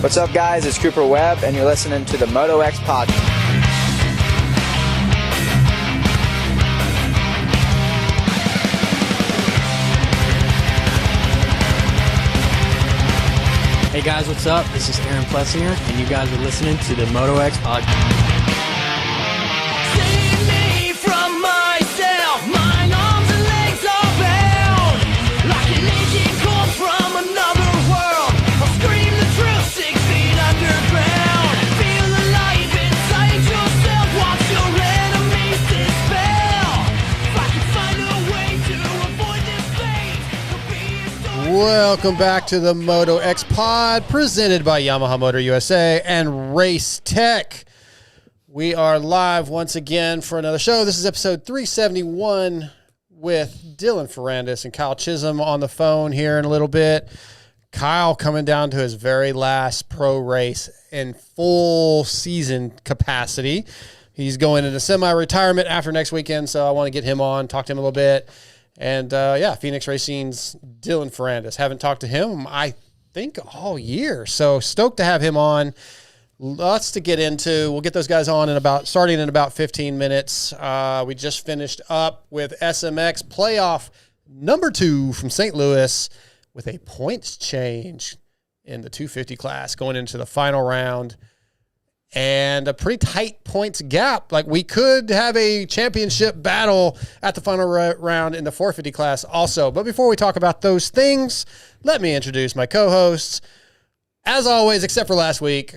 What's up, guys? It's Cooper Webb, and you're listening to the MotoXpod. Hey guys, what's up? This is Aaron Plessinger, and you guys are listening to the MotoXpod. Save me from myself. My arms and legs are bound. Like an aging cold from another world. I'll scream the truth 6 feet underground. Feel alive inside yourself. Watch your enemies dispel. If I could find a way to avoid this fate, it'll be a story. Welcome back to the MotoXpod, presented by Yamaha Motor USA and Race Tech. We are live once again for another show. This is episode 371 with Dylan Ferrandis and Kyle Chisholm on the phone here in a little bit. Kyle coming down to his very last pro race in full season capacity. He's going into semi-retirement after next weekend, so I want to get him on, talk to him a little bit. And, Phoenix Racing's Dylan Ferrandis. Haven't talked to him, I think, all year. So stoked to have him on. Lots to get into. We'll get those guys on starting in about 15 minutes. We just finished up with SMX playoff number 2 from St. Louis with a points change in the 250 class going into the final round. And a pretty tight points gap. Like, we could have a championship battle at the final round in the 450 class also. But before we talk about those things, let me introduce my co-hosts. As always, except for last week,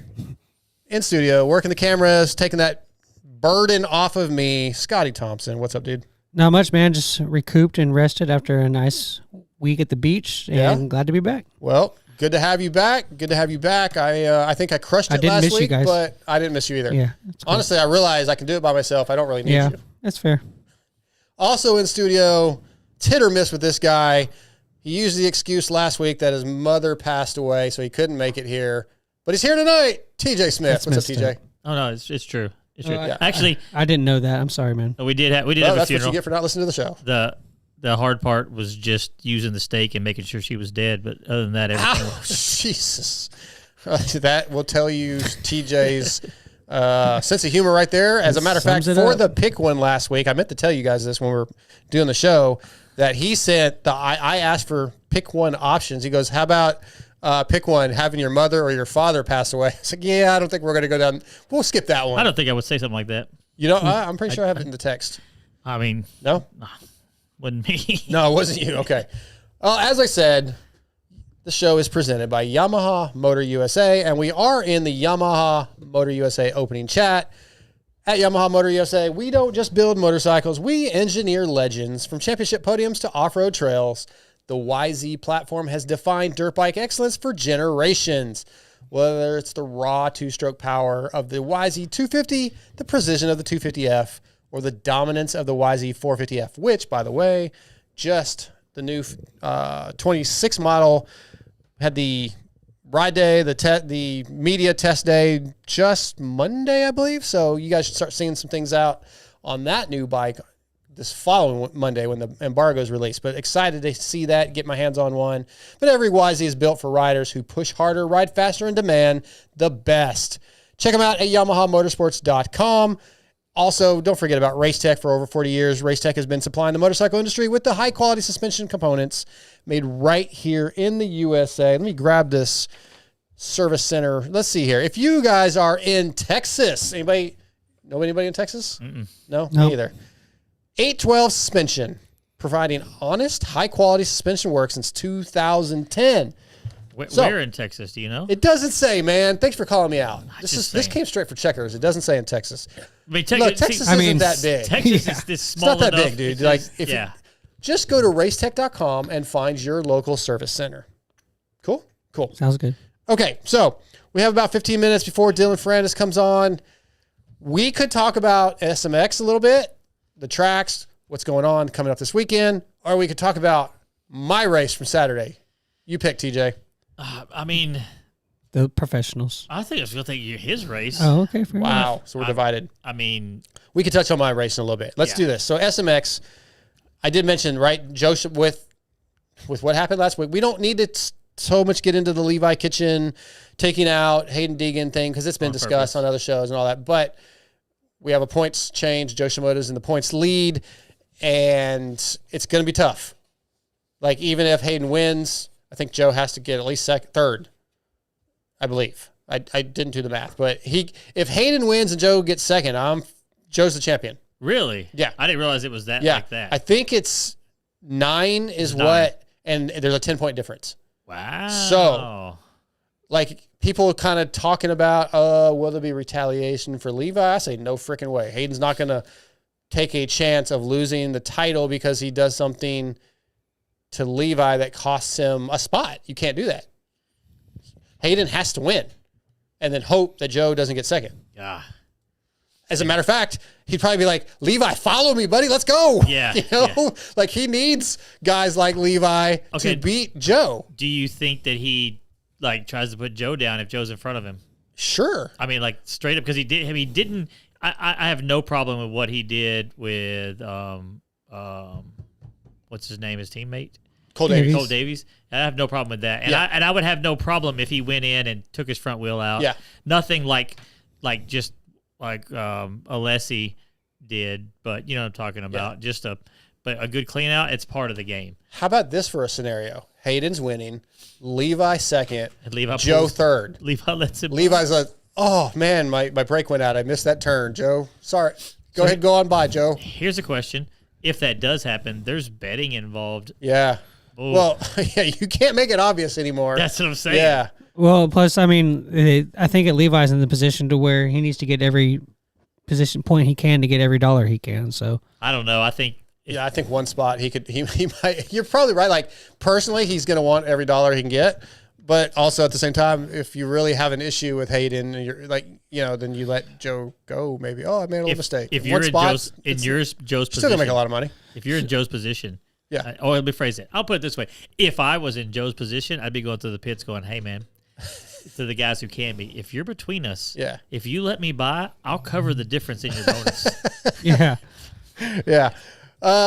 in studio, working the cameras, taking that burden off of me, Scotty Thompson. What's up, dude? Not much, man. Just recouped and rested after a nice week at the beach, and glad to be back. Well, good to have you back. Good to have you back. I think I crushed it last week, but I didn't miss you either. Yeah, cool. Honestly, I realized I can do it by myself. I don't really need you. That's fair. Also in studio, it's hit or miss with this guy. He used the excuse last week that his mother passed away, so he couldn't make it here. But he's here tonight. TJ Smith. What's up, TJ? Oh no, it's true. It's true. Yeah. Actually, I didn't know that. I'm sorry, man. we did have a That's what funeral. you get for not listening to the show. The hard part was just using the stake and making sure she was dead. But other than that, everything. Oh, Jesus. That will tell you TJ's sense of humor right there. As a matter of fact, for the pick one last week, I meant to tell you guys this when we were doing the show, that he sent I asked for pick one options. He goes, how about pick one, having your mother or your father pass away? I was like, yeah, I don't think we're going to go down. We'll skip that one. I don't think I would say something like that. You know, I'm pretty sure I have it in the text. I mean, No? wasn't me. No, it wasn't you. Okay. As I said, the show is presented by Yamaha Motor USA, and we are in the Yamaha Motor USA opening chat. At Yamaha Motor USA, we don't just build motorcycles, we engineer legends. From championship podiums to off-road trails, the YZ platform has defined dirt bike excellence for generations. Whether it's the raw two-stroke power of the YZ 250, the precision of the 250F, or the dominance of the YZ 450F, which, by the way, just the new 26 model had the ride day, the media test day just Monday, I believe. So you guys should start seeing some things out on that new bike this following Monday when the embargo is released. But excited to see that, get my hands on one. But every YZ is built for riders who push harder, ride faster, and demand the best. Check them out at YamahaMotorsports.com. Also, don't forget about Race Tech. For over 40 years, Race Tech has been supplying the motorcycle industry with the high-quality suspension components made right here in the USA. Let me grab this service center. Let's see here. If you guys are in Texas, anybody know anybody in Texas? No, me either. 812 Suspension, providing honest, high-quality suspension work since 2010. Where in Texas? Do you know? It doesn't say, man. Thanks for calling me out. This came straight for Checkers. It doesn't say in Texas. I mean, Look, Texas isn't that big. Texas is this small. It's not that enough. big, dude. Just go to racetech.com and find your local service center. Cool? Cool. Sounds good. Okay, so we have about 15 minutes before Dylan Ferrandis comes on. We could talk about SMX a little bit, the tracks, what's going on coming up this weekend, or we could talk about my race from Saturday. You pick, TJ. I mean, the professionals. I think I was going to take his race. Oh, okay. Fair enough. Wow. So we're divided. I mean, we could touch on my race in a little bit. Let's do this. So SMX, I did mention, right, Joseph, with what happened last week, we don't need to so much get into the Levi Kitchen taking out Hayden Deegan thing because it's been discussed on other shows and all that. But we have a points change. Joe Shimoda's in the points lead, and it's going to be tough. Like, even if Hayden wins, I think Joe has to get at least third, I believe. I didn't do the math, but if Hayden wins and Joe gets second, Joe's the champion. Really? Yeah. I didn't realize it was that Yeah. like that. I think it's 9 is 9. what, and there's a 10-point difference. Wow. So, like, people kind of talking about, will there be retaliation for Levi? I say no freaking way. Hayden's not going to take a chance of losing the title because he does something to Levi that costs him a spot. You can't do that. Hayden has to win and then hope that Joe doesn't get second. Yeah. As a matter of fact, he'd probably be like, Levi, follow me, buddy. Let's go. Yeah. You know, like he needs guys like Levi to beat Joe. Do you think that he like tries to put Joe down if Joe's in front of him? Sure. I mean, like straight up because he didn't. I have no problem with what he did with what's his name, his teammate? Cole Davies. Cole Davies. I have no problem with that. And I would have no problem if he went in and took his front wheel out. Yeah. Nothing like Alessi did, but you know what I'm talking about. Yeah. But a good clean out, it's part of the game. How about this for a scenario? Hayden's winning, Levi second, And Levi Joe pulls- third. Levi lets him. Levi's like, oh man, my brake went out. I missed that turn, Joe. Sorry. Go ahead, go on by, Joe. Here's a question. If that does happen, there's betting involved. Yeah. Ooh. Well, yeah, you can't make it obvious anymore. That's what I'm saying. Yeah. Well, plus, I mean, I think Levi's in the position to where he needs to get every position point he can to get every dollar he can. So I don't know. I think Yeah, I think one spot he might. You're probably right. Like personally, he's going to want every dollar he can get, but also at the same time, if you really have an issue with Hayden, and you're like, then you let Joe go. Maybe I made a little mistake. If you're in Joe's position, still gonna make a lot of money. If you're in Joe's position, yeah. Let me phrase it. I'll put it this way: if I was in Joe's position, I'd be going through the pits, going, "Hey, man." To the guys who can be. If you're between us, if you let me by, I'll cover the difference in your bonus. Yeah. Yeah.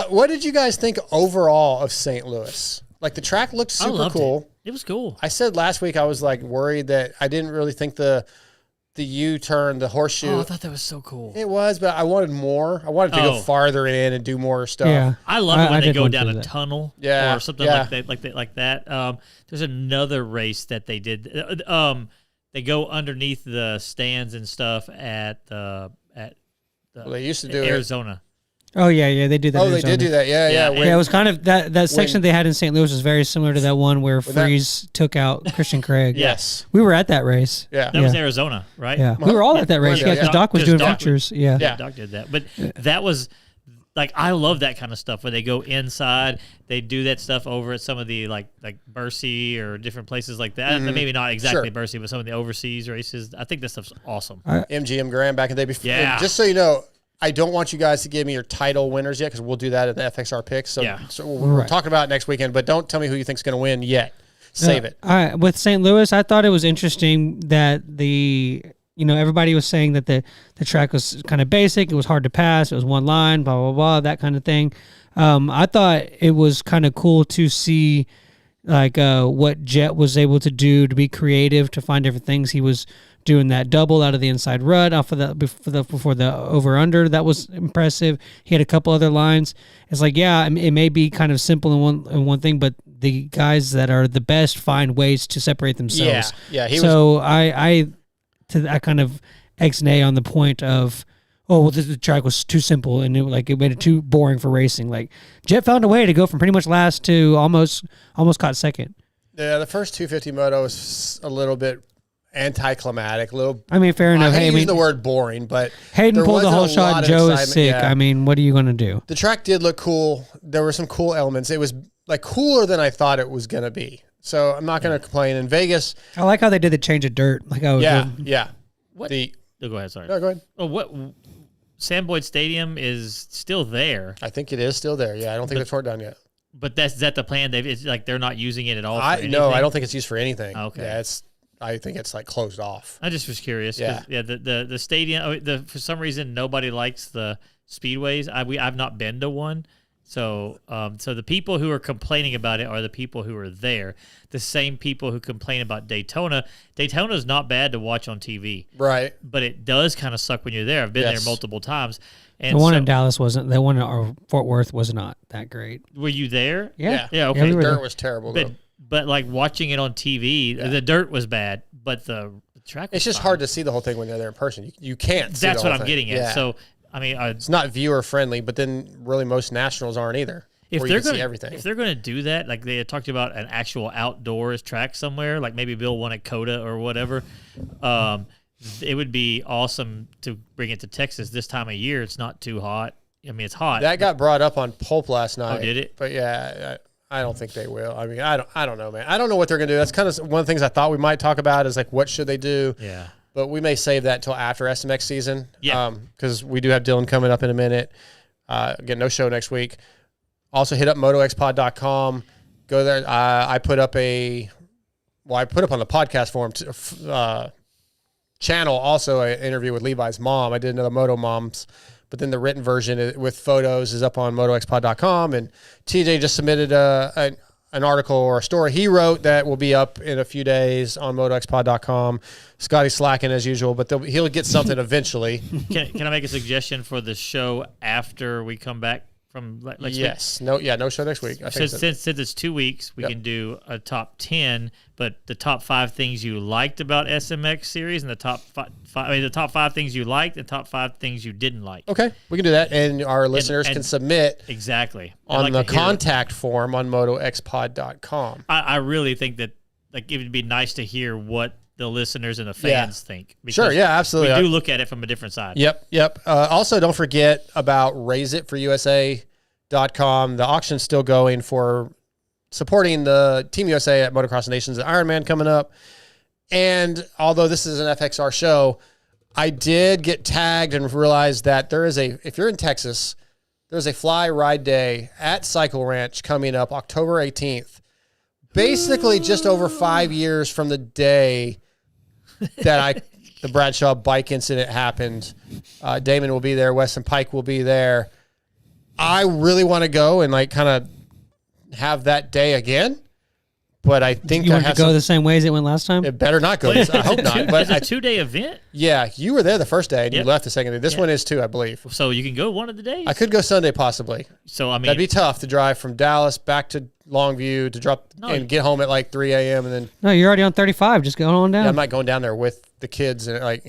What did you guys think overall of St. Louis? Like the track looked super cool. It was cool. I said last week I was like worried that I didn't really think the U-turn, the horseshoe. Oh, I thought that was so cool. It was, but I wanted more. I wanted to go farther in and do more stuff. Yeah. I love it when they go down a tunnel or something like that. There's another race that they did. They go underneath the stands and stuff at they used to do Arizona. Oh yeah, they do that. Oh, they did do that. Yeah. It was kind of that section they had in St. Louis was very similar to that one where Freeze took out Christian Craig. Yes, we were at that race. Yeah, that was Arizona, right? Yeah, we were all at that race. Yeah, because Doc was doing features. Yeah, Doc did that. But that was like I love that kind of stuff where they go inside. They do that stuff over at some of the like Bercy or different places like that. Mm-hmm. Maybe not exactly Bercy, but some of the overseas races. I think that stuff's awesome. MGM Grand back in the day before. Yeah. Just so you know, I don't want you guys to give me your title winners yet because we'll do that at the FXR Picks. So we're talking about it next weekend, but don't tell me who you think's going to win yet. Save it. With St. Louis, I thought it was interesting that everybody was saying that the track was kind of basic. It was hard to pass. It was one line, blah, blah, blah, that kind of thing. I thought it was kind of cool to see like what Jet was able to do to be creative, to find different things. He was doing that double out of the inside rut off of before the over under. That was impressive. He had a couple other lines. It's like, it may be kind of simple in one thing, but the guys that are the best find ways to separate themselves. Yeah. I kind of X-nay on the point of, the track was too simple and it made it too boring for racing. Like Jet found a way to go from pretty much last to almost caught second. Yeah, the first 250 moto was a little bit anticlimactic. Fair enough. I hate using the word boring, but Hayden pulled the whole shot and Joe is sick. Yeah. What are you going to do? The track did look cool. There were some cool elements. It was like cooler than I thought it was going to be. So I'm not going to complain. In Vegas, I like how they did the change of dirt. Yeah. What? Go ahead. Sorry. No, go ahead. Oh, what? Sam Boyd Stadium is still there. I think it is still there. Yeah, I don't think it's torn down yet. But is that the plan? It's like they're not using it at all. No, I don't think it's used for anything. Okay. Yeah, I think it's like closed off. I just was curious. Yeah. The stadium. For some reason, nobody likes the speedways. I've not been to one, So, so the people who are complaining about it are the people who are there. The same people who complain about Daytona. Daytona is not bad to watch on TV, Right. but it does kind of suck when you're there. I've been there multiple times. And The one in Dallas wasn't. The one in Fort Worth was not that great. Were you there? Yeah. Yeah. Okay. Yeah, we The were dirt there. was terrible, though. But like watching it on TV, the dirt was bad, but the track was It's just fine. hard to see the whole thing when you're there in person. You can't see That's the what whole I'm thing. getting at. Yeah. So, I mean, It's not viewer friendly, but then really most nationals aren't either. if where they're you can going see everything. if they're going to do that, like they had talked about an actual outdoors track somewhere, like maybe build one at Coda or whatever, it would be awesome to bring it to Texas this time of year. It's not too hot. I mean, it's hot. That got brought up on Pulp last night. Oh, did it? But yeah, I don't think they will. I mean, I don't know, man. I don't know what they're going to do. That's kind of one of the things I thought we might talk about is like, what should they do? Yeah. But we may save that until after SMX season. Yeah. Because we do have Dylan coming up in a minute. Again, no show next week. Also hit up MotoXpod.com. Go there. I put up on the podcast forum channel also an interview with Levi's mom. I did another Moto Moms, but then the written version with photos is up on MotoXpod.com. And TJ just submitted an article or a story he wrote that will be up in a few days on MotoXpod.com. Scotty's slacking as usual, but he'll get something eventually. Can I make a suggestion for the show after we come back from next week? Yes. No show next week. I think Since it's 2 weeks, we can do a top 10, but the top 5 things you liked about SMX series and the top the top 5 things you liked and top 5 things you didn't like. Okay, we can do that, and our listeners can submit Exactly. on I'd the like to hear it. contact form on MotoXpod.com. I really think that like it would be nice to hear what the listeners and the fans think. Sure, yeah, absolutely. We do look at it from a different side. Yep. Also, don't forget about RaiseItForUSA.com. The auction's still going for supporting the Team USA at Motocross Nations at Ironman coming up. And although this is an FXR show, I did get tagged and realized that if you're in Texas, there's a fly ride day at Cycle Ranch coming up October 18th. Basically just over 5 years from the day that the Bradshaw bike incident happened. Damon will be there. Weston Pike will be there. I really want to go and like kind of have that day again, but I think You I want to have go the same way as it went last time? it better not go. I hope not. But It's a 2-day event, yeah, you were there the first day and you Yep. left the second day. This one is too, I believe. so you can go one of the days. I could go Sunday possibly. So I mean, That'd be tough to drive from Dallas back to Longview to drop and get home at like 3 a.m. and then No, you're already on 35. Just go on down. I'm not going down there with the kids and like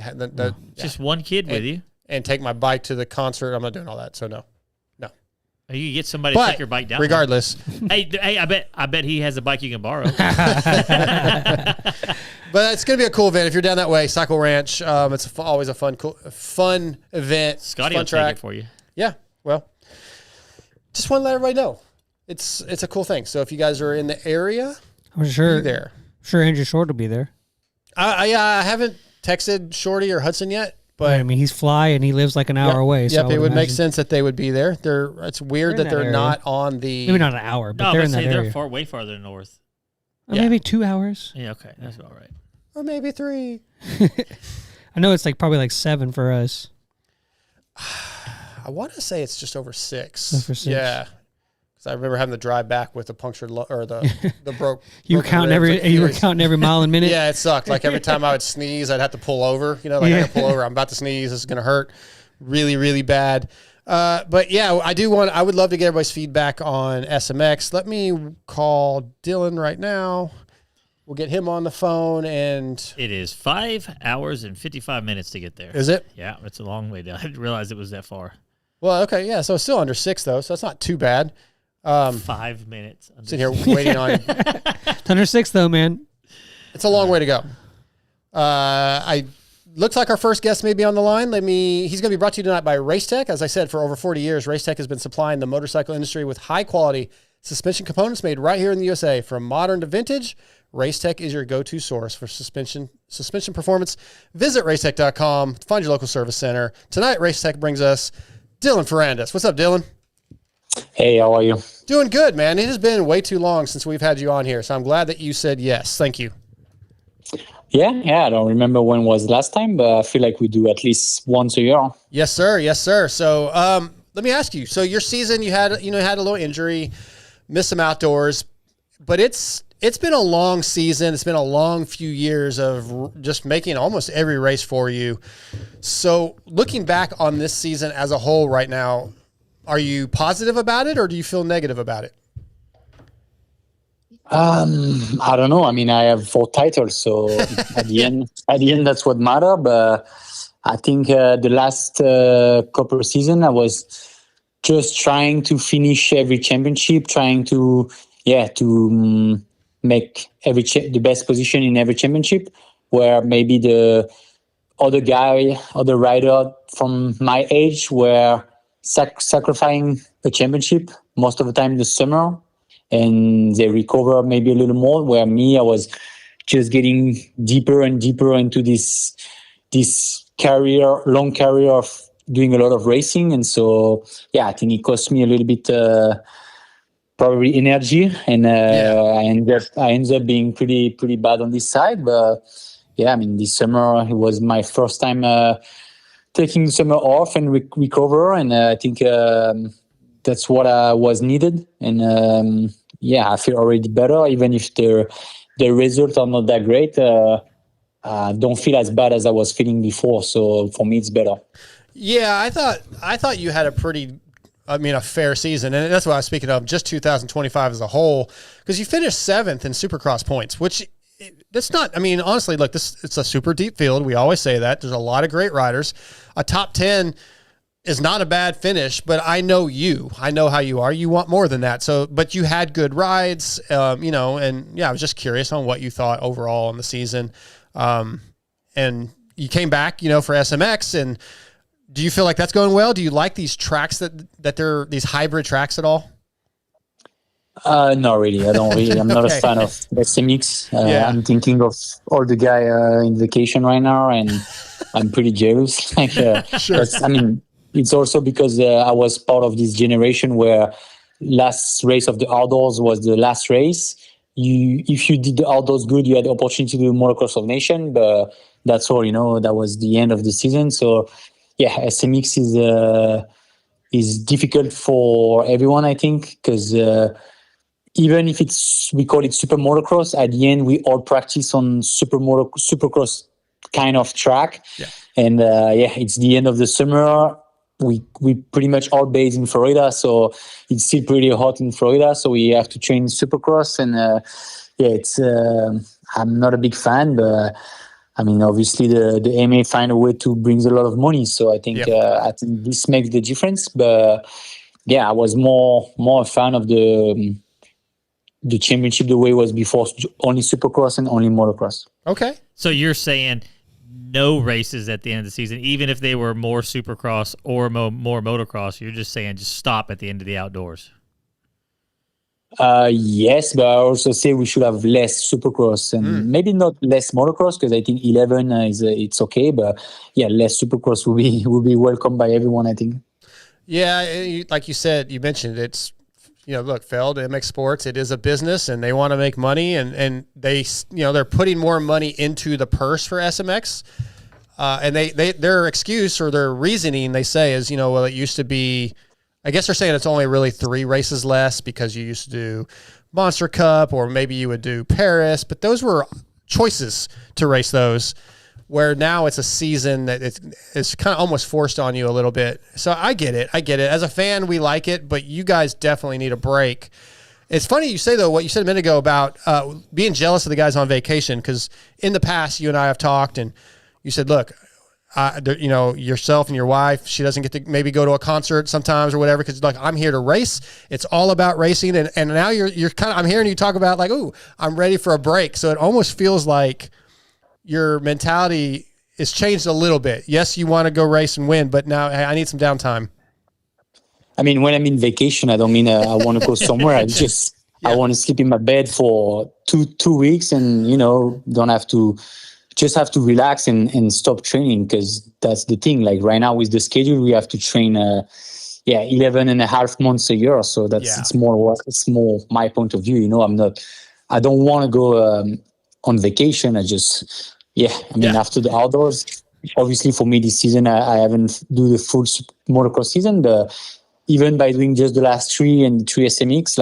just one kid with you. and take my bike to the concert. I'm not doing all that. So no. Or you can get somebody to But take your bike down. regardless, Hey, I bet he has a bike you can borrow. but it's going to be a cool event. If you're down that way, Cycle Ranch, it's always a fun event. Scotty fun will track. take it for you. Yeah. Well, just want to let everybody know. It's a cool thing. So if you guys are in the area, I'm sure. be there. Sure, Andrew Short will be there. I haven't texted Shorty or Hudson yet, but I mean, he's fly and he lives like an hour away. So Yep, I it would make imagine- sense that they would be there. It's weird They're that in that they're area. not on the. Maybe not an hour, but No, they're but in that say area. they're way farther north. Or maybe 2 hours. Yeah, okay, that's about right. Or maybe 3. I know it's like probably like 7 for us. I want to say it's just over 6. Over 6. Yeah. Because I remember having to drive back with the punctured or the broke. You were broken counting ribs. you were counting every mile and minute. Yeah, it sucked. Like every time I would sneeze, I'd have to pull over. I got to pull over. I'm about to sneeze. This is going to hurt really, really bad. But yeah, I would love to get everybody's feedback on SMX. Let me call Dylan right now. We'll get him on the phone and It is 5 hours and 55 minutes to get there. is it? Yeah, it's a long way down. I didn't realize it was that far. Well, okay, yeah. So it's still under 6 though, so that's not too bad. 5 minutes. Sitting here waiting on. It's under 6 though, man. It's a long way to go. Looks like our first guest may be on the line. He's going to be brought to you tonight by Racetech. As I said, for over 40 years, Racetech has been supplying the motorcycle industry with high quality suspension components made right here in the USA. From modern to vintage, Racetech is your go-to source for suspension performance. Visit racetech.com to find your local service center. Tonight, Racetech brings us Dylan Ferrandis. What's up, Dylan? Hey, how are you? Doing good, man. It has been way too long since we've had you on here, so I'm glad that you said yes. Thank you. Yeah, I don't remember when was last time, but I feel like we do at least once a year. Yes, sir. Yes, sir. So let me ask you. So your season, you had a little injury, missed some outdoors, but it's been a long season. It's been a long few years of just making almost every race for you. So looking back on this season as a whole right now, are you positive about it or do you feel negative about it? I don't know. I mean, I have 4 titles, so at the end, that's what matters. But I think the last couple of seasons, I was just trying to finish every championship, trying to make the best position in every championship. Where maybe the other rider from my age were sacrificing the championship most of the time in the summer. And they recover maybe a little more, where me, I was just getting deeper and deeper into this long career of doing a lot of racing. And so, I think it cost me a little bit, probably energy. And I ended up being pretty bad on this side. But I mean, this summer, it was my first time taking the summer off and recover. And I think that's what was needed. And I feel already better, even if the results are not that great. Don't feel as bad as I was feeling before. So for me, it's better. Yeah, I thought you had a fair season. And that's what I was speaking of, just 2025 as a whole, because you finished 7th in Supercross points, which that's not, I mean, honestly, look, it's a super deep field. We always say that. There's a lot of great riders. A top 10 is not a bad finish, but I know how you are. You want more than that. So, but you had good rides, I was just curious on what you thought overall on the season. And you came back, for SMX, and do you feel like that's going well? Do you like these tracks that they're these hybrid tracks at all? Not really. I don't really. I'm not a fan of SMX. I'm thinking of all the guy in vacation right now, and I'm pretty jealous. Sure. It's also because I was part of this generation where last race of the outdoors was the last race. If you did the outdoors good, you had the opportunity to do Motocross of Nation, but that's all. That was the end of the season. So, SMX is difficult for everyone, I think, because even if we call it Super Motocross, at the end we all practice on Supercross kind of track, and it's the end of the summer. We pretty much all based in Florida, so it's still pretty hot in Florida. So we have to train Supercross, and it's I'm not a big fan, but I mean, obviously the MA find a way to bring a lot of money. So I think this makes the difference. But I was more a fan of the championship the way it was before, only Supercross and only Motocross. Okay, so you're saying no races at the end of the season, even if they were more Supercross or more Motocross. You're just saying just stop at the end of the outdoors. Yes, but I also say we should have less Supercross and maybe not less Motocross, because I think 11 it's okay, but less Supercross will be welcomed by everyone, I think. Yeah, like you said, you mentioned it's look, Feld, MX Sports, it is a business and they want to make money, and they they're putting more money into the purse for SMX. And their excuse or their reasoning, they say, is, it used to be, I guess they're saying it's only really 3 races less because you used to do Monster Cup, or maybe you would do Paris, but those were choices to race those, where now it's a season that it's kind of almost forced on you a little bit. So I get it. As a fan, we like it, but you guys definitely need a break. It's funny you say, though, what you said a minute ago about being jealous of the guys on vacation, because in the past, you and I have talked, and you said, look, yourself and your wife, she doesn't get to maybe go to a concert sometimes or whatever, because like, I'm here to race. It's all about racing. And now you're kind of, I'm hearing you talk about like, ooh, I'm ready for a break. So it almost feels like your mentality is changed a little bit. Yes, you want to go race and win, but now, hey, I need some downtime. I mean, when I'm in vacation, I don't mean I want to go somewhere. I just I want to sleep in my bed for two weeks, and don't have to. Just have to relax and stop training, because that's the thing. Like right now with the schedule, we have to train 11 and a half months a year. So it's more my point of view. I don't want to go on vacation. After the outdoors, obviously for me this season, I haven't do the full motocross season, but even by doing just the last 3 and 3 SMX,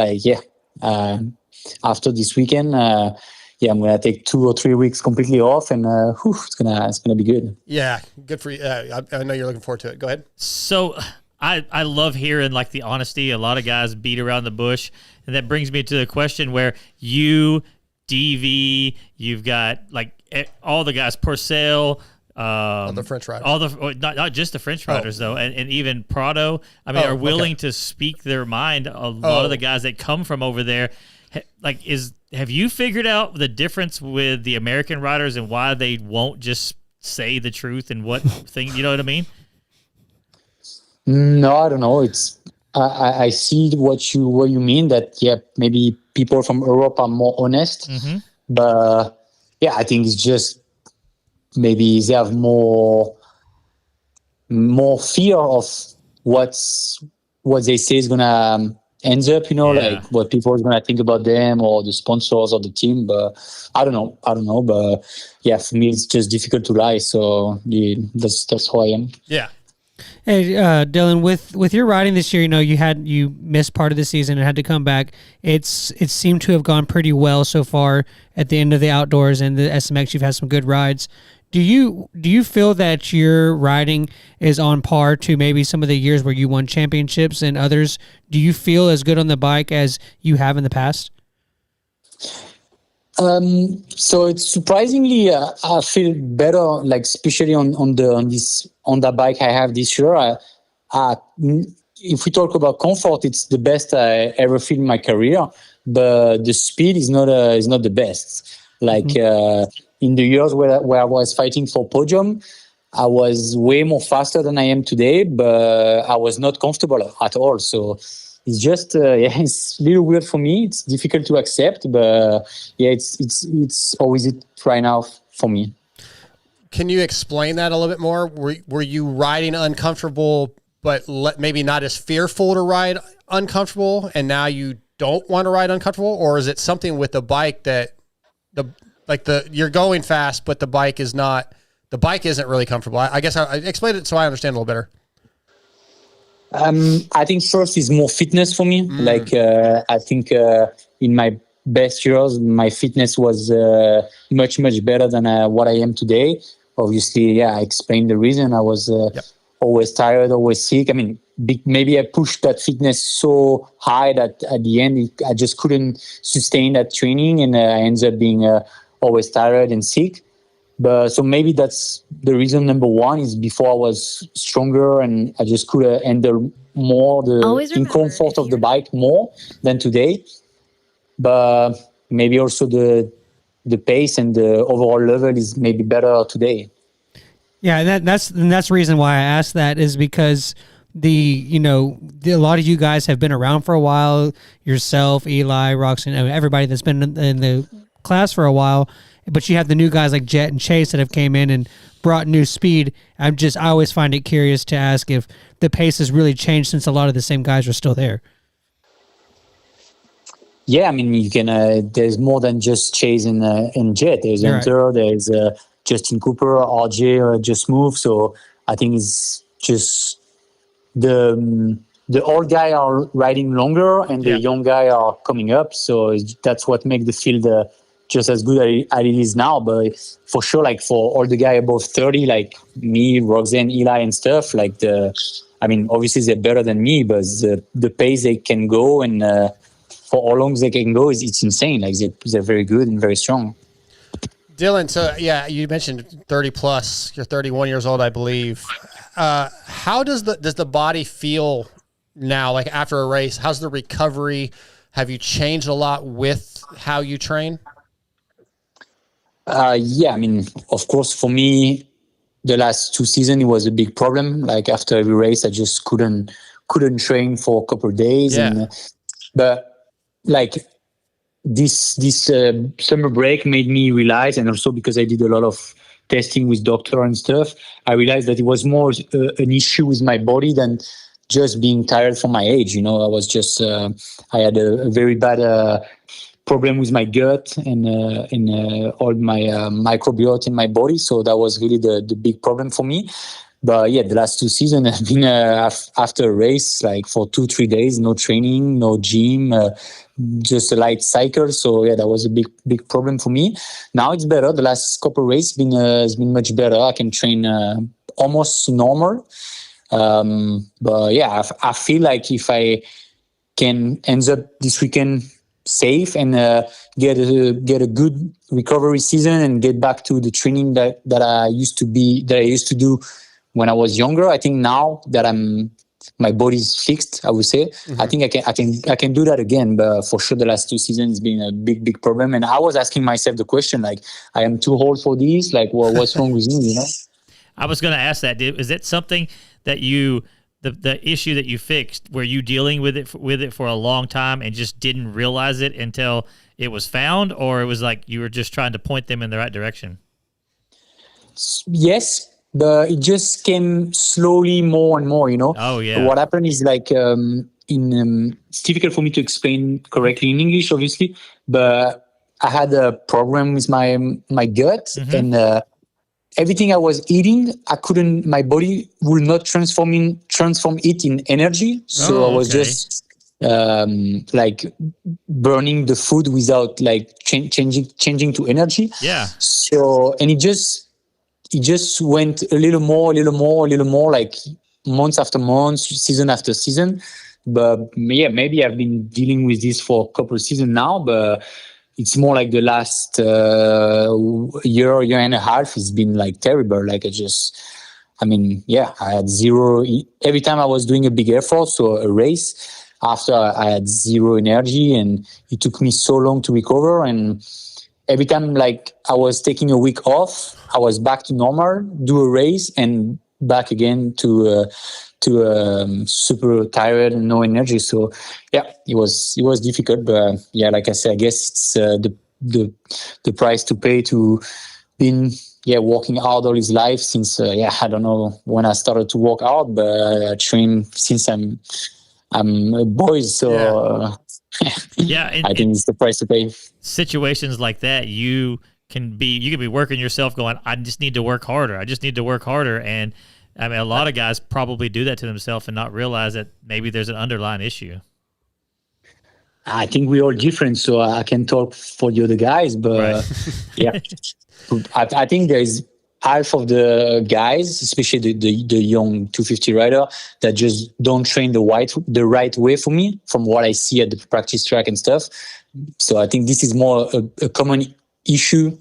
after this weekend, I'm gonna take 2 or 3 weeks completely off, and it's gonna be good. Yeah, good for you. I know you're looking forward to it. Go ahead. So I love hearing like the honesty. A lot of guys beat around the bush, and that brings me to the question where you, DV, you've got like all the guys, Purcell, the French riders, not just the French riders though, and even Prado. I mean, are willing to speak their mind. A lot of the guys that come from over there, have you figured out the difference with the American riders and why they won't just say the truth and what thing? You know what I mean? No, I don't know. It's I see what you mean. That maybe people from Europe are more honest, but I think it's just maybe they have more fear of what they say is gonna ends up. Like what people are gonna think about them or the sponsors or the team. But I don't know. But for me, it's just difficult to lie. So that's how I am. Yeah. Hey, Dylan, with your riding this year, you missed part of the season and had to come back. It seemed to have gone pretty well so far at the end of the outdoors and the SMX. You've had some good rides. Do you feel that your riding is on par to maybe some of the years where you won championships and others? Do you feel as good on the bike as you have in the past? So it's surprisingly, I feel better, like especially on that bike I have this year. If we talk about comfort, it's the best I ever feel in my career. But the speed is not the best. Like in the years where I was fighting for podium, I was way more faster than I am today, but I was not comfortable at all. So it's just it's a little weird for me. It's difficult to accept, but it's always it right now for me. Can you explain that a little bit more? Were you riding uncomfortable, but maybe not as fearful to ride uncomfortable, and now you don't want to ride uncomfortable, or is it something with the bike that you're going fast, but the bike isn't really comfortable? I guess I explained it so I understand a little better. I think first is more fitness for me. I think in my best years, my fitness was much, much better than what I am today. Obviously, I explained the reason. I was always tired, always sick. I mean, maybe I pushed that fitness so high that at the end, I just couldn't sustain that training, and I ended up being always tired and sick. But so maybe that's the reason. Number one is before I was stronger and I just could handle more the discomfort of the bike more than today. But maybe also the pace and the overall level is maybe better today. Yeah, and that's the reason why I asked that is because a lot of you guys have been around for a while. Yourself, Eli, Roxanne, everybody that's been in the class for a while. But you have the new guys like Jet and Chase that have came in and brought new speed. I always find it curious to ask if the pace has really changed since a lot of the same guys are still there. Yeah, I mean, you can. There's more than just Chase and Jet. There's Hunter. Right. There's Justin Cooper, RJ, Just Move. So I think it's just the old guy are riding longer and the young guy are coming up. So that's what makes the field just as good as it is now. But for sure, like for all the guys above 30, like me, Roxanne, Eli and stuff, obviously they're better than me, but the pace they can go and for how long they can go, it's insane. Like they're very good and very strong. Dylan, so you mentioned 30 plus, you're 31 years old, I believe. How does the body feel now, like after a race? How's the recovery? Have you changed a lot with how you train? I mean, of course, for me, the last 2 seasons, it was a big problem. Like after every race, I just couldn't train for a couple of days. Yeah. But like this summer break made me realize, and also because I did a lot of testing with doctor and stuff, I realized that it was more an issue with my body than just being tired from my age. I was just, I had a very bad problem with my gut and all my microbiota in my body. So that was really the big problem for me. But yeah, the last 2 seasons have been after a race, like for 2-3 days, no training, no gym, just a light cycle. So yeah, that was a big problem for me. Now it's better. The last couple of races has been much better. I can train almost normal. But yeah, I feel like if I can end up this weekend safe and get a good recovery season and get back to the training that I used to do when I was younger. I think now that my body's fixed, I would say, I think I can do that again. But for sure, the last 2 seasons has been a big problem. And I was asking myself the question, like, I am too old for this. Like, what's wrong with me? I was going to ask that. Is that something that the issue that you fixed? Were you dealing with it for a long time and just didn't realize it until it was found, or it was like you were just trying to point them in the right direction? Yes. But it just came slowly more and more, Oh, yeah. What happened is like, it's difficult for me to explain correctly in English, obviously, but I had a problem with my gut, and everything I was eating, my body will not transform it in energy. So I was just like burning the food without like changing to energy. Yeah. So, and it just went a little more, like months after months, season after season. But yeah, maybe I've been dealing with this for a couple of seasons now, but it's more like the last year and a half has been like terrible. Like I had zero, every time I was doing a big effort, so a race, after I had zero energy, and it took me so long to recover. And every time like I was taking a week off, I was back to normal, do a race, and back again to super tired and no energy. So yeah, it was difficult. But yeah, like I said, I guess it's the price to pay to been working out all his life since I don't know when I started to work out, but I train since I'm a boy. So I think it's the price to pay. Situations like that, you could be working yourself going, I just need to work harder. And I mean, a lot of guys probably do that to themselves and not realize that maybe there's an underlying issue. I think we're all different, so I can talk for the other guys, but yeah, I think there's half of the guys, especially the young 250 rider, that just don't train the right way for me, from what I see at the practice track and stuff. So I think this is more a common issue,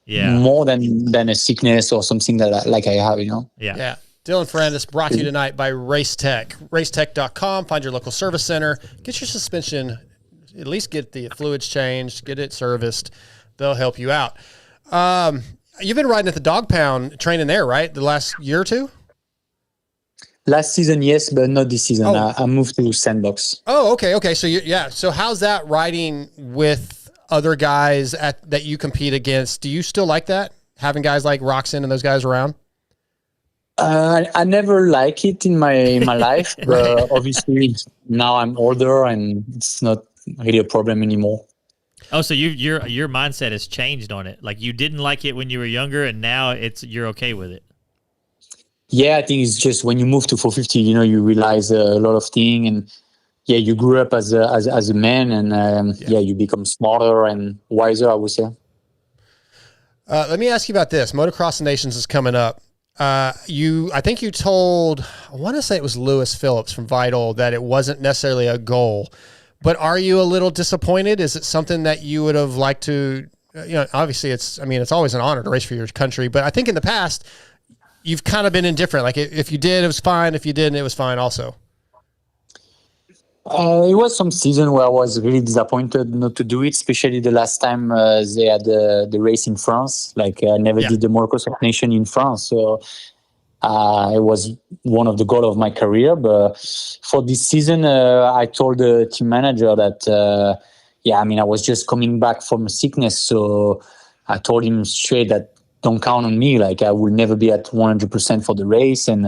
more than a sickness or something that I have, Yeah. Dylan Ferrandis brought to you tonight by Racetech. Racetech.com. Find your local service center. Get your suspension, at least get the fluids changed, get it serviced. They'll help you out. You've been riding at the Dog Pound, training there, right? The last year or two? Last season, yes, but not this season. I moved to Sandbox. Oh, okay. So so how's that riding with other guys that you compete against? Do you still like that, having guys like Roxon and those guys around? I never like it in my life, but obviously now I'm older and it's not really a problem anymore. Oh, so your mindset has changed on it. Like, you didn't like it when you were younger, and now you're okay with it. Yeah, I think it's just when you move to 450, you realize a lot of things, and you grew up as a man, and you become smarter and wiser, I would say. Let me ask you about this. Motocross Nations is coming up. I think you told, I want to say it was Lewis Phillips from Vital, that it wasn't necessarily a goal. But are you a little disappointed? Is it something that you would have liked to, obviously it's always an honor to race for your country, but I think in the past you've kind of been indifferent. Like, if you did, it was fine. If you didn't, it was fine also. It was some season where I was really disappointed not to do it, especially the last time they had the race in France. Like, I never did the Motocross of Nation in France. So it was one of the goals of my career. But for this season, I told the team manager that, I was just coming back from a sickness. So I told him straight that don't count on me. Like, I will never be at 100% for the race. And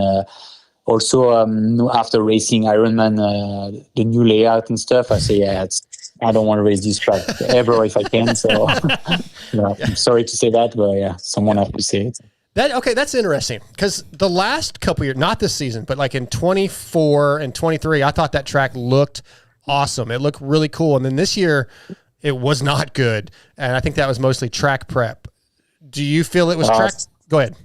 also, after racing Ironman, the new layout and stuff, I say, I don't want to race this track ever if I can. So I'm sorry to say that, but someone has to say it. That's interesting because the last couple years, not this season, but like in 24 and 23, I thought that track looked awesome. It looked really cool. And then this year, it was not good. And I think that was mostly track prep. Do you feel it was track? Go ahead.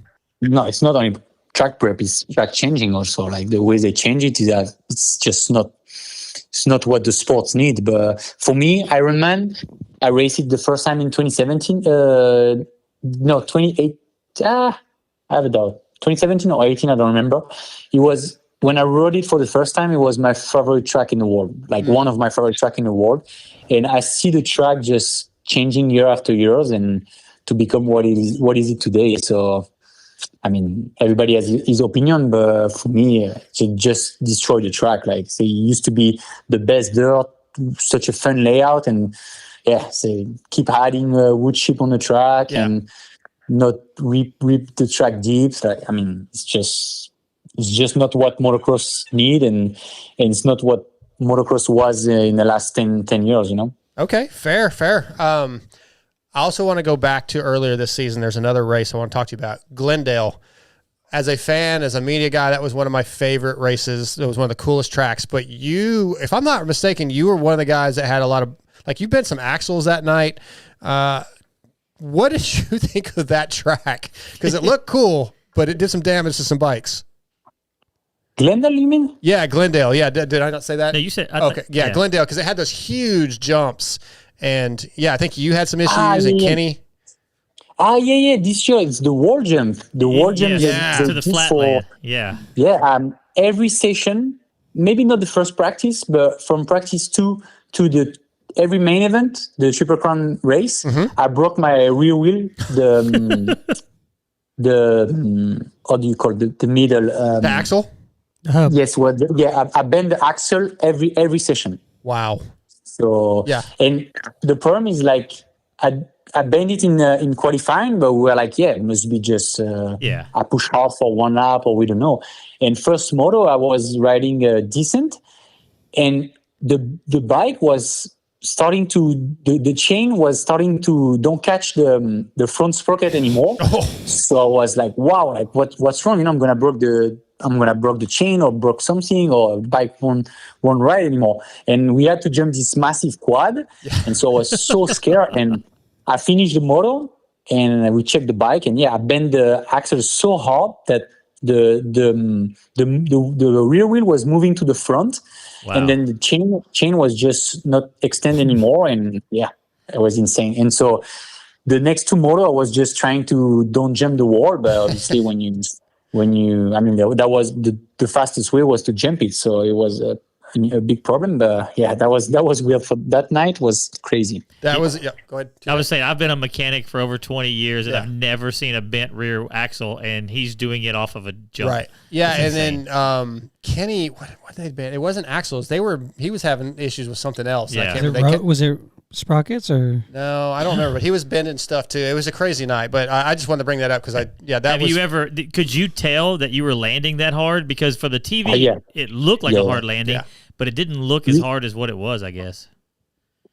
No, it's not only track prep, it's track changing also. Like the way they change it is that it's just not, it's not what the sports need. But for me, Ironman, I raced it the first time in 2017. 28. I have a doubt. 2017 or 18, I don't remember. It was when I rode it for the first time. It was my favorite track in the world, like one of my favorite track in the world. And I see the track just changing year after years and to become what is it today. So, I mean, everybody has his opinion, but for me, it just destroyed the track. Like, so it used to be the best dirt, such a fun layout, and yeah, so keep adding wood chip on the track and not rip the track deep. Like, I mean, it's just not what motocross need, and it's not what motocross was in the last 10 years, you know? Okay, fair. I also want to go back to earlier this season. There's another race I want to talk to you about. Glendale. As a fan, as a media guy, that was one of my favorite races. It was one of the coolest tracks. But you, if I'm not mistaken, you were one of the guys that had a lot of, like, you bent some axles that night. What did you think of that track? Because it looked cool, but it did some damage to some bikes. Glendale, you mean? Yeah, Glendale. Yeah, did I not say that? No, you said. Okay, yeah, Glendale, because it had those huge jumps. And, yeah, I think you had some issues, and Kenny. Yeah. This year, it's the wall jump. The wall jump to the flatland. Yeah. Yeah, every session, maybe not the first practice, but from practice 2 to every main event, the Triple Crown race, I broke my rear wheel, how do you call it? The middle. The axle? Yes, I bend the axle every session. Wow. So, and the problem is, like, I bend it in qualifying, but we were like, it must be just I push hard for one lap, or we don't know. And first moto, I was riding decent, and the bike was starting to the chain was starting to don't catch the front sprocket anymore. So I was like, wow, like what's wrong? You know, I'm gonna broke the chain or broke something, or the bike won't ride anymore. And we had to jump this massive quad, and so I was so scared. And I finished the moto, and we checked the bike, and I bent the axle so hard that the rear wheel was moving to the front. Wow. And then the chain was just not extend anymore, and it was insane. And so the next two moto, I was just trying to don't jump the wall, but obviously when you I mean, that was the fastest way was to jump it, so it was a big problem. But that was weird. For that night was crazy. That was go ahead. I was saying, I've been a mechanic for over 20 years, and I've never seen a bent rear axle, and he's doing it off of a jump. Right. Yeah, and then Kenny, what they bent? It wasn't axles. He was having issues with something else. Yeah. Was it sprockets or? No, I don't remember, but he was bending stuff too. It was a crazy night, but I just wanted to bring that up because could you tell that you were landing that hard? Because for the TV, it looked like a hard landing, but it didn't look as hard as what it was, I guess.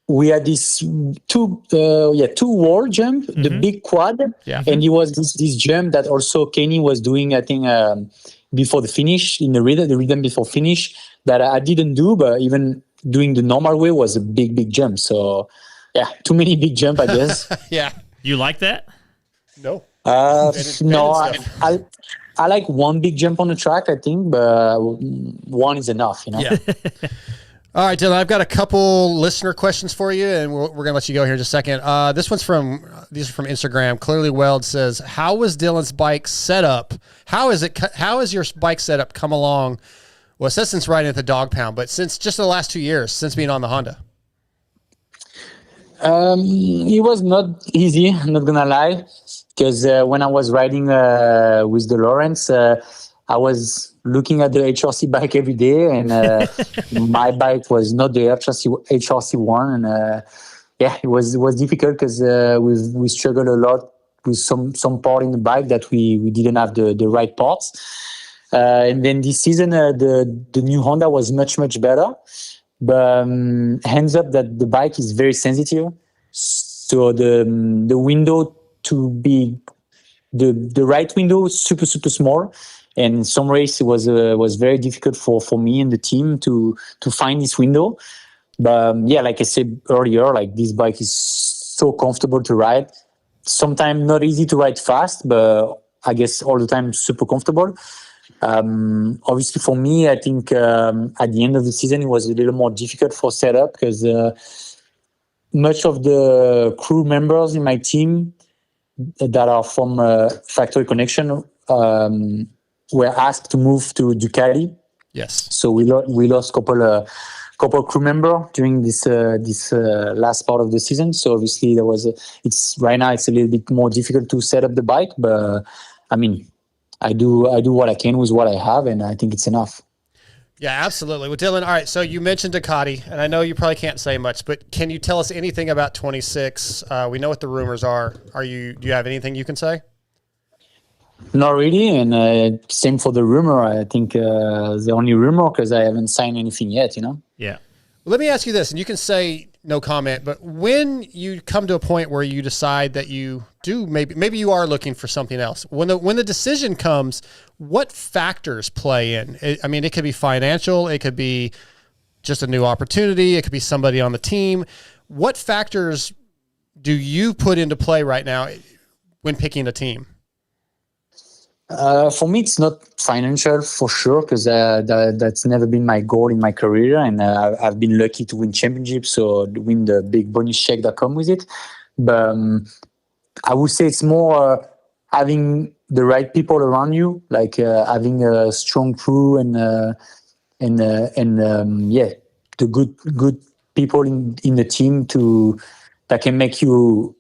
We had this two wall jump, the big quad, and it was this jump that also Kenny was doing, I think, before the finish, in the rhythm before finish, that I didn't do, but even doing the normal way was a big jump. So, too many big jump, I guess. You like that? No. No, I like one big jump on the track, I think, but one is enough, you know? Yeah. All right, Dylan, I've got a couple listener questions for you, and we're going to let you go here in just a second. These are from Instagram. Clearly Weld says, how was Dylan's bike set up? How is your bike setup come along? Well, it says since riding at the Dog Pound, but since just the last 2 years, since being on the Honda. It was not easy, I'm not gonna lie, because when I was riding with the Lawrence, I was looking at the HRC bike every day, and my bike was not the HRC one, and it was difficult because we struggled a lot with some part in the bike that we didn't have the right parts. And then this season, the new Honda was much better. But hands up that the bike is very sensitive, so the window to be the right window is super small, and in some race it was very difficult for me and the team to find this window. But yeah, like I said earlier, like this bike is so comfortable to ride. Sometimes not easy to ride fast, but I guess all the time super comfortable. Obviously for me, I think at the end of the season it was a little more difficult for setup because much of the crew members in my team that are from Factory Connection were asked to move to Ducati. Yes. So we lost couple crew member during this last part of the season. So obviously it's right now it's a little bit more difficult to set up the bike, but I mean, I do what I can with what I have, and I think it's enough. Yeah, absolutely. Well, Dylan, all right, so you mentioned Ducati, and I know you probably can't say much, but can you tell us anything about 26? We know what the rumors are. Do you have anything you can say? Not really, and same for the rumor. I think the only rumor because I haven't signed anything yet, you know? Yeah. Well, let me ask you this, and you can say no comment, but when you come to a point where you decide that you do, maybe you are looking for something else, when the decision comes, what factors play in? I mean, it could be financial, it could be just a new opportunity, it could be somebody on the team. What factors do you put into play right now when picking a team? For me, it's not financial for sure because that's never been my goal in my career, and I've been lucky to win championships or win the big bonus check that come with it. But I would say it's more having the right people around you, like having a strong crew and the good people in the team that can make you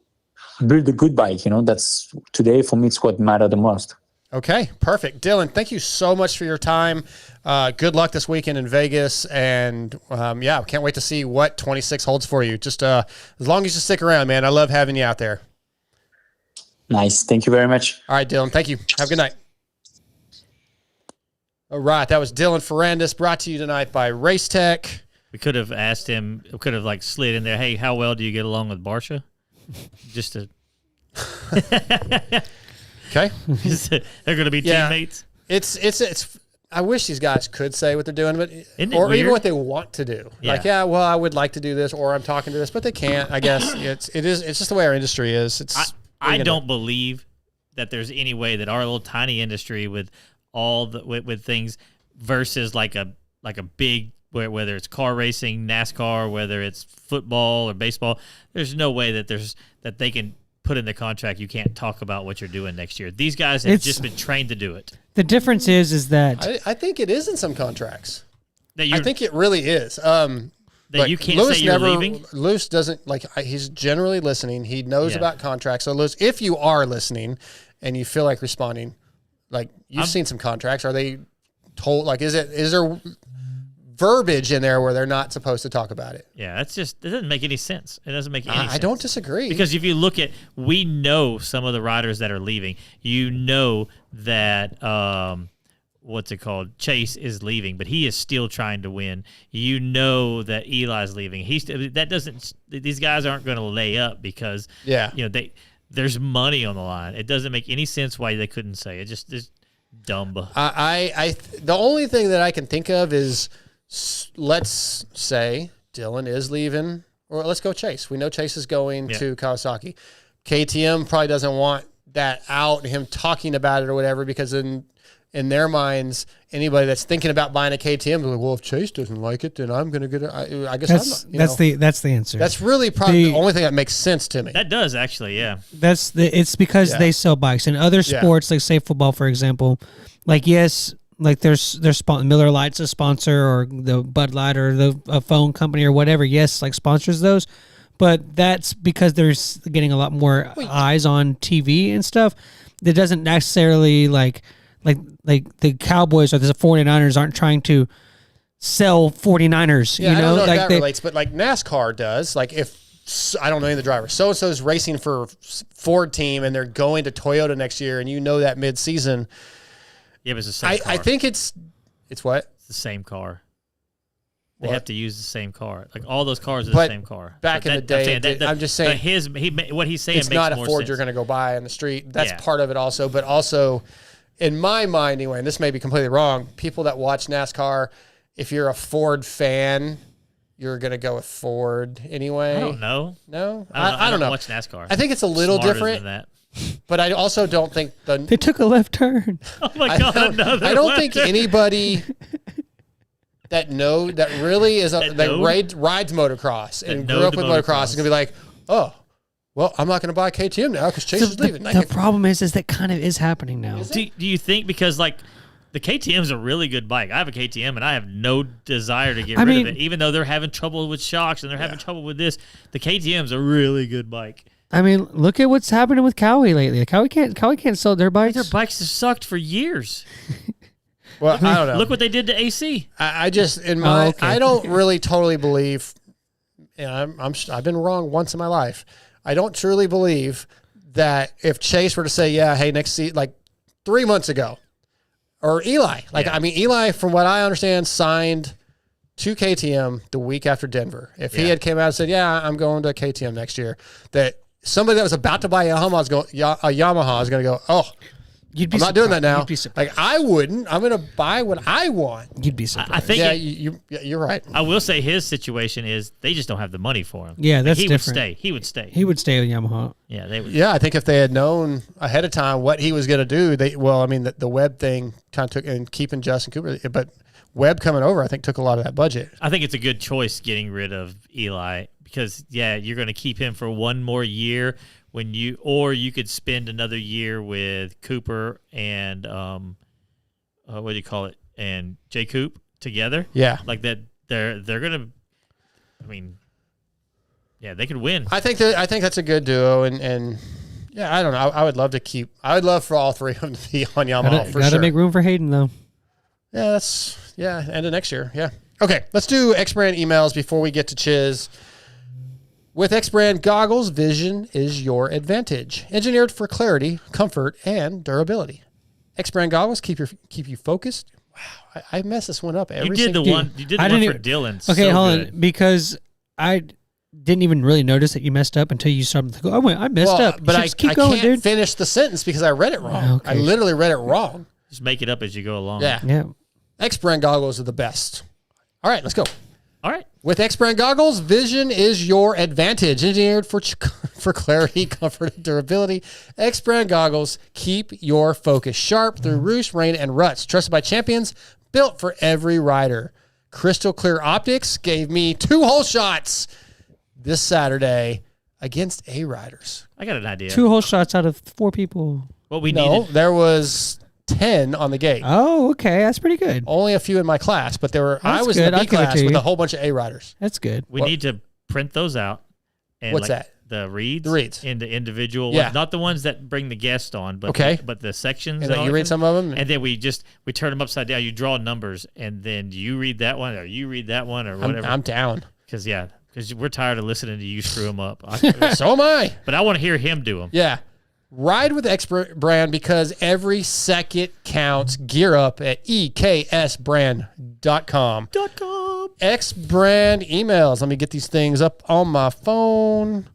build a good bike. You know, that's today for me. It's what matters the most. Okay, perfect. Dylan, thank you so much for your time. Good luck this weekend in Vegas. And can't wait to see what 26 holds for you. Just as long as you stick around, man. I love having you out there. Nice. Thank you very much. All right, Dylan. Thank you. Have a good night. All right, that was Dylan Ferrandis, brought to you tonight by Racetech. We could have asked him, slid in there, hey, how well do you get along with Barsha? Just to... Okay. They're going to be teammates. It's. I wish these guys could say what they're doing, but weird? Even what they want to do. Yeah. Like, I would like to do this, or I'm talking to this, but they can't. I guess it's just the way our industry is. I don't believe that there's any way that our little tiny industry with all with things versus like a big, whether it's car racing, NASCAR, whether it's football or baseball, there's no way that they can put in the contract you can't talk about what you're doing next year. These guys have just been trained to do it. The difference is that I think it is in some contracts. I think it really is. That you can't say you're leaving? Lewis doesn't, he's generally listening. He knows about contracts. So, Lewis, if you are listening and you feel like responding, you've seen some contracts. Are they told, is there verbiage in there where they're not supposed to talk about it? Yeah, it doesn't make any sense. It doesn't make any sense. I don't disagree. Because if you look at, we know some of the riders that are leaving. You know that, Chase is leaving, but he is still trying to win. You know that Eli's leaving. These guys aren't going to lay up because, there's money on the line. It doesn't make any sense why they couldn't say it. It's dumb. The only thing that I can think of is, let's say Dylan is leaving, or let's go Chase. We know Chase is going to Kawasaki. KTM probably doesn't want that out, him talking about it or whatever, because in their minds, anybody that's thinking about buying a KTM is like, well, if Chase doesn't like it, then I'm going to get it. I guess that's the answer. That's really probably the only thing that makes sense to me. That does actually, yeah. It's because they sell bikes. In other sports, like say football, for example, there's Miller Lite's a sponsor, or the Bud Light, or a phone company or whatever. Yes, sponsors those, but that's because they're getting a lot more eyes on TV and stuff. That doesn't necessarily like the Cowboys or the 49ers aren't trying to sell 49ers. Yeah, I don't know if that relates, but NASCAR does. If I don't know any of the drivers, so and so is racing for Ford team and they're going to Toyota next year, and that mid-season. Yeah, but it's the same car. I think it's what? It's the same car. They have to use the same car. Like all those cars are the same car. Back in the day, I'm just saying what he's saying it's makes not a more Ford sense. you're going to go buy on the street. That's part of it also. But also, in my mind anyway, and this may be completely wrong, people that watch NASCAR, if you're a Ford fan, you're going to go with Ford anyway. I don't know. No? I don't know. Watch NASCAR. I think it's a little Smarter different. than that. But I also don't think They took a left turn. Oh my God! I don't think anybody that really is rides motocross and grew up with motocross is gonna be like, oh, well, I'm not gonna buy KTM now because Chase is leaving. The problem is that kind of is happening now. Do you think because like the KTM is a really good bike? I have a KTM and I have no desire to get rid of it, even though they're having trouble with shocks and they're having trouble with this. The KTM is a really good bike. I mean, look at what's happening with Cowie lately. Cowie can't sell their bikes. Their bikes have sucked for years. Well, I don't know. Look what they did to AC. I just I don't really totally believe. And I've been wrong once in my life. I don't truly believe that if Chase were to say, yeah, hey, next season, like 3 months ago, or Eli, I mean, Eli, from what I understand, signed to KTM the week after Denver. If he had came out and said, yeah, I'm going to KTM next year, that somebody that was about to buy a Yamaha is going to go, oh, I'm not doing that now. Like, I wouldn't. I'm going to buy what I want. You'd be surprised. I think you're right. I will say his situation is they just don't have the money for him. Yeah, that's different. He would stay. He would stay with Yamaha. Yeah, they would. Yeah, I think if they had known ahead of time what he was going to do, the Webb thing kind of took, and keeping Justin Cooper, but Webb coming over, I think, took a lot of that budget. I think it's a good choice getting rid of Eli because, you're going to keep him for one more year or you could spend another year with Cooper and what do you call it? And J. Coop together. Yeah. Like that they're going to, I mean, they could win. I think that's a good duo and yeah, I don't know. I would love for all three of them to be on Yamaha for sure. Gotta make room for Hayden though. Yeah, end of next year. Yeah. Okay, let's do X Brand emails before we get to Chiz. With X Brand goggles, vision is your advantage. Engineered for clarity, comfort, and durability. X Brand goggles keep you focused. Wow, I messed this one up. You did the one for Dylan. Okay, hold on, because I didn't even really notice that you messed up until you started to go, I messed up. But I going, can't finish the sentence because I read it wrong. Okay. I literally read it wrong. Just make it up as you go along. Yeah. X Brand goggles are the best. All right, let's go. All right. With X Brand goggles, vision is your advantage. Engineered for clarity, comfort, and durability. X Brand goggles keep your focus sharp through roost, rain, and ruts. Trusted by champions, built for every rider. Crystal clear optics gave me 2 hole shots this Saturday against A-riders. I got an idea. 2 hole shots out of 4 people. What we needed. There was 10 on the gate. Oh, okay. That's pretty good. Only a few in my class, but I was good. in the B I'll give it class to with you. a whole bunch of A-riders. That's good. We need to print those out. And What's that? The reads. The reads. Into individual Yeah. ones. Not the ones that bring the guest on, but but the sections. And then you read some of them? And then we turn them upside down. You draw numbers, and then you read that one, or you read that one, or whatever. I'm down. Because we're tired of listening to you screw them up. So am I. But I want to hear him do them. Yeah. Ride with X Brand because every second counts. Gear up at eksbrand.com. X Brand emails. Let me get these things up on my phone.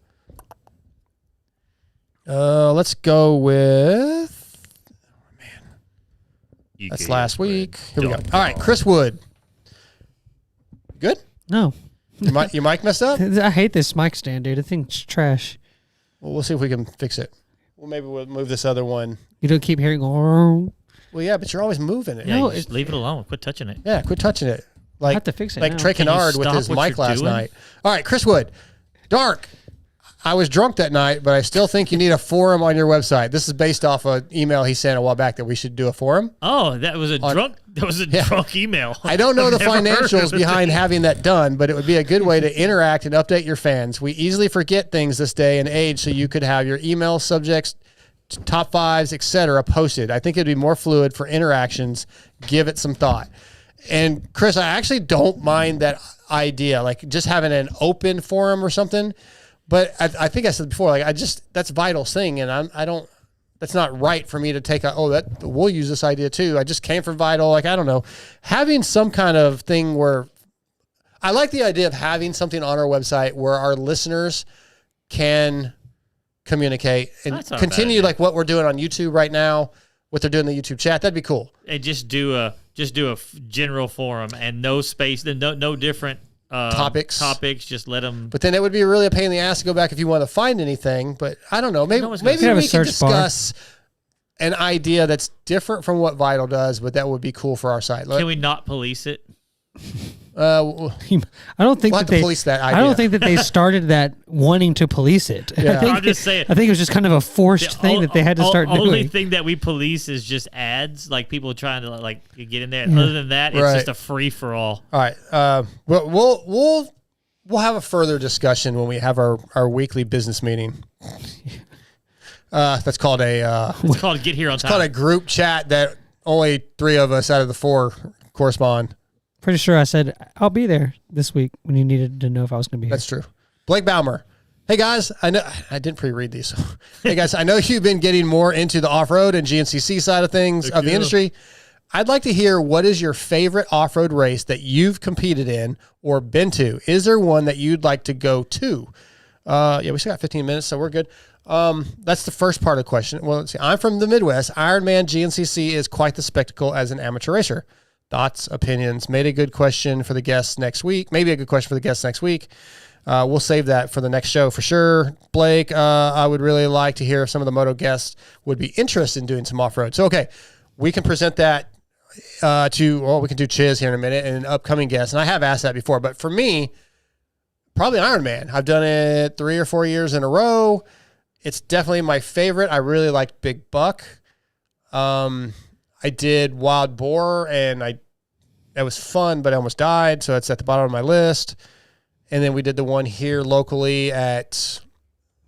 Let's go with... That's last week. Here we go. All right, Chris Wood. Good? No. Your mic messed up? I hate this mic stand, dude. I think it's trash. Well, we'll see if we can fix it. Well, maybe we'll move this other one. You don't keep hearing going. Well, yeah, but you're always moving it. Yeah, no, just leave it alone. Quit touching it. Yeah, quit touching it. I have to fix it like now. Trey Kennard with his mic last night. All right, Chris Wood. Dark. I was drunk that night, but I still think you need a forum on your website. This is based off an email he sent a while back that we should do a forum. Oh, that was a drunk email. I don't know the financials behind having that done, but it would be a good way to interact and update your fans. We easily forget things this day and age, so you could have your email subjects, top fives, etc. posted. I think it'd be more fluid for interactions. Give it some thought. And Chris, I actually don't mind that idea, like just having an open forum or something. But I think I said before, like that's Vital's thing, and I don't. That's not right for me to take we'll use this idea too. I just came from Vital, like I don't know, having some kind of thing where I like the idea of having something on our website where our listeners can communicate and continue like what we're doing on YouTube right now, what they're doing in the YouTube chat. That'd be cool. And just do a general forum and no space, no different topics. Just let them. But then it would be really a pain in the ass to go back if you want to find anything. But I don't know. Maybe we can discuss an idea that's different from what Vital does, but that would be cool for our site. Can we not police it? I don't think we'll police that idea. I don't think that they started that wanting to police it. Yeah. I'm just saying. I think it was just kind of a forced thing that they had to start doing. The only thing that we police is just ads, like people trying to like get in there. Yeah. Other than that, it's just a free for all. All right. We'll have a further discussion when we have our weekly business meeting. That's called it's called Get Here on Time. It's called a group chat that only 3 of us out of the 4 correspond. Pretty sure I said I'll be there this week when you needed to know if I was going to be here. That's true. Blake Baumer. Hey guys, I know I didn't pre-read these. So. Hey guys, I know you've been getting more into the off-road and GNCC side of things of the industry. I'd like to hear what is your favorite off-road race that you've competed in or been to. Is there one that you'd like to go to? We still got 15 minutes, so we're good. That's the first part of the question. Well, let's see. I'm from the Midwest. Ironman GNCC is quite the spectacle as an amateur racer. Thoughts, opinions. Made a good question for the guests next week. Maybe a good question for the guests next week. We'll save that for the next show for sure. Blake, I would really like to hear if some of the moto guests would be interested in doing some off-road. So, okay, we can present that we can do Chiz here in a minute and an upcoming guest. And I have asked that before, but for me, probably Ironman. I've done it 3 or 4 years in a row. It's definitely my favorite. I really liked Big Buck. I did Wild Boar, and that was fun, but I almost died, so it's at the bottom of my list. And then we did the one here locally at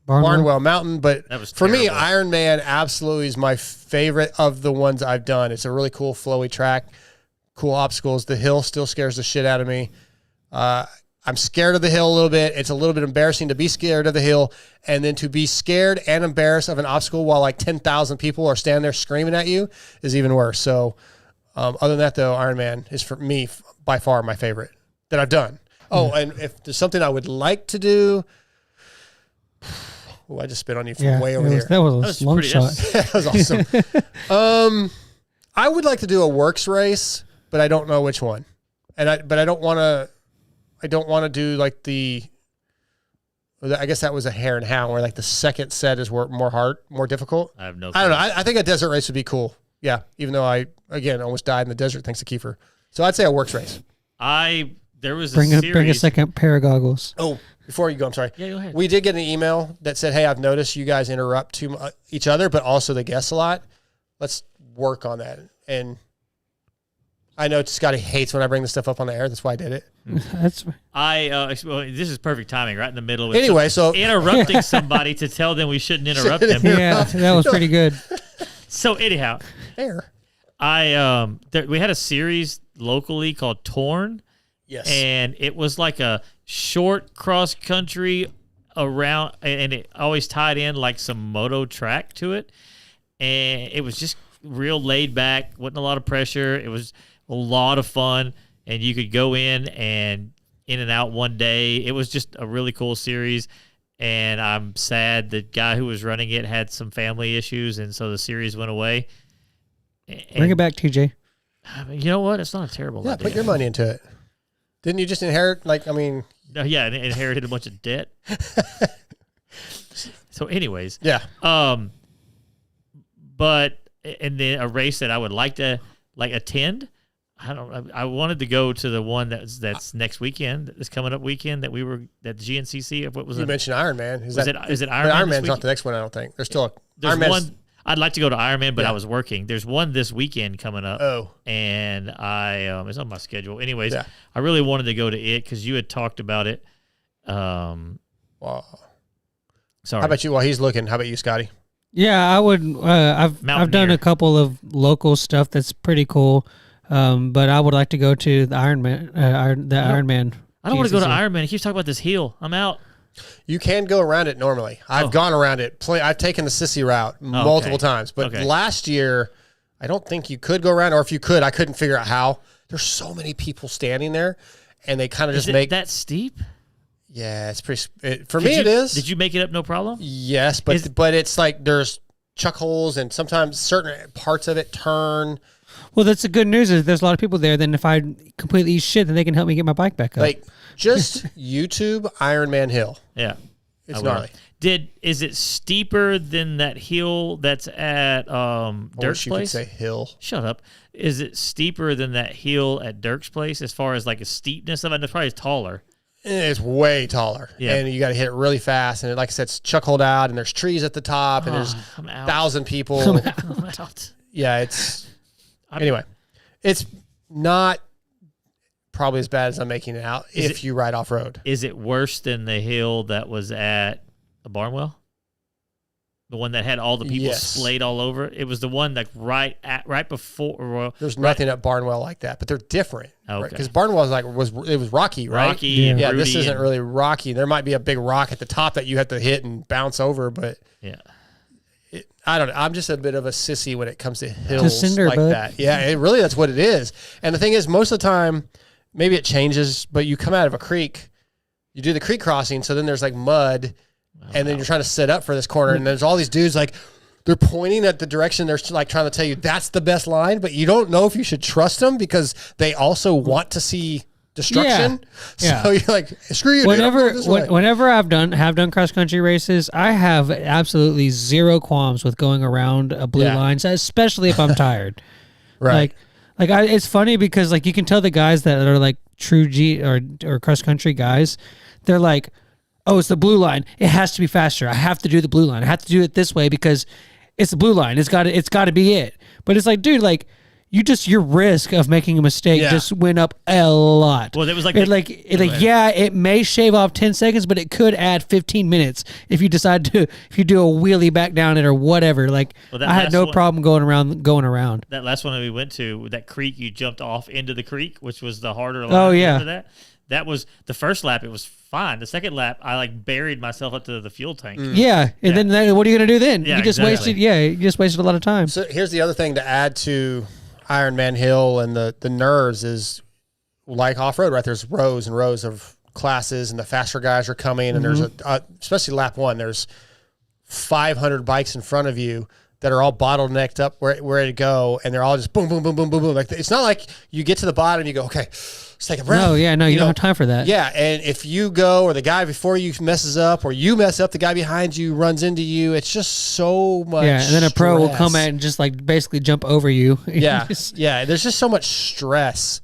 Barnwell Mountain. But for me, Ironman absolutely is my favorite of the ones I've done. It's a really cool, flowy track, cool obstacles. The hill still scares the shit out of me. I'm scared of the hill a little bit. It's a little bit embarrassing to be scared of the hill, and then to be scared and embarrassed of an obstacle while like 10,000 people are standing there screaming at you is even worse. So other than that, though, Ironman is for me by far my favorite that I've done. Oh, and if there's something I would like to do, I just spit on you from way over here. That was a long shot. That was awesome. I would like to do a works race, but I don't know which one. But I don't want to do like I guess that was a hare and hound where like the second set is more difficult. I have no clue. I don't know. I think a desert race would be cool. Yeah. Even though I, again, almost died in the desert thanks to Kiefer. So I'd say a works race. There was bring a second pair of goggles. Oh, before you go, I'm sorry. Yeah, go ahead. We did get an email that said, hey, I've noticed you guys interrupt each other, but also the guests a lot. Let's work on that. And I know Scotty hates when I bring this stuff up on the air. That's why I did it. This is perfect timing, right in the middle. So interrupting somebody to tell them we shouldn't interrupt them. Yeah, that was pretty good. So anyhow, fair. We had a series locally called Torn. Yes. And it was like a short cross country around, and it always tied in like some moto track to it. And it was just real laid back, wasn't a lot of pressure. It was a lot of fun, and you could go in and out one day. It was just a really cool series, and I'm sad the guy who was running it had some family issues, and so the series went away. Bring it back, TJ. You know what? It's not a terrible idea. Put your money into it. Didn't you just inherit, No, yeah, inherited a bunch of debt. So anyways. Yeah. But, and then a race that I would like to attend, I wanted to go to the one that's next weekend, this coming up weekend that the GNCC, what was it? You mentioned Ironman. Is it Ironman? Ironman's not the next one, I don't think. There's still one. I'd like to go to Ironman, but I was working. There's one this weekend coming up. Oh. And it's on my schedule. Anyways, I really wanted to go to it because you had talked about it. Wow. Sorry. How about you? While he's looking, how about you, Scotty? Yeah, I would. I've done a couple of local stuff that's pretty cool, but I would like to go to the Ironman. Ironman. I don't want to go to Ironman. He keeps talking about this hill. I'm out. You can go around it normally. I've gone around it. I've taken the Sissy route multiple times. But last year, I don't think you could go around. Or if you could, I couldn't figure out how. There's so many people standing there. and they kind of Is just it make that steep? Yeah, it's pretty. For me, it is. Did you make it up? No problem. Yes, but it's like there's chuck holes, and sometimes certain parts of it turn. Well, that's the good news is there's a lot of people there. Then if I completely eat shit, then they can help me get my bike back up. Like just YouTube Ironman Hill. Yeah, It's gnarly. Is it steeper than that hill that's at Dirk's You place? could say hill. Shut up. Is it steeper than that hill at Dirk's place as far as like a steepness of it? It's probably taller. It's way taller, and you got to hit it really fast. And like I said, it's chuck hold out, and there's trees at the top, and there's 1,000 people. I'm out. Yeah, anyway, it's not probably as bad as I'm making it out if you ride off road. Is it worse than the hill that was at Barnwell? The one that had all the people splayed all over it? It was the one like right before. There's nothing at Barnwell like that, but they're different. Okay. Because Barnwell was rocky, right? Rocky, yeah. This isn't really rocky. There might be a big rock at the top that you have to hit and bounce over, but I don't know. I'm just a bit of a sissy when it comes to hills like that. Yeah, really, that's what it is. And the thing is, most of the time, maybe it changes, but you come out of a creek, you do the creek crossing, so then there's like mud. And then you're trying to set up for this corner, and there's all these dudes like they're pointing at the direction they're like trying to tell you that's the best line, but you don't know if you should trust them because they also want to see destruction. Yeah. So you're like, screw you. Whenever have done cross country races, I have absolutely zero qualms with going around a blue line, especially if I'm tired. Right. It's funny because like you can tell the guys that are like true G or cross country guys, they're like, oh, it's the blue line. It has to be faster. I have to do the blue line. I have to do it this way because it's the blue line. It's got to be it. But it's like, dude, like your risk of making a mistake just went up a lot. Well, it was like it may shave off 10 seconds, but it could add 15 minutes if you decide to if you do a wheelie back down it or whatever. Like I had no problem going around. That last one that we went to, that creek, you jumped off into the creek, which was the harder line. Oh yeah. That was the first lap. It was fine. The second lap, I like buried myself up to the fuel tank. Yeah, and then what are you gonna do then? Yeah, you just wasted. Yeah, you just wasted a lot of time. So here's the other thing to add to Ironman Hill and the nerves is like off road, right? There's rows and rows of classes, and the faster guys are coming, and there's especially lap one. There's 500 bikes in front of you that are all bottlenecked up ready to go, and they're all just boom, boom, boom, boom, boom, boom. Like it's not like you get to the bottom and you go, okay, let's take a breath. No, you don't have time for that. Yeah, and if you go or the guy before you messes up or you mess up, the guy behind you runs into you. It's just so much. Yeah, and then a pro will come at and just like basically jump over you. Yeah, yeah. There's just so much stress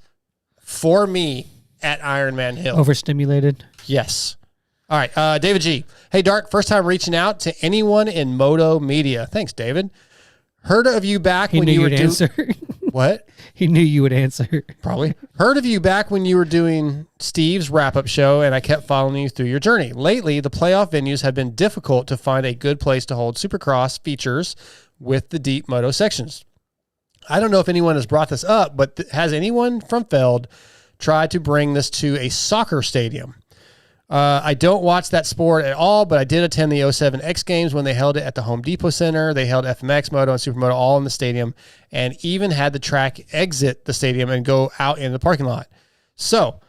for me at Ironman Hill. Overstimulated. Yes. All right, David G. Hey, Dark, first time reaching out to anyone in moto media. Thanks, David. Heard of you back when you were doing... What? He knew you would answer. Probably. Heard of you back when you were doing Steve's wrap-up show, and I kept following you through your journey. Lately, the playoff venues have been difficult to find a good place to hold Supercross features with the deep moto sections. I don't know if anyone has brought this up, but has anyone from Feld tried to bring this to a soccer stadium? I don't watch that sport at all, but I did attend the 07 X Games when they held it at the Home Depot Center. They held FMX Moto and Supermoto all in the stadium and even had the track exit the stadium and go out in the parking lot. So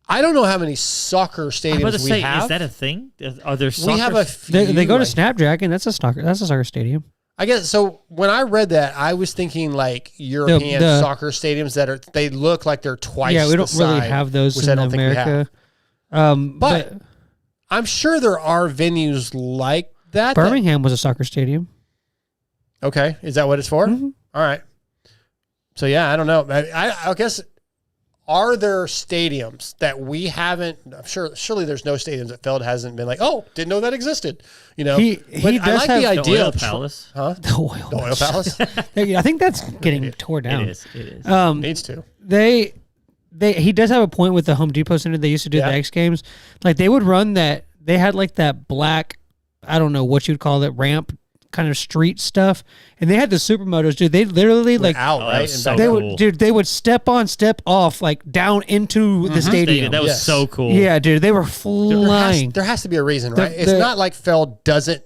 I don't know how many soccer stadiums we have. Is that a thing? Are there soccer? We have a few. They go to Snapdragon. That's a soccer stadium. I guess so. When I read that, I was thinking like European soccer stadiums that they look like they're twice. Yeah, we don't the really size, have those which in I don't America. think we have. But I'm sure there are venues like that. Birmingham was a soccer stadium. Okay. Is that what it's for? Mm-hmm. All right. So, yeah, I don't know. I guess, are there stadiums that we haven't, surely there's no stadiums that Feld hasn't been like, oh, didn't know that existed. You know, he but I like the idea Oil of Palace. Huh? The Oil Palace? I think that's getting tore down. It is. Needs to. He does have a point with the Home Depot Center. They used to do the X Games. Like they would run that. They had like that black, I don't know what you'd call it, ramp kind of street stuff. And they had the supermotos, dude. They literally like out, right? So they cool. would, dude. They would step on, step off, like down into the stadium. That was so cool. Yeah, dude. They were flying. There has to be a reason, right? It's not like Feld doesn't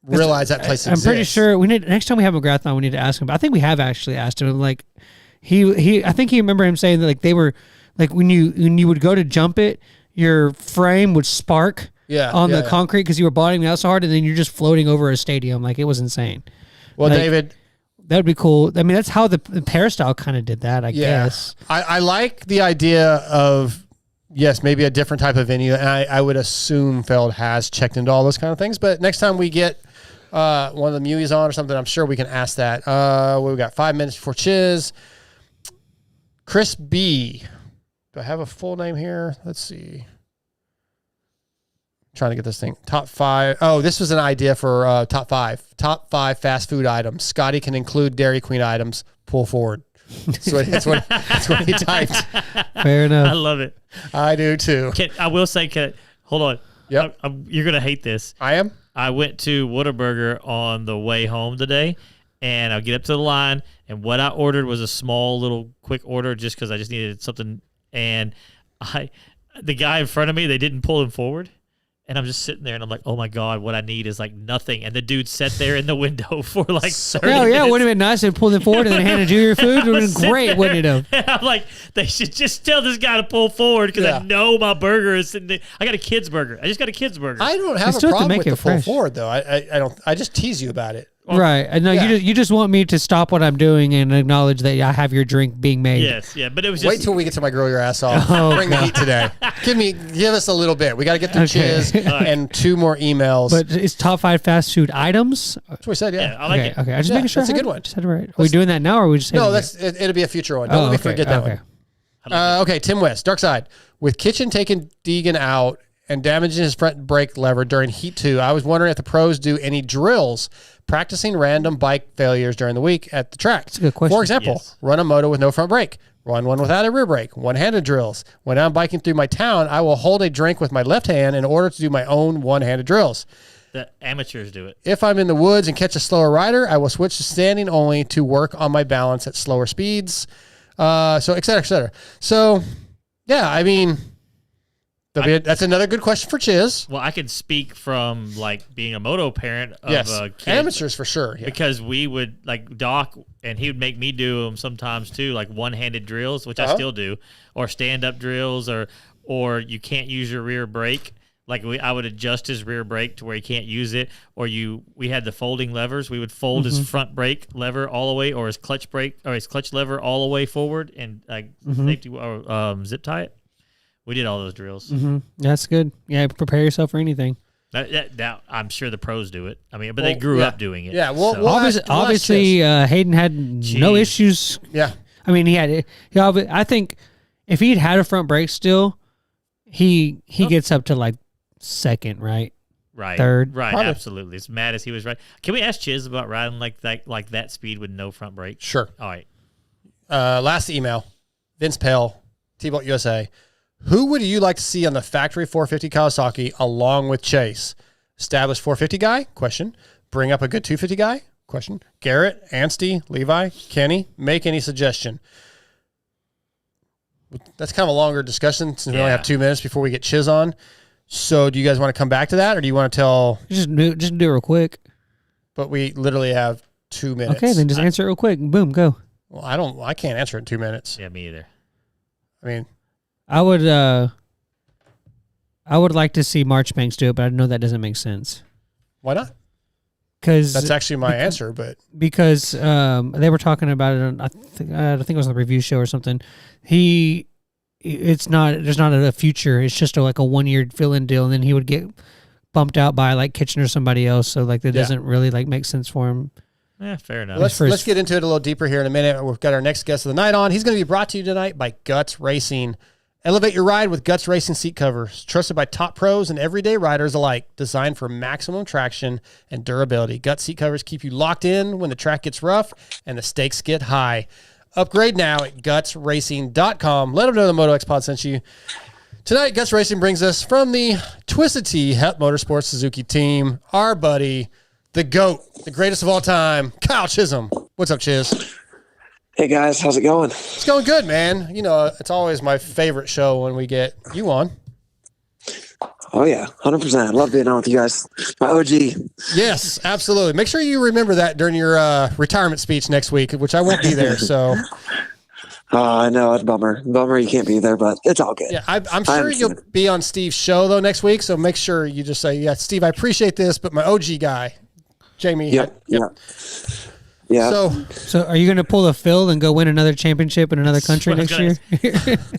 realize that place exists. I'm pretty sure next time we have McGrath on, we need to ask him. But I think we have actually asked him. Like I think he remember him saying that like they were like when you would go to jump it, your frame would spark on the concrete because you were bottoming out so hard, and then you're just floating over a stadium. Like, it was insane. Well, like, David, that would be cool. I mean, that's how the Peristyle kind of did that, I guess. I like the idea of, yes, maybe a different type of venue. And I would assume Feld has checked into all those kind of things. But next time we get one of the Mueys on or something, I'm sure we can ask that. We've got 5 minutes before Chiz. Chris B. Do I have a full name here? Let's see. Trying to get this thing. Top 5. Oh, this was an idea for top 5. Top 5 fast food items. Scotty can include Dairy Queen items. Pull forward. That's what he typed. Fair enough. I love it. I do too. I will say, hold on. Yep. You're going to hate this. I am? I went to Whataburger on the way home today, and I get up to the line, and what I ordered was a small little quick order just because I just needed something. And the guy in front of me, they didn't pull him forward. And I'm just sitting there, and I'm like, oh, my God, what I need is, like, nothing. And the dude sat there in the window for, like, 30 minutes. Yeah, it would have been nice if they pulled it forward and then handed you your food. It would have been great, wouldn't it have? I'm like, they should just tell this guy to pull forward because I know my burger is sitting there. I got a kid's burger. I just got a kid's burger. I don't have a problem with the pull forward, though. I don't. I just tease you about it. Right. I know you just want me to stop what I'm doing and acknowledge that I have your drink being made. Yes, yeah. But it was just... Wait till we get to my grill your ass off. Bring the heat today. Give us a little bit. We got to get through Chiz and 2 more emails. But it's top 5 fast food items? That's what we said, I like it. Okay, I just making sure. That's a good one. Just had it right. Are we doing that now, or are we just... No, it'll be a future one. Don't let me forget that one. Okay, Tim West, Dark Side. With Kitchen taking Deegan out and damaging his front brake lever during Heat 2, I was wondering if the pros do any drills practicing random bike failures during the week at the track. That's a good question. For example, run a moto with no front brake, run one without a rear brake, one-handed drills. When I'm biking through my town, I will hold a drink with my left hand in order to do my own one-handed drills. The amateurs do it. If I'm in the woods and catch a slower rider, I will switch to standing only to work on my balance at slower speeds. So, et cetera, et cetera. So, yeah, I mean... that's another good question for Chiz. Well, I can speak from like being a moto parent of a kid. Amateurs for sure. Yeah. Because we would like Doc, and he would make me do them sometimes too, like one-handed drills, which I still do, or stand-up drills, or you can't use your rear brake. Like I would adjust his rear brake to where he can't use it, or we had the folding levers. We would fold his front brake lever all the way, or his clutch brake or his clutch lever all the way forward, and like safety or zip tie it. We did all those drills. Mm-hmm. That's good. Yeah, prepare yourself for anything. That I'm sure the pros do it. I mean, but they grew up doing it. Yeah, well, so. Obviously, Hayden had no issues. Yeah, I mean, I think if he'd had a front brake still, he gets up to like second, right? Right, third, right, probably. Absolutely. As mad as he was, right? Can we ask Chiz about riding like that speed with no front brake? Sure. All right. Last email, Vince Pell, T-Bolt USA. Who would you like to see on the factory 450 Kawasaki along with Chase? Established 450 guy? Question. Bring up a good 250 guy? Question. Garrett, Anstie, Levi, Kenny, make any suggestion. That's kind of a longer discussion since we only have 2 minutes before we get Chiz on. So do you guys want to come back to that, or do you want to tell? Just do it real quick. But we literally have 2 minutes. Okay, then just answer it real quick. Boom, go. Well, I can't answer it in 2 minutes. Yeah, me either. I mean, I would like to see Marchbanks do it, but I know that doesn't make sense. Why not? Because that's actually my answer, but because they were talking about it on, I think it was on the review show or something. There's not a future. It's just like a 1 year fill-in deal, and then he would get bumped out by like Kitchen or somebody else. So like that doesn't really like make sense for him. Yeah, fair enough. Let's get into it a little deeper here in a minute. We've got our next guest of the night on. He's going to be brought to you tonight by Guts Racing. Elevate your ride with Guts Racing seat covers. Trusted by top pros and everyday riders alike. Designed for maximum traction and durability. Guts seat covers keep you locked in when the track gets rough and the stakes get high. Upgrade now at gutsracing.com. Let them know the MotoXpod sent you. Tonight, Guts Racing brings us from the Twisted Tea Hep Motorsports Suzuki team, our buddy, the GOAT, the greatest of all time, Kyle Chisholm. What's up, Chiz? Hey, guys. How's it going? It's going good, man. You know, it's always my favorite show when we get you on. Oh, yeah. 100%. I love being on with you guys. My OG. Yes, absolutely. Make sure you remember that during your retirement speech next week, which I won't be there. So I know, it's a bummer. Bummer you can't be there, but it's all good. Yeah, I'm sure you'll be on Steve's show though next week. So make sure you just say, "Yeah, Steve, I appreciate this, but my OG guy, Jamie." Yep. Yeah. So are you going to pull a Phil and go win another championship in another country next year?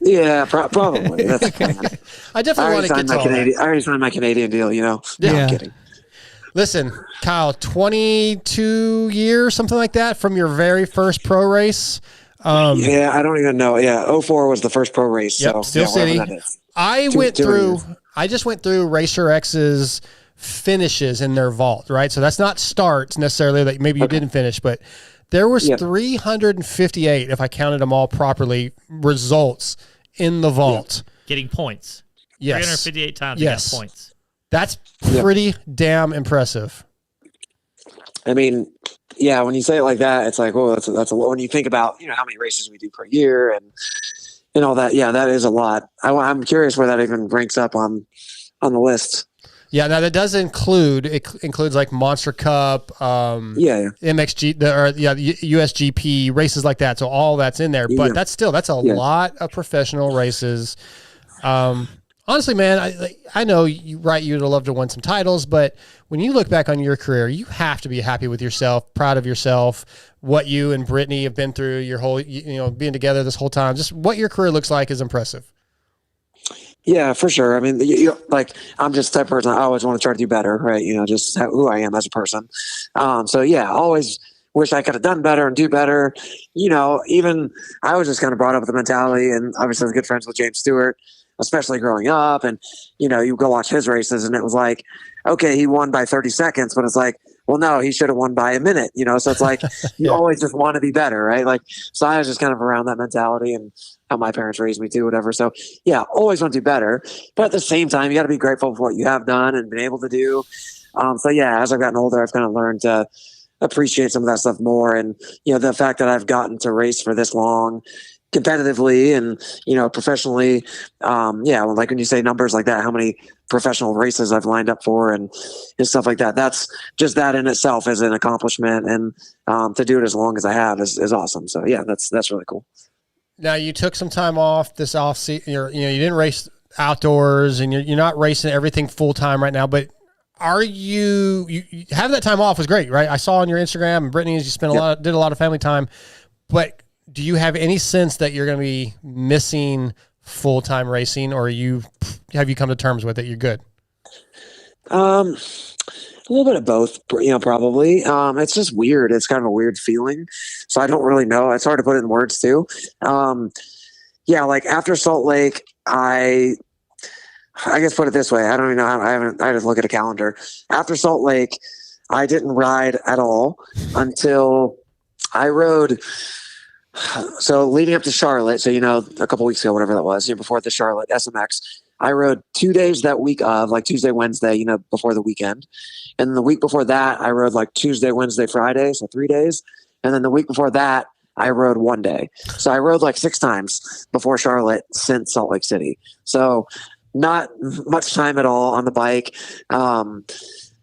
Yeah, probably. That's fine. I definitely want to get to all that. I already signed my Canadian deal, No, I'm kidding. Listen, Kyle, 22 years, something like that, from your very first pro race. Yeah, I don't even know. Yeah, 04 was the first pro race. Yep, so Steel City. I just went through Racer X's finishes in their vault, right? So that's not starts necessarily that maybe you didn't finish, but there was 358, if I counted them all properly, results in the vault. Getting points. Yes. 358 times you got points. That's pretty damn impressive. I mean, yeah, when you say it like that, it's like, oh, that's a lot. When you think about, how many races we do per year and all that, yeah, that is a lot. I'm curious where that even ranks up on the list. Yeah, now that does includes like Monster Cup, MXG, USGP races like that. So all that's in there, but that's a lot of professional races. Honestly, man, I know you'd love to win some titles, but when you look back on your career, you have to be happy with yourself, proud of yourself, what you and Brittany have been through your whole, being together this whole time. Just what your career looks like is impressive. Yeah, for sure. I mean, I'm just the type of person I always want to try to do better, right? Just who I am as a person. So yeah, always wish I could have done better and do better. Even I was just kind of brought up with the mentality, and obviously I was good friends with James Stewart, especially growing up. And, you go watch his races and it was like, okay, he won by 30 seconds, but it's like, well, no, he should have won by a minute, so it's like, you always just want to be better. Right. So I was just kind of around that mentality and how my parents raised me too, whatever. So yeah, always want to do better, but at the same time, you got to be grateful for what you have done and been able to do. So yeah, as I've gotten older, I've kind of learned to appreciate some of that stuff more. And, the fact that I've gotten to race for this long, competitively and professionally, like when you say numbers like that, how many professional races I've lined up for and stuff like that, that's just that in itself is an accomplishment, and to do it as long as I have is awesome. So yeah, that's really cool. Now you took some time off this off season. You didn't race outdoors, and you're not racing everything full time right now, but are you having that time off was great, right? I saw on your Instagram and Brittany, you spent did a lot of family time, but do you have any sense that you're going to be missing full-time racing, or have you come to terms with it? You're good. A little bit of both, probably. It's just weird. It's kind of a weird feeling. So I don't really know. It's hard to put it in words too. Like after Salt Lake, I guess put it this way. I don't even know how I just look at a calendar. After Salt Lake, I didn't ride at all until I rode. So leading up to Charlotte, so a couple weeks ago, whatever that was, before the Charlotte SMX, I rode 2 days that week of Tuesday, Wednesday, before the weekend. And the week before that, I rode Tuesday, Wednesday, Friday, so 3 days. And then the week before that, I rode 1 day. So I rode 6 times before Charlotte since Salt Lake City. So not much time at all on the bike.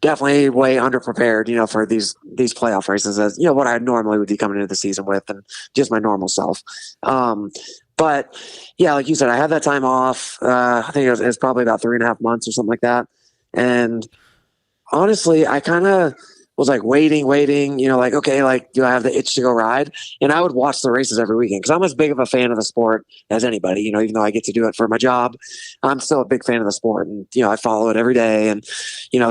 Definitely way underprepared, for these playoff races as, what I normally would be coming into the season with and just my normal self. But yeah, like you said, I had that time off. I think it was probably about 3.5 months or something like that. And honestly, I kind of was waiting, okay, do I have the itch to go ride? And I would watch the races every weekend because I'm as big of a fan of the sport as anybody, even though I get to do it for my job, I'm still a big fan of the sport. And, I follow it every day. And,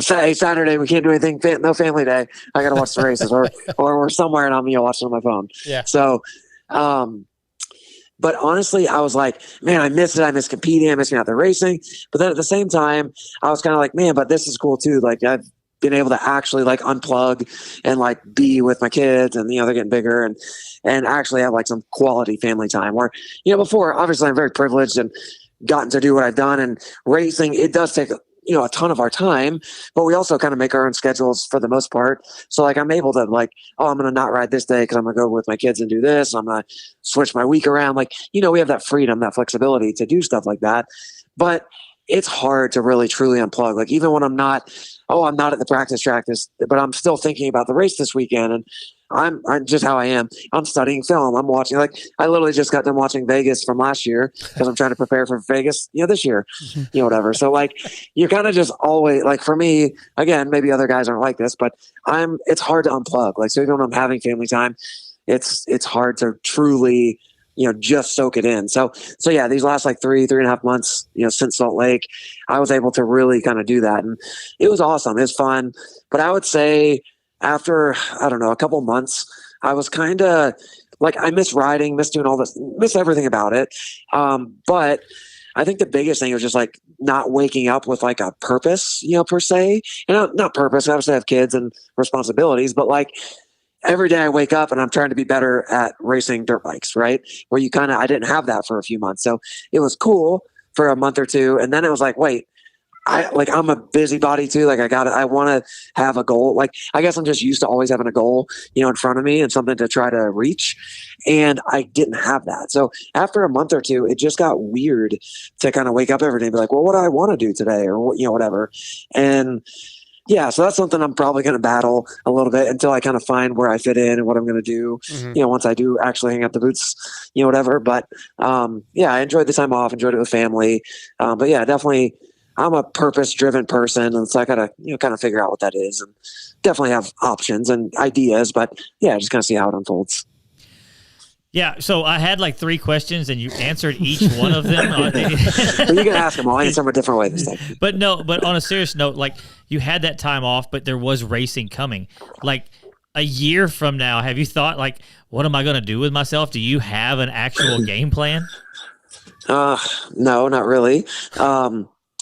Saturday, we can't do anything, no family day. I got to watch the races or we're somewhere and I'm, watching on my phone. Yeah. So, but honestly, I was like, man, I miss it. I miss competing. I miss being out there racing. But then at the same time, I was kind of like, man, but this is cool too. I've been able to actually unplug and be with my kids and, they're getting bigger and actually have some quality family time where, before obviously I'm very privileged and gotten to do what I've done, and racing, it does take, a ton of our time, but we also kind of make our own schedules for the most part. So I'm able to I'm going to not ride this day because I'm going to go with my kids and do this. I'm going to switch my week around. We have that freedom, that flexibility to do stuff like that, but it's hard to really truly unplug. Even when I'm not at the practice track but I'm still thinking about the race this weekend. And I'm just how I am. I'm studying film. I'm watching, like, I literally just got done watching Vegas from last year because I'm trying to prepare for Vegas, this year, whatever. So like, you're kind of just always, like, for me, again, maybe other guys aren't like this, but it's hard to unplug. Like, so even when I'm having family time, it's hard to truly, just soak it in. So yeah, these last like 3.5 months, since Salt Lake, I was able to really kind of do that. And it was awesome. It was fun. But I would say after, I don't know, a couple months, I was kind of like, I miss riding, miss doing all this, miss everything about it. But I think the biggest thing was just like not waking up with like a purpose, per se. And not purpose. I obviously have kids and responsibilities, but like, every day I wake up and I'm trying to be better at racing dirt bikes, right? Where I didn't have that for a few months. So it was cool for a month or two. And then it was like, wait, I'm a busybody too. Like I want to have a goal. Like, I guess I'm just used to always having a goal, in front of me and something to try to reach. And I didn't have that. So after a month or two, it just got weird to kind of wake up every day and be like, well, what do I want to do today? Or, whatever. And yeah, so that's something I'm probably going to battle a little bit until I kind of find where I fit in and what I'm going to do, once I do actually hang up the boots, whatever. But yeah, I enjoyed the time off, enjoyed it with family. But yeah, definitely I'm a purpose-driven person. And so I got to, kind of figure out what that is and definitely have options and ideas. But yeah, just kind of see how it unfolds. Yeah, so I had like 3 questions, and you answered each one of them. Well, you can ask them. I'll answer them a different way this time. But on a serious note, like, you had that time off, but there was racing coming. Like, a year from now, have you thought, like, what am I going to do with myself? Do you have an actual game plan? No, not really.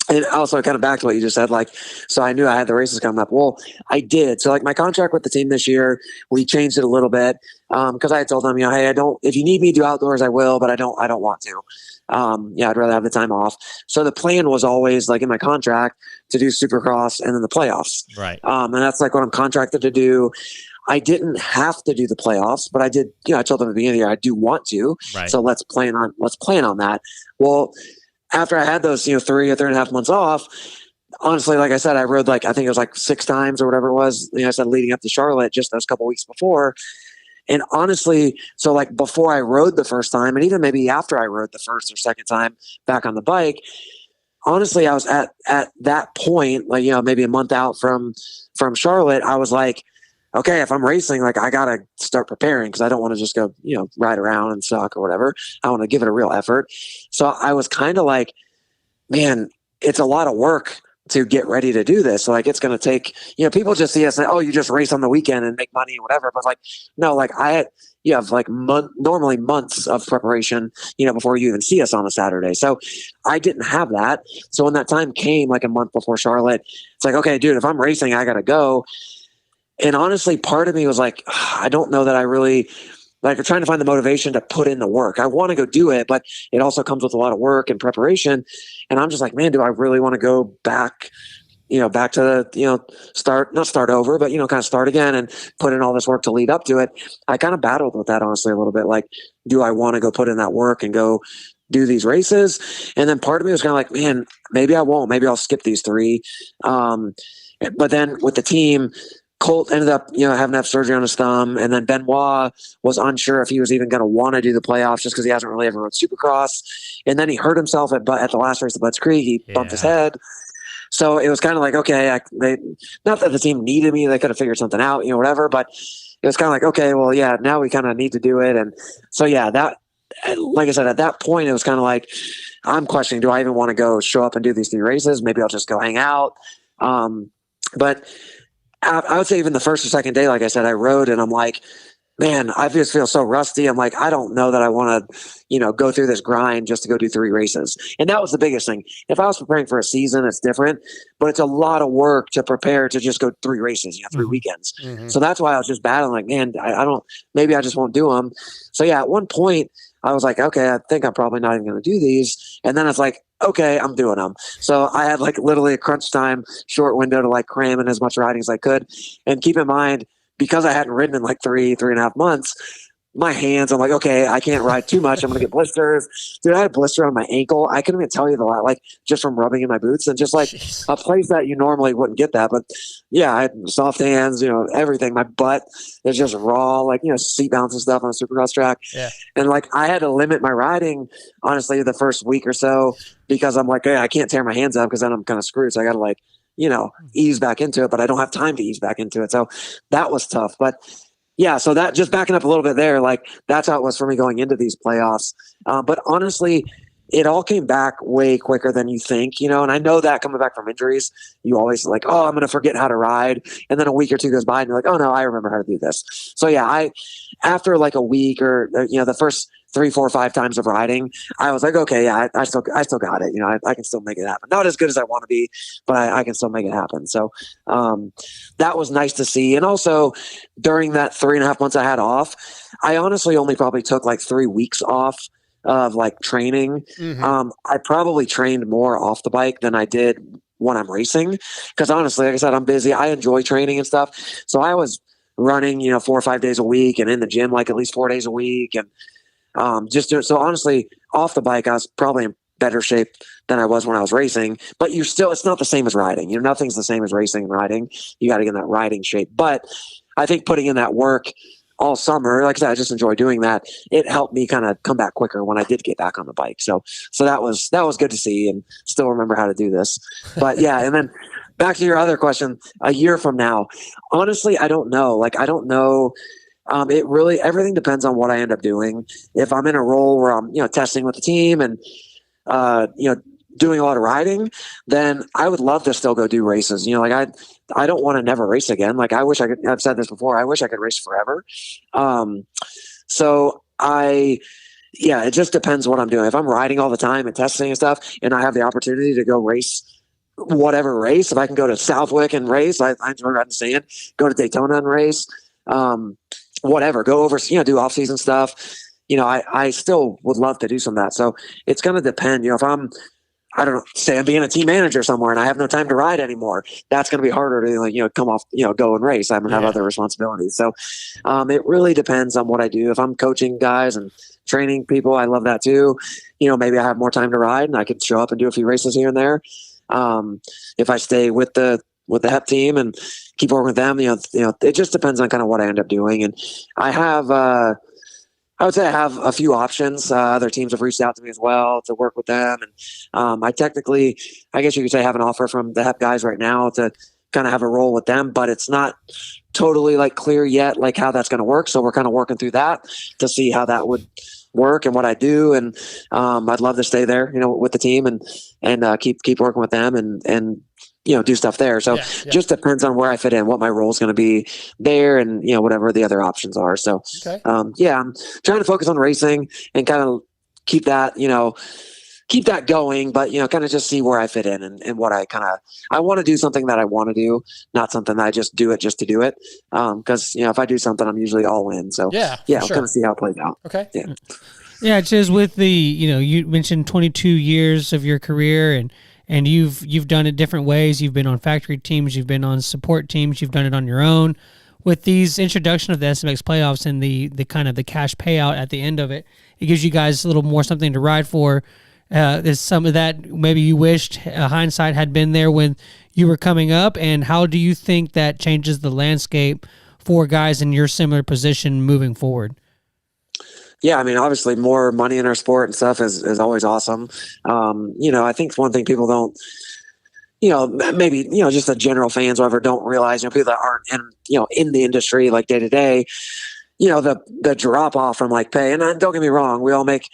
And also kind of back to what you just said, like, so I knew I had the races coming up. Well, I did. So like my contract with the team this year, we changed it a little bit. Cause I had told them, hey, if you need me to do outdoors, I will, but I don't want to. I'd rather have the time off. So the plan was always like in my contract to do Supercross and then the playoffs. Right. And that's like what I'm contracted to do. I didn't have to do the playoffs, but I did, I told them at the beginning of the year, I do want to. Right. So let's plan on that. Well, after I had those, 3 or 3.5 months off, honestly, like I said, I rode I think it was like 6 times or whatever it was. I said leading up to Charlotte just those couple weeks before. And honestly, so like before I rode the first time, and even maybe after I rode the first or second time back on the bike, honestly, I was at that point, like, maybe a month out from Charlotte, I was like, okay, if I'm racing, like I got to start preparing because I don't want to just go, ride around and suck or whatever. I want to give it a real effort. So I was kind of like, man, it's a lot of work to get ready to do this. So like, it's going to take, people just see us and, oh, you just race on the weekend and make money and whatever. But like, no, like you have like normally months of preparation, before you even see us on a Saturday. So I didn't have that. So when that time came, like a month before Charlotte, it's like, okay, dude, if I'm racing, I got to go. And honestly, part of me was like, I don't know that I really I'm trying to find the motivation to put in the work. I want to go do it, but it also comes with a lot of work and preparation. And I'm just like, man, do I really want to go back to not start over, but, kind of start again and put in all this work to lead up to it. I kind of battled with that, honestly, a little bit. Like, do I want to go put in that work and go do these races? And then part of me was kind of like, man, maybe I won't, maybe I'll skip these 3. But then with the team, Colt ended up, having to have surgery on his thumb. And then Benoit was unsure if he was even going to want to do the playoffs just because he hasn't really ever run Supercross. And then he hurt himself at the last race at Butts Creek. He bumped his head. So it was kind of like, okay, not that the team needed me. They could have figured something out, whatever. But it was kind of like, okay, well, yeah, now we kind of need to do it. And so, yeah, that, like I said, at that point, it was kind of like, I'm questioning, do I even want to go show up and do these 3 races? Maybe I'll just go hang out. But I would say even the first or second day, like I said, I rode and I'm like, man, I just feel so rusty. I'm like, I don't know that I want to, go through this grind just to go do 3 races. And that was the biggest thing. If I was preparing for a season, it's different, but it's a lot of work to prepare to just go 3 races, 3 weekends. Mm-hmm. So that's why I was just battling like, man, maybe I just won't do them. So yeah, at one point I was like, okay, I think I'm probably not even going to do these. And then it's like, okay, I'm doing them. So I had like literally a crunch time, short window to like cram in as much riding as I could. And keep in mind, because I hadn't ridden in like 3.5 months, my hands, I'm like, okay, I can't ride too much. I'm going to get blisters. Dude, I had a blister on my ankle. I couldn't even tell you the lot, like just from rubbing in my boots and just like a place that you normally wouldn't get that. But yeah, I had soft hands, everything. My butt is just raw, like, seat bounce and stuff on a supercross track. Yeah. And like, I had to limit my riding, honestly, the first week or so, because I'm like, hey, I can't tear my hands up because then I'm kind of screwed. So I got to like, ease back into it, but I don't have time to ease back into it. So that was tough. But yeah, so that just backing up a little bit there, like that's how it was for me going into these playoffs. But honestly, it all came back way quicker than you think, and I know that coming back from injuries, you always like, oh, I'm going to forget how to ride. And then a week or two goes by and you're like, oh no, I remember how to do this. So yeah, after like a week or, the first 3, 4, 5 times of riding, I was like, okay, yeah, I still got it. I can still make it happen. Not as good as I want to be, but I can still make it happen. So that was nice to see. And also during that 3.5 months I had off, I honestly only probably took like 3 weeks off of like training. Mm-hmm. I probably trained more off the bike than I did when I'm racing. Because honestly, like I said, I'm busy. I enjoy training and stuff. So I was running, 4 or 5 days a week and in the gym like at least 4 days a week. And just doing so. Honestly, off the bike, I was probably in better shape than I was when I was racing. But it's not the same as riding. Nothing's the same as racing and riding. You got to get in that riding shape. But I think putting in that work all summer, like I said, I just enjoy doing that. It helped me kind of come back quicker when I did get back on the bike. So that was good to see, and still remember how to do this. But yeah, and then back to your other question, a year from now, honestly, I don't know. Like I don't know. It really, everything depends on what I end up doing. If I'm in a role where I'm, testing with the team and, doing a lot of riding, then I would love to still go do races. Like I don't want to never race again. Like I wish I could, I've said this before, I wish I could race forever. It just depends what I'm doing. If I'm riding all the time and testing and stuff, and I have the opportunity to go race whatever race, if I can go to Southwick and race, I enjoy riding sand, go to Daytona and race, whatever, go over, do off season stuff. I still would love to do some of that. So it's going to depend, if I don't know, say I'm being a team manager somewhere and I have no time to ride anymore, that's going to be harder to come off, go and race. I'm going to have other responsibilities. So it really depends on what I do. If I'm coaching guys and training people, I love that too. Maybe I have more time to ride and I can show up and do a few races here and there. If I stay with the HEP team and keep working with them, it just depends on kind of what I end up doing. And I would say I have a few options. Other teams have reached out to me as well to work with them. And I technically, I guess you could say, have an offer from the HEP guys right now to kind of have a role with them, but it's not totally like clear yet, like how that's going to work. So we're kind of working through that to see how that would work and what I do. And I'd love to stay there, with the team and keep working with them and do stuff there. So just depends on where I fit in, what my role is going to be there and, whatever the other options are. So, I'm trying to focus on racing and kind of keep that going, but, kind of just see where I fit in and what I want to do something that I want to do, not something that I just do it just to do it. Cause if I do something, I'm usually all in. So I'll kind of see how it plays out. Okay. Yeah. Yeah. Just with the, you mentioned 22 years of your career and you've done it different ways. You've been on factory teams, you've been on support teams, you've done it on your own. With these introduction of the SMX playoffs and the kind of the cash payout at the end of it, it gives you guys a little more something to ride for. There's some of that maybe you wished hindsight had been there when you were coming up. And how do you think that changes the landscape for guys in your similar position moving forward? Yeah, I mean, obviously more money in our sport and stuff is always awesome. I think one thing people don't, maybe, just the general fans, whatever, don't realize, people that aren't in the industry like day to day, the drop off from like pay. And don't get me wrong, we all make,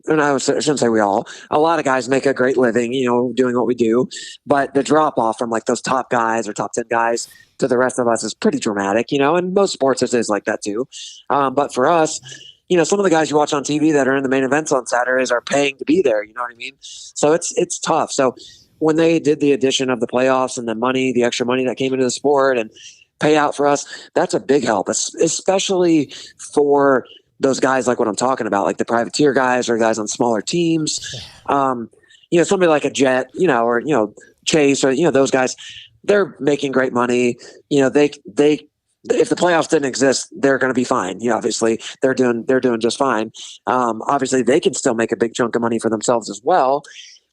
and I shouldn't say we all, a lot of guys make a great living, doing what we do. But the drop off from like those top guys or top 10 guys to the rest of us is pretty dramatic, and most sports it is like that too. But for us, some of the guys you watch on TV that are in the main events on Saturdays are paying to be there. You know what I mean? So it's tough. So when they did the addition of the playoffs and the extra money that came into the sport and payout for us, that's a big help, especially for those guys like what I'm talking about, like the privateer guys or guys on smaller teams. Somebody like a Jet, or Chase or those guys, they're making great money. They if the playoffs didn't exist, they're going to be fine. Obviously they're doing just fine. Obviously they can still make a big chunk of money for themselves as well,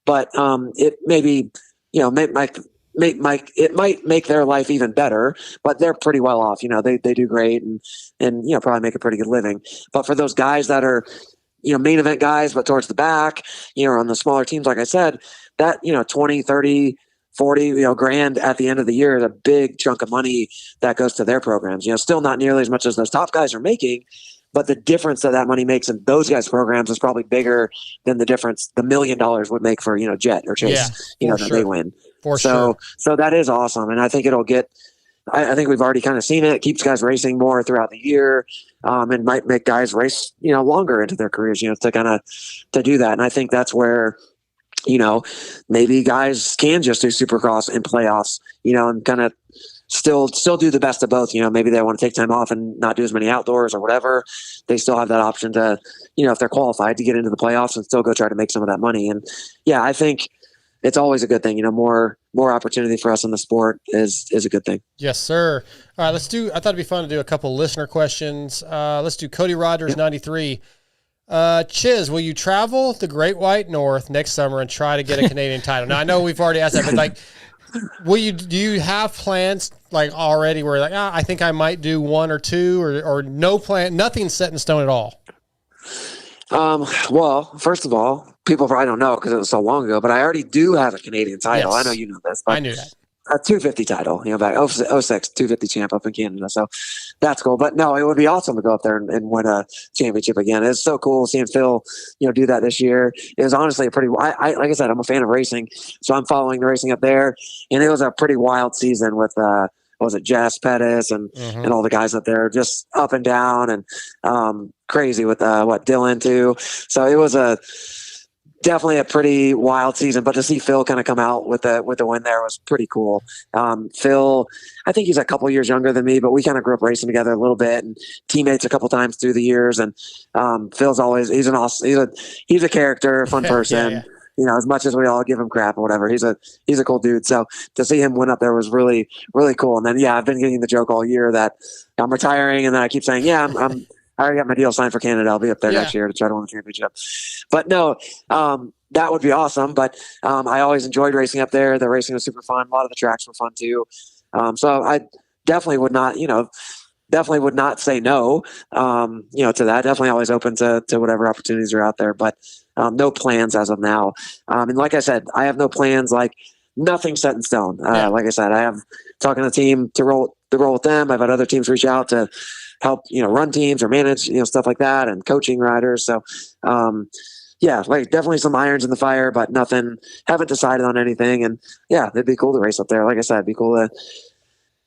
but it maybe, it might make their life even better, but they're pretty well off. They do great and probably make a pretty good living. But for those guys that are, main event guys, but towards the back, on the smaller teams, like I said, that, 20, 30, 40, grand at the end of the year is a big chunk of money that goes to their programs. Still not nearly as much as those top guys are making, but the difference that money makes in those guys' programs is probably bigger than the difference the $1 million would make for, Jet or Chase, that they win. So that is awesome. And I think it'll get, I think we've already kind of seen it. It keeps guys racing more throughout the year, and might make guys race, longer into their careers, to do that. And I think that's where, maybe guys can just do Supercross in playoffs, and kind of still do the best of both. Maybe they want to take time off and not do as many outdoors or whatever. They still have that option to, if they're qualified, to get into the playoffs and still go try to make some of that money. And yeah, I think it's always a good thing. More opportunity for us in the sport is a good thing. Yes, sir. All right, I thought it'd be fun to do a couple listener questions. Let's do Cody Rogers, 93. Chiz, will you travel the Great White North next summer and try to get a Canadian title? Now I know we've already asked that, but do you have plans already where I think I might do one or two or no plan, nothing set in stone at all? Well, first of all, people probably don't know because it was so long ago, but I already do have a Canadian title. Yes. I know you know this, but I knew that. A 250 title, back 06 250 champ up in Canada. So that's cool. But no, it would be awesome to go up there and win a championship again. It's so cool seeing Phil, do that this year. It was honestly a pretty, like I said, I'm a fan of racing, so I'm following the racing up there. And it was a pretty wild season with, was it Jess Pettis and all the guys up there, just up and down and crazy with Dylan too. So it was definitely a pretty wild season, but to see Phil kind of come out with the win there was pretty cool. Phil, I think he's a couple years younger than me, but we kind of grew up racing together a little bit and teammates a couple times through the years. And Phil's always, he's a character, a fun person. Yeah. As much as we all give him crap or whatever, he's a cool dude. So to see him win up there was really, really cool. And then, I've been getting the joke all year that I'm retiring. And then I keep saying, I already got my deal signed for Canada. I'll be up there next year to try to win the championship. But no, that would be awesome. But I always enjoyed racing up there. The racing was super fun. A lot of the tracks were fun too. So I definitely would not, say no, to that. Definitely always open to whatever opportunities are out there. But no plans as of now. And like I said, I have no plans, nothing set in stone. Like I said, I have talking to the team to roll with them. I've had other teams reach out to help, run teams or manage, stuff like that and coaching riders. So, definitely some irons in the fire, but nothing, haven't decided on anything. And it'd be cool to race up there. Like I said, it'd be cool to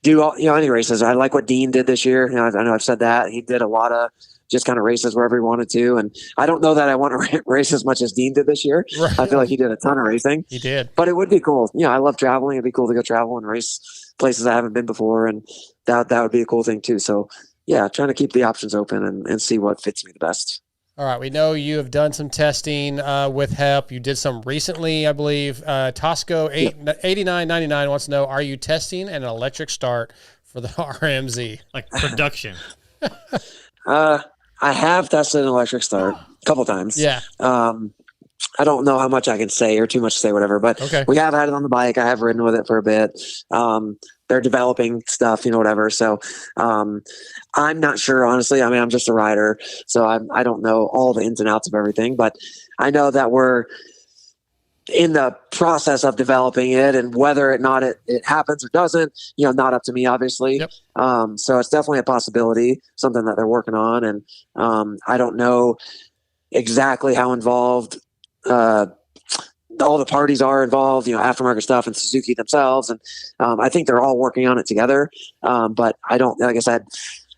do all, any races. I like what Dean did this year. I know I've said that. He did a lot of just kind of races wherever he wanted to. And I don't know that I want to race as much as Dean did this year. Right. I feel like he did a ton of racing. He did. But it would be cool. I love traveling. It'd be cool to go travel and race places I haven't been before. And that would be a cool thing too. So trying to keep the options open and see what fits me the best. All right. We know you have done some testing with HEP. You did some recently, I believe. Tosco 8999 wants to know, are you testing an electric start for the RMZ? Like production. I have tested an electric start a couple times. Yeah. I don't know how much I can say or too much to say, whatever, but we have had it on the bike. I have ridden with it for a bit. They're developing stuff, whatever. So I'm not sure, honestly. I mean, I'm just a rider, so I don't know all the ins and outs of everything, but I know that we're in the process of developing it, and whether or not it happens or doesn't, not up to me, obviously. Yep. So it's definitely a possibility, something that they're working on. And I don't know exactly how involved all the parties are involved, aftermarket stuff and Suzuki themselves. And I think they're all working on it together. But I don't, like I said,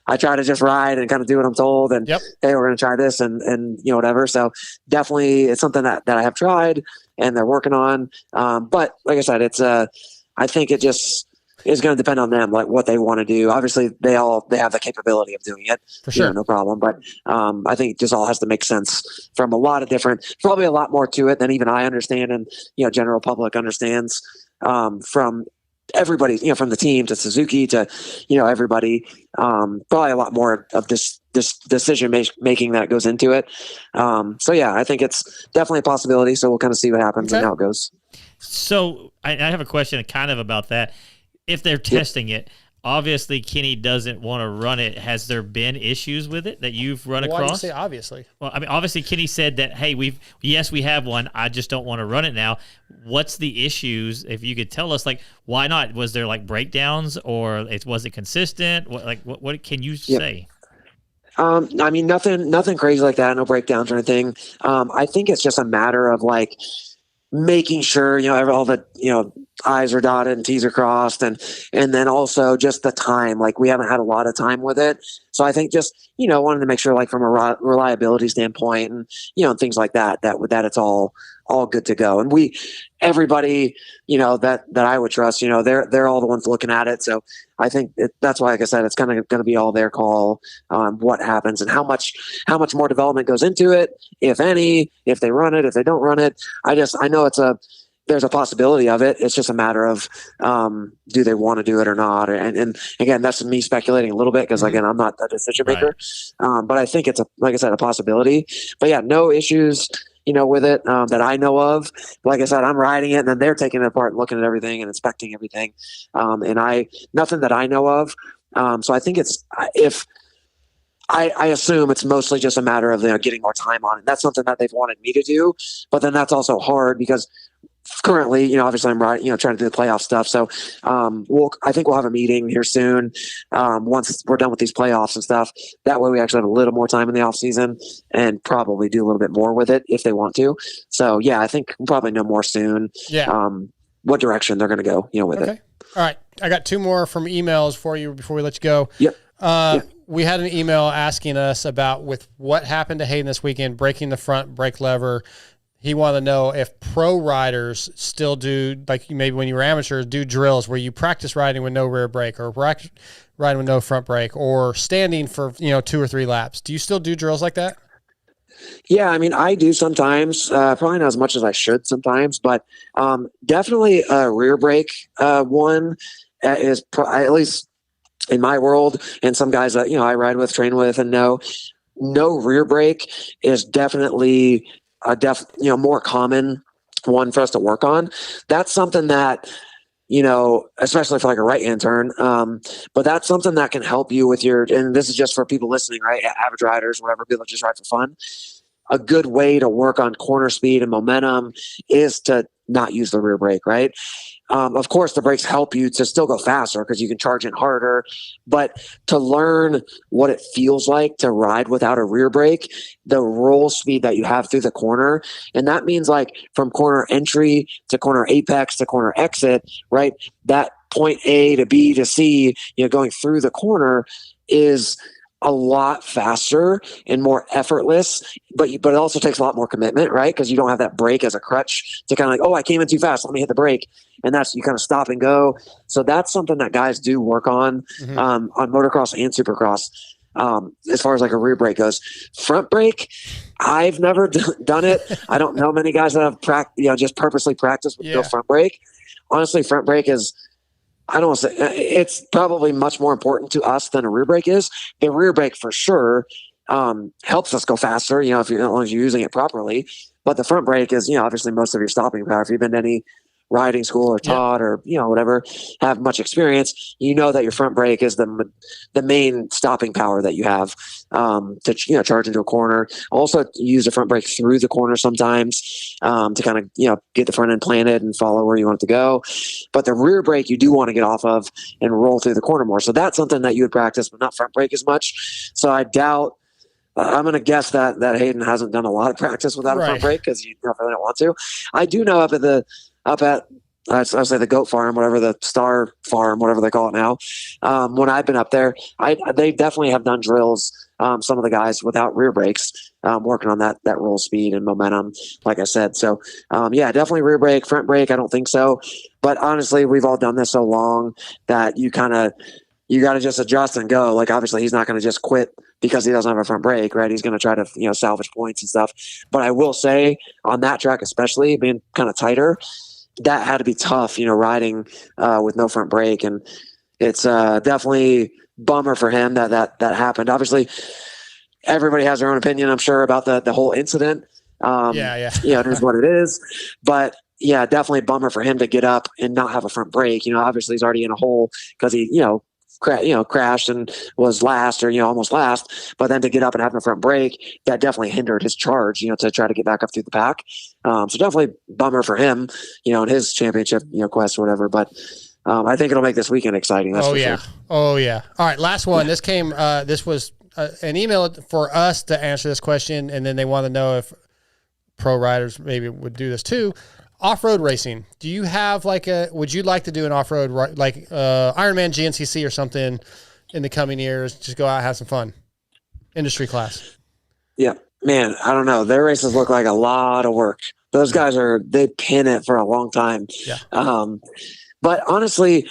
I try to just ride and kind of do what I'm told and, hey, we're going to try this and whatever. So definitely it's something that I have tried and they're working on. But like I said, it's I think it just is going to depend on them, like what they want to do. Obviously they have the capability of doing it for sure. No problem. But I think it just all has to make sense from a lot of different, probably a lot more to it than even I understand. And, general public understands from everybody, from the team to Suzuki to, everybody, probably a lot more of this decision making that goes into it. So yeah, I think it's definitely a possibility. So we'll kind of see what happens and how it goes. So I have a question kind of about that. If they're testing it, obviously Kenny doesn't want to run it. Has there been issues with it that you've run across? Why do you say obviously? Well, I mean, obviously Kenny said that, hey, we have one. I just don't want to run it now. What's the issues? If you could tell us, like, why not? Was there like breakdowns, or was it consistent? What can you say? I mean, nothing crazy like that. No breakdowns or anything. I think it's just a matter of like making sure, all the, I's are dotted and T's are crossed. And then also just the time, like we haven't had a lot of time with it. So I think just, wanted to make sure like from a reliability standpoint and, things like that it's all good to go. And everybody, that I would trust, they're all the ones looking at it. So I think that's why, like I said, it's kind of going to be all their call on what happens and how much more development goes into it, if any, if they run it, if they don't run it. I know there's a possibility of it. It's just a matter of, do they want to do it or not? And again, that's me speculating a little bit because again, I'm not a decision maker. Right. But I think it's like I said, a possibility, but yeah, no issues, with it, that I know of. Like I said, I'm riding it and then they're taking it apart and looking at everything and inspecting everything. And nothing that I know of. So I think I assume it's mostly just a matter of getting more time on it. That's something that they've wanted me to do, but then that's also hard because currently, obviously I'm riding, trying to do the playoff stuff. So, I think we'll have a meeting here soon. Once we're done with these playoffs and stuff, that way we actually have a little more time in the off season and probably do a little bit more with it if they want to. So yeah, I think we'll probably know more soon. Yeah. What direction they're going to go, with it. All right. I got two more from emails for you before we let you go. Yep. We had an email asking us about with what happened to Hayden this weekend, breaking the front brake lever. He wanted to know if pro riders still do, like maybe when you were amateurs, do drills where you practice riding with no rear brake or riding with no front brake or standing for, 2 or 3 laps. Do you still do drills like that? Yeah, I mean, I do sometimes, probably not as much as I should sometimes, but definitely a rear brake one is at least in my world, and some guys that, I ride with, train with, and no rear brake is definitely more common one for us to work on. That's something that, especially for like a right-hand turn. But that's something that can help you with and this is just for people listening, right? Average riders, whatever, people that just ride for fun. A good way to work on corner speed and momentum is to not use the rear brake, right? Of course, the brakes help you to still go faster because you can charge it harder. But to learn what it feels like to ride without a rear brake, the roll speed that you have through the corner, and that means like from corner entry to corner apex to corner exit, right? That point A to B to C, going through the corner is a lot faster and more effortless, but it also takes a lot more commitment, right? Because you don't have that brake as a crutch to kind of like, oh, I came in too fast, let me hit the brake. And that's, you kind of stop and go. So that's something that guys do work on motocross and supercross. As far as like a rear brake goes, front brake, I've never done it. I don't know many guys that have just purposely practiced with no front brake. Honestly, front brake is, I don't want to say it's probably much more important to us than a rear brake is. The rear brake for sure helps us go faster, if as long as you're using it properly. But the front brake is, obviously most of your stopping power. If you've been to any riding school or taught or whatever, have much experience, that your front brake is the main stopping power that you have to charge into a corner. Also use the front brake through the corner sometimes to kind of get the front end planted and follow where you want it to go. But the rear brake you do want to get off of and roll through the corner more. So that's something that you would practice, but not front brake as much. So I doubt. I'm going to guess that Hayden hasn't done a lot of practice without a front brake because you really don't want to. I do know up at I'll say the goat farm, whatever, the star farm, whatever they call it now. When I've been up there, they definitely have done drills. Some of the guys without rear brakes, working on that roll speed and momentum, like I said. So, definitely rear brake, front brake. I don't think so, but honestly, we've all done this so long that you got to just adjust and go. Like, obviously he's not going to just quit because he doesn't have a front brake, right? He's going to try to, salvage points and stuff. But I will say on that track, especially being kind of tighter, that had to be tough, riding with no front brake, and it's definitely bummer for him that happened. Obviously, everybody has their own opinion, I'm sure, about the whole incident. It is what it is, but yeah, definitely a bummer for him to get up and not have a front brake. Obviously he's already in a hole because he, crashed and was last or, almost last, but then to get up and have a front brake, that definitely hindered his charge, to try to get back up through the pack. So definitely bummer for him, in his championship, quest or whatever, but I think it'll make this weekend exciting. That's for sure. Oh yeah. All right. Last one. This came, this was an email for us to answer this question. And then they want to know if pro riders maybe would do this too. Off-road racing. Do you have would you like to do an off-road, like Ironman GNCC or something in the coming years? Just go out, have some fun. Industry class. Yeah, man, I don't know. Their races look like a lot of work. Those guys they pin it for a long time. Yeah. But honestly,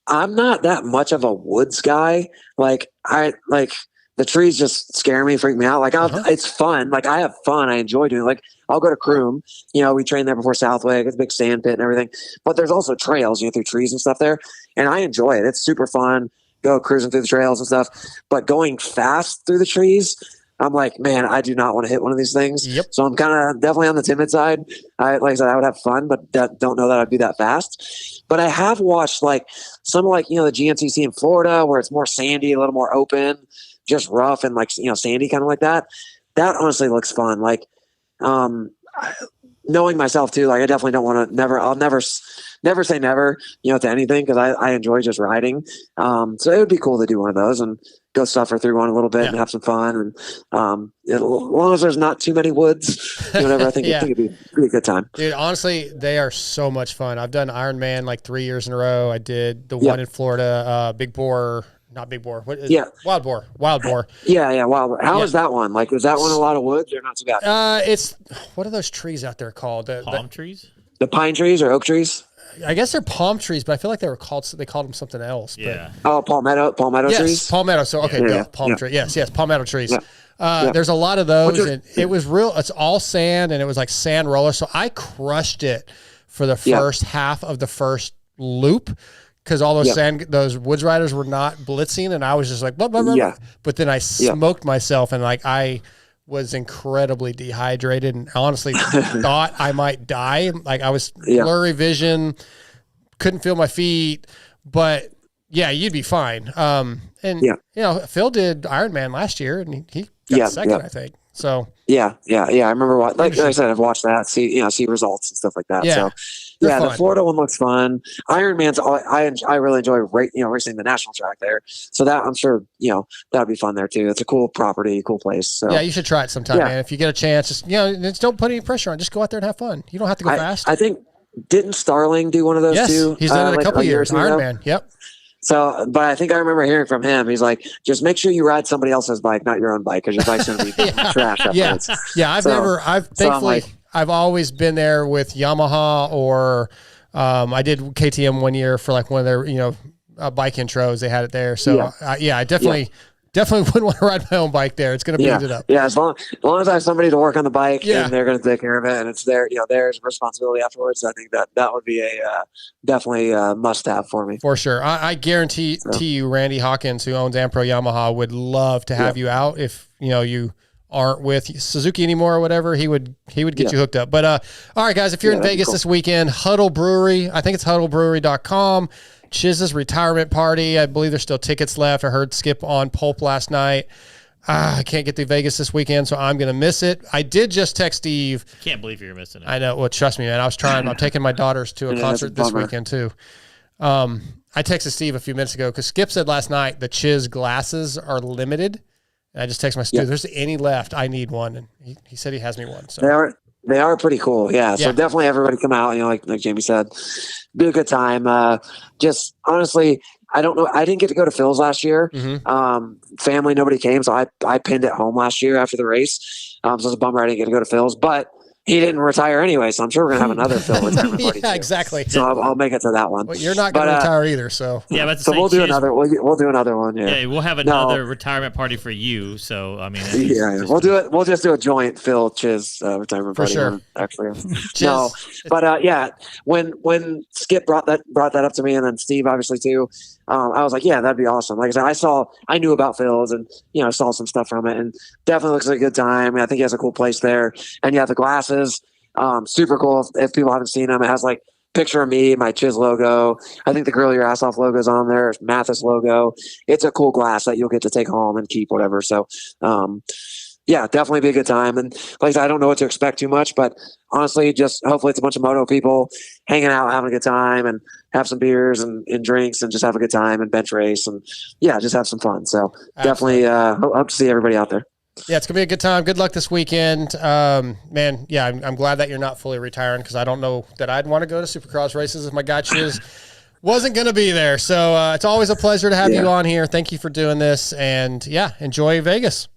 I'm not that much of a woods guy. The trees just scare me, freak me out. It's fun. I have fun. I enjoy doing it. I'll go to Croom. We trained there before Southwick. It's a big sand pit and everything. But there's also trails, through trees and stuff there. And I enjoy it. It's super fun. Go cruising through the trails and stuff. But going fast through the trees, I'm like, man, I do not want to hit one of these things. Yep. So I'm kind of definitely on the timid side. Like I said, I would have fun, but don't know that I'd be that fast. But I have watched some the GNCC in Florida where it's more sandy, a little more open, just rough and sandy, kind of like that. That honestly looks fun. Knowing myself too, I definitely don't want to I'll never say never, to anything, because I enjoy just riding. So it would be cool to do one of those and go suffer through one a little bit and have some fun. And as long as there's not too many woods, whatever, I think it'd be a good time. Dude, honestly, they are so much fun. I've done Ironman 3 years in a row. I did the one in Florida, Big Boar. Not Big Boar. What is Wild Boar. Wild Boar. Yeah, Wild Boar. How is that one? Is that one a lot of woods or not too bad? It's what are those trees out there called? Palm trees? The pine trees or oak trees? I guess they're palm trees, but I feel like they called them something else. Yeah. Oh, palmetto trees? Yes, palmetto. So okay, palm tree. Yes, palmetto trees. Yeah. There's a lot of those, and it was real. It's all sand, and it was like sand roller. So I crushed it for the first half of the first loop. Because all those those woods riders were not blitzing, and I was just like, blah, blah, blah, blah. But then I smoked myself, and I was incredibly dehydrated, and honestly thought I might die. I was blurry vision, couldn't feel my feet, but you'd be fine. Phil did Ironman last year, and he got second, I think. So I remember like I said, I've watched that, see results and stuff like that. So the Florida one looks fun. Ironman's I really enjoy racing the national track there. So that I'm sure that'd be fun there too. It's a cool property, cool place. So you should try it sometime, man. If you get a chance, just don't put any pressure on. Just go out there and have fun. You don't have to go fast. I think didn't Starling do one of those too? He's done it a couple years. Ironman. Yep. So, but I think I remember hearing from him. He's like, just make sure you ride somebody else's bike, not your own bike, because your bike's going to be trash afterwards. Thankfully, I've always been there with Yamaha, or I did KTM 1 year for one of their, bike intros. They had it there. So I definitely wouldn't want to ride my own bike there. It's going to beat it up. Yeah, as long as I have somebody to work on the bike and they're going to take care of it, and it's their responsibility afterwards, I think that would be a definitely a must-have for me. For sure. I guarantee you, Randy Hawkins, who owns Ampro Yamaha, would love to have you out if you aren't with Suzuki anymore or whatever. He would get you hooked up. But all right, guys, if you're in Vegas this weekend, Huddle Brewery, I think it's huddlebrewery.com. Chiz's retirement party. I believe there's still tickets left. I heard Skip on Pulp last night. I can't get to Vegas this weekend, so I'm going to miss it. I did just text Steve. Can't believe you're missing it. I know. Well, trust me, man. I was trying. I'm taking my daughters to a concert this weekend, too. I texted Steve a few minutes ago because Skip said last night the Chiz glasses are limited. And I just texted my Steve, if there's any left, I need one. And he said he has me one. So They are pretty cool. Yeah. So definitely everybody come out, like Jamie said, be a good time. Just honestly, I don't know. I didn't get to go to Phil's last year. Family, nobody came. So I pinned at home last year after the race. So it's a bummer I didn't get to go to Phil's, but he didn't retire anyway, so I'm sure we're gonna have another Phil retirement party. Yeah, too. exactly. So I'll make it to that one. Well, you're not going to retire either, so Yeah, but So we'll do another. We'll do another one. Yeah. Yeah, we'll have another retirement party for you. So I mean, Yeah, we'll do it. We'll just do a joint Phil Chiz retirement For party. sure. One, actually, no, but yeah, when Skip brought that up to me, and then Steve obviously too, I was like, yeah, that'd be awesome. Like I said, I knew about Phil's, and I saw some stuff from it, and definitely looks like a good time. I think he has a cool place there, and yeah, the glasses, super cool. If people haven't seen them, it has like picture of me, my Chiz logo. I think the Grill Your Ass Off logo's on there. Mathis logo. It's a cool glass that you'll get to take home and keep, whatever. So, yeah, definitely be a good time. And like I said, I don't know what to expect too much, but honestly, just hopefully it's a bunch of moto people hanging out, having a good time, and have some beers and drinks, and just have a good time and bench race, and yeah, just have some fun. So definitely hope to see everybody out there. Yeah, it's gonna be a good time. Good luck this weekend, man. Yeah, I'm glad that you're not fully retiring, because I don't know that I'd want to go to Supercross races if my guy Chiz wasn't gonna be there. So it's always a pleasure to have you on here. Thank you for doing this, and yeah, enjoy Vegas.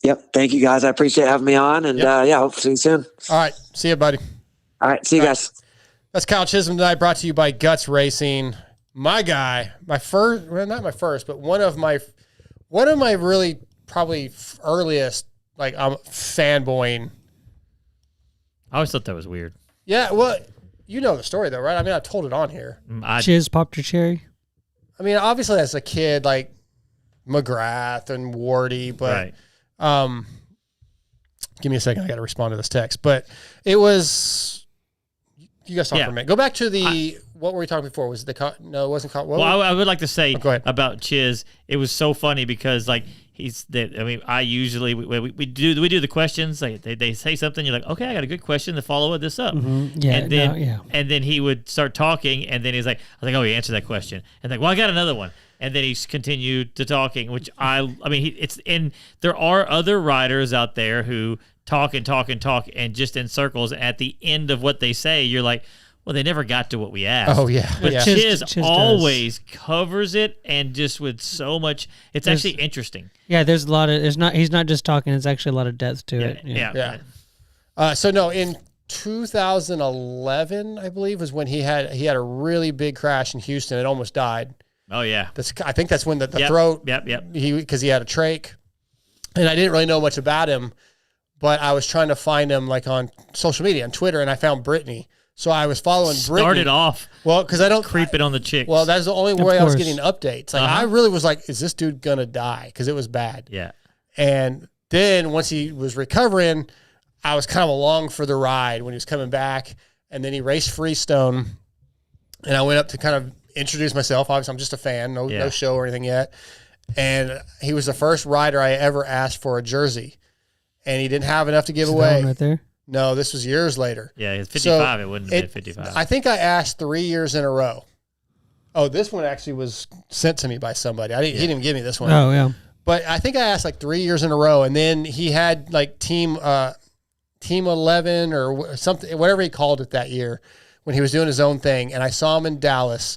Yep, thank you guys. I appreciate having me on, and yeah, hope to see you soon. All right, see you, buddy. All right, see you guys. That's Kyle Chisholm tonight, brought to you by Guts Racing. My guy, my first, well, not my first, but one of my really probably earliest, like, I'm fanboying. I always thought that was weird. Yeah, well, you know the story though, right? I mean, I told it on here. Chiz popped your cherry. I mean, obviously as a kid, like McGrath and Wardy, but give me a second. I got to respond to this text. But it was, you guys talk for a minute. Go back to the, what were we talking before? Was it no, it wasn't called. Well, I would like to say go ahead. about Chiz. It was so funny because like I usually we do the questions. Like they say something, you're like, okay, I got a good question to follow this up. Mm-hmm. Yeah, and then he would start talking, and then he's like, I was like, oh, he answered that question, and like, well, I got another one. And then he's continued to talking, which I mean, there are other riders out there who talk and just in circles. At the end of what they say, you're like, well, they never got to what we asked. Oh yeah, but yeah. Chiz always covers it, and just with so much, it's actually interesting. Yeah, there's a lot of he's not just talking. It's actually a lot of depth to it. Yeah. So no, in 2011, I believe, was when he had a really big crash in Houston. It almost died. Oh yeah, I think that's when the throat. Yep. Because he had a trach, and I didn't really know much about him, but I was trying to find him like on social media, on Twitter, and I found Brittany. So I was following Brittany. Started off. Well, because I don't creep it on the chicks. Well, that's the only way I was getting updates. Like I really was like, is this dude gonna die? Because it was bad. Yeah. And then once he was recovering, I was kind of along for the ride when he was coming back, and then he raced Freestone, and I went up to kind of introduce myself. Obviously, I'm just a fan, no show or anything yet. And he was the first rider I ever asked for a jersey, and he didn't have enough to give away. Right there. No, this was years later. Yeah, it's 55. It wouldn't have been 55. I think I asked 3 years in a row. Oh, this one actually was sent to me by somebody. He didn't even give me this one. Oh yeah. But I think I asked like 3 years in a row, and then he had like team 11 or something, whatever he called it that year, when he was doing his own thing, and I saw him in Dallas.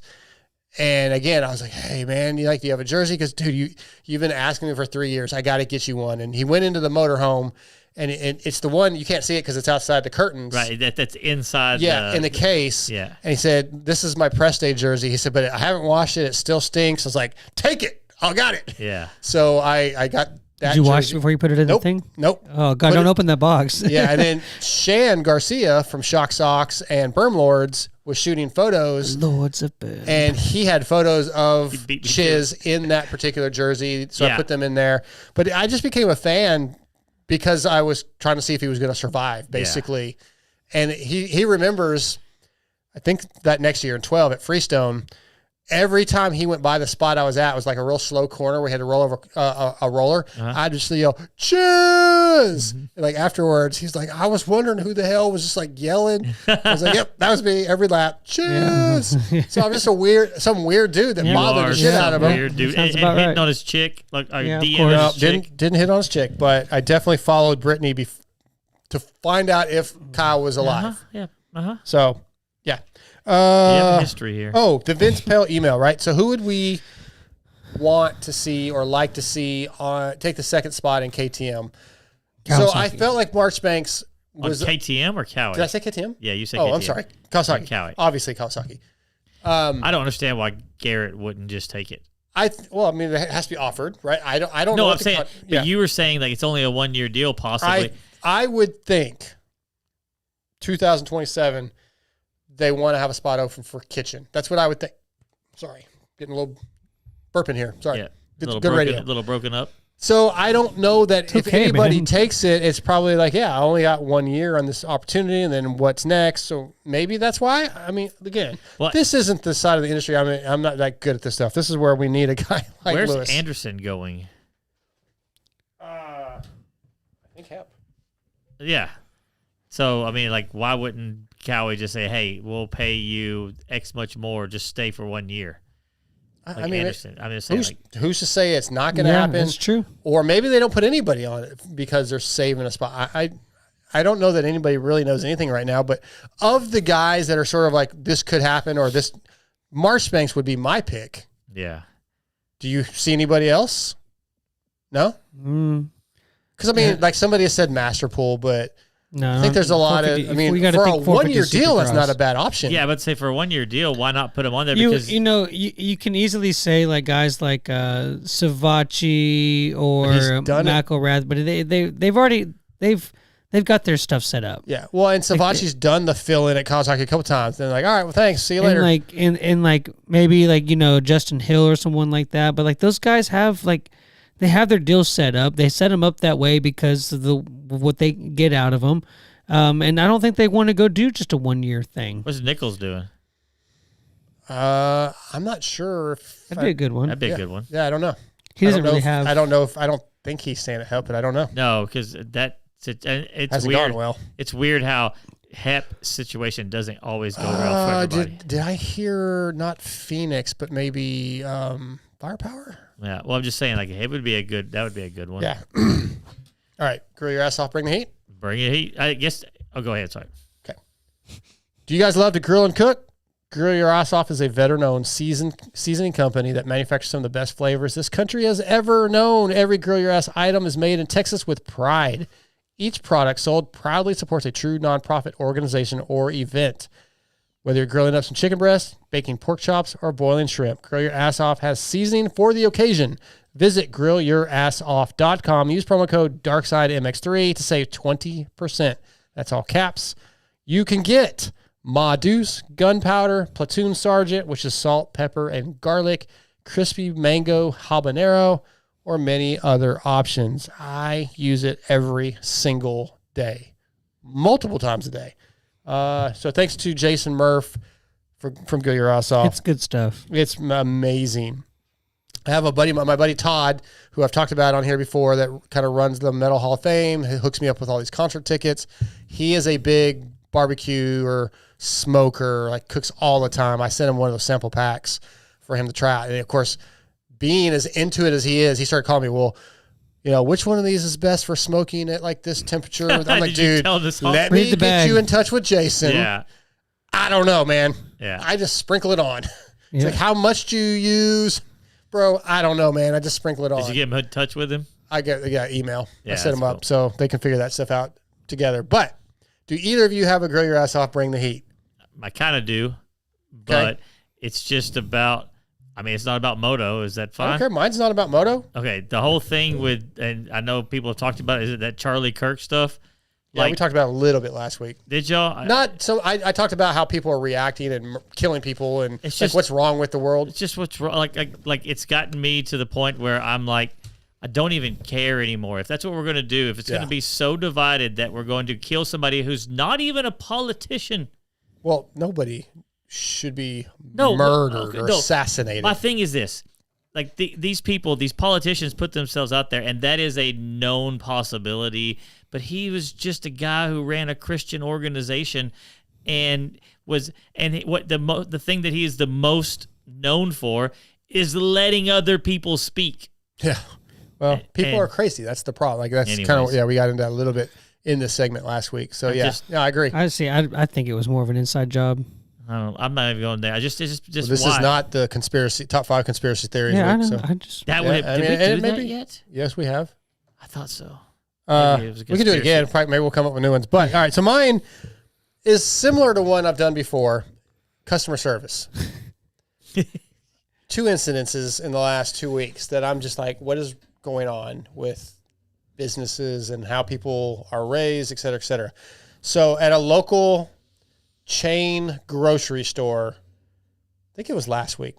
And again, I was like, hey, man, do you have a jersey? Because, dude, you've been asking me for 3 years. I got to get you one. And he went into the motorhome, and it's the one, you can't see it because it's outside the curtains. Right, that's inside. Yeah, in the case. Yeah. And he said, this is my press day jersey. He said, but I haven't washed it. It still stinks. I was like, take it. I got it. Yeah. So I got that. Did you jersey. wash it before you put it in the thing? Nope. Oh, God, don't open that box. Yeah, and then Shan Garcia from Shock Socks and Berm Lords was shooting photos. Lords of Berm. And he had photos of Chiz in that particular jersey, so I put them in there. But I just became a fan because I was trying to see if he was going to survive, basically. Yeah. And he remembers, I think that next year in 12 at Freestone, every time he went by the spot I was at, it was like a real slow corner. We had to roll over a roller. I'd just yell, Chiz! And like afterwards, he's like, I was wondering who the hell was just like yelling. I was like, yep, that was me every lap. Chiz! Yeah. So I'm just some weird dude that bothered the shit out of him. Weird dude. And hitting on his chick. Like, didn't hit on his chick, but I definitely followed Brittany to find out if Kyle was alive. So, yeah. History here. Oh, the Vince Pell email, right? So who would we want to see or like to see take the second spot in KTM? So I felt like Marchbanks On KTM or Cowie? Did I say KTM? Yeah, you said KTM. Oh, I'm sorry. Kawasaki. Cowie. Obviously Kawasaki. I don't understand why Garrett wouldn't just take it. Well, I mean, it has to be offered, right? I don't know. No, I'm saying, but you were saying like it's only a 1 year deal, possibly. I would think 2027 they want to have a spot open for Kitchen. That's what I would think. Sorry, getting a little burping here. Sorry. Yeah, good radio. A little broken up. So I don't know that if anybody man. takes it, it's probably like, I only got 1 year on this opportunity, and then what's next? So maybe that's why. I mean, again, this isn't the side of the industry. I mean, I'm not that good at this stuff. This is where we need a guy like Where's Lewis. Anderson going? I think Hep. Yeah. So I mean, like, why wouldn't Cowie just say, "Hey, we'll pay you X much more. Just stay for 1 year"? Like I mean, Anderson. I'm just saying, who's to say it's not going to happen? That's true. Or maybe they don't put anybody on it because they're saving a spot. I don't know that anybody really knows anything right now, but of the guys that are sort of like, this could happen or this, Marchbanks would be my pick. yeah. Do you see anybody else? No? Because, I mean, like somebody has said Masterpool, but No, I think there's a lot of, I mean, for a 1 year deal, that's not a bad option. Yeah, but say for a 1 year deal, why not put him on there? You Because you can easily say like guys like Savachi or McElrath, but they've got their stuff set up. Yeah. Well, and Savachi's done the fill in at Kawasaki a couple times. They're like, all right, well, thanks. See you later. And like maybe like, Justin Hill or someone like that. But like those guys have they have their deals set up. They set them up that way because of what they get out of them. And I don't think they want to go do just a 1 year thing. what's Nichols doing? I'm not sure if That'd be a good one. That'd be a good one. Yeah, I don't know. He doesn't really have. I don't think he's staying at Hep, but I don't know. No, because it's Hasn't weird. gone well. It's weird how Hep situation doesn't always go well for everybody. Did I hear not Phoenix, but maybe Firepower? Yeah. Well, I'm just saying, like, that would be a good one. Yeah. All right, grill your ass off, bring the heat. Bring it heat. I guess. Oh, go ahead. Sorry. Okay. Do you guys love to grill and cook? Grill Your Ass Off is a veteran-owned seasoning company that manufactures some of the best flavors this country has ever known. Every Grill Your Ass item is made in Texas with pride. Each product sold proudly supports a true nonprofit organization or event. Whether you're grilling up some chicken breasts, baking pork chops, or boiling shrimp, Grill Your Ass Off has seasoning for the occasion. Visit grillyourassoff.com. Use promo code DarksideMX3 to save 20%. That's all caps. You can get Ma Deuce, gunpowder, platoon sergeant, which is salt, pepper, and garlic, crispy mango habanero, or many other options. I use it every single day, multiple times a day. So thanks to Jason Murph from Grill Your Ass Off. It's good stuff. It's amazing. I have a buddy, my buddy Todd, who I've talked about on here before, that kind of runs the Metal Hall of Fame. He hooks me up with all these concert tickets. He is a big barbecue or smoker, like cooks all the time. I sent him one of those sample packs for him to try. And of course, being as into it as he is, he started calling me, well, which one of these is best for smoking at like this temperature? I'm like, dude, let me get you in touch with Jason. Yeah. I don't know, man. Yeah. I just sprinkle it on. It's like, how much do you use? Bro, I don't know, man. I just sprinkle it on. Did you get in touch with him? I got email. Yeah, I set him up cool. so they can figure that stuff out together. But do either of you have a Grill Your Ass Off, bring the heat? I kind of do, but it's just about, it's not about moto. Is that fine? I don't care. Mine's not about moto. Okay. The whole thing and I know people have talked about it, is it that Charlie Kirk stuff? Yeah, we talked about it a little bit last week. Did y'all? Not so. I talked about how people are reacting and killing people, and it's just what's wrong with the world. It's just what's wrong. Like it's gotten me to the point where I'm like, I don't even care anymore. If that's what we're going to do, if it's going to be so divided that we're going to kill somebody who's not even a politician. Well, nobody should be murdered or assassinated. My thing is this. Like these people, these politicians put themselves out there, and that is a known possibility. But he was just a guy who ran a Christian organization, and the thing that he is the most known for is letting other people speak. Yeah, well, people are crazy. That's the problem. Like that's kind of we got into that a little bit in this segment last week. So I agree. I see. I think it was more of an inside job. I'm not even going there. It's just this is not the top 5 conspiracy theories. Yeah, week, I know. So. Did we do that yet? Yes, we have. I thought so. Maybe it was a We can do it again. conspiracy. Maybe we'll come up with new ones. But all right, so mine is similar to one I've done before. Customer service. 2 incidences in the last 2 weeks that I'm just like, what is going on with businesses and how people are raised, et cetera, et cetera. So at a local chain grocery store, I think it was last week.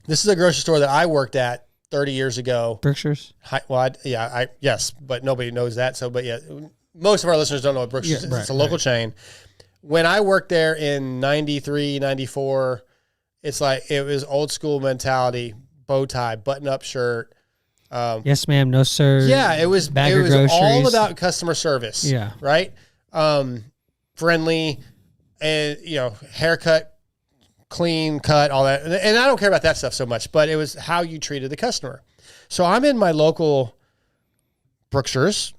This is a grocery store that I worked at 30 years ago. Berkshire's? Yes, but nobody knows that. So, but yeah, most of our listeners don't know what Berkshire's is. Right, It's a local chain. When I worked there in 93, 94, it's like it was old school mentality, bow tie, button up shirt. Yes, ma'am. No, sir. Yeah, it was groceries. all about customer service. Yeah. Right? Friendly and, haircut, clean cut, all that. And I don't care about that stuff so much, but it was how you treated the customer. So I'm in my local Brookshire's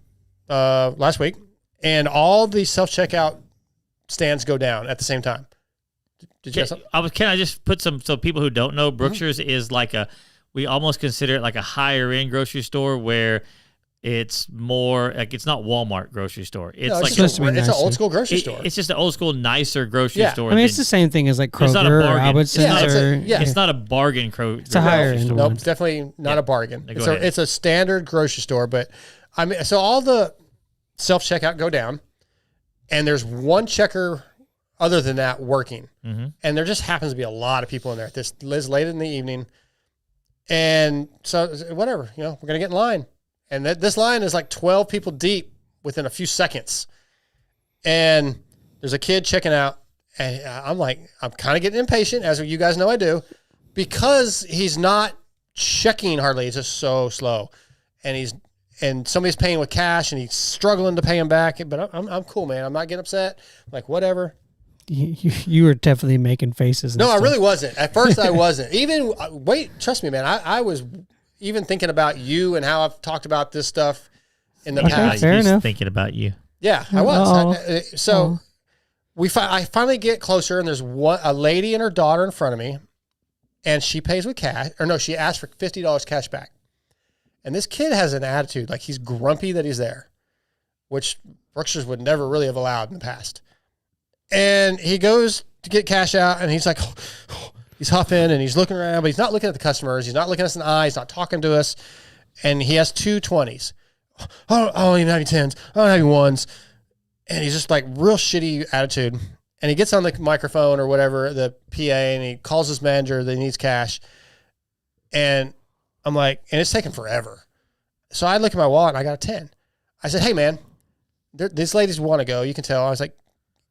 last week, and all the self-checkout stands go down at the same time. Did you have something? Can I just put some, so people who don't know, Brookshire's is like we almost consider it like a higher end grocery store where it's more like, it's not Walmart grocery store. It's No, like it's an old school grocery store. It's just an old school, nicer grocery Yeah. store. I mean, it's the same thing as like It's not a Kroger or bargain. Albertsons. It's not a bargain grocery It's a higher end store. one. Nope, it's definitely not a bargain. Go ahead. It's a standard grocery store, but I mean, so all the self-checkout go down, and there's one checker other than that working. Mm-hmm. And there just happens to be a lot of people in there. This is late in the evening. And so whatever, we're going to get in line. And this line is like 12 people deep within a few seconds. And there's a kid checking out. And I'm kind of getting impatient, as you guys know I do, because he's not checking hardly. He's just so slow. And somebody's paying with cash, and he's struggling to pay him back. But I'm cool, man. I'm not getting upset. I'm like, whatever. You were definitely making faces. And No, stuff. I really wasn't. At first, I wasn't. Trust me, man. I was even thinking about you and how I've talked about this stuff in the past. fair He's enough. thinking about you. Yeah, I was. I finally get closer, and there's a lady and her daughter in front of me, and she pays with cash. Or no, she asked for $50 cash back. And this kid has an attitude, like he's grumpy that he's there, which Brookshire's would never really have allowed in the past. And he goes to get cash out, and he's like, he's huffing, and he's looking around, but he's not looking at the customers. He's not looking us in the eye. He's not talking to us. And he has 2 20s. I don't even have any 10s. I don't have any 1s. And he's just like real shitty attitude. And he gets on the microphone or whatever, the PA, and he calls his manager that he needs cash. And I'm like, and it's taking forever. So I look at my wallet, and I got a 10. I said, hey, man, these ladies want to go. You can tell. I was like,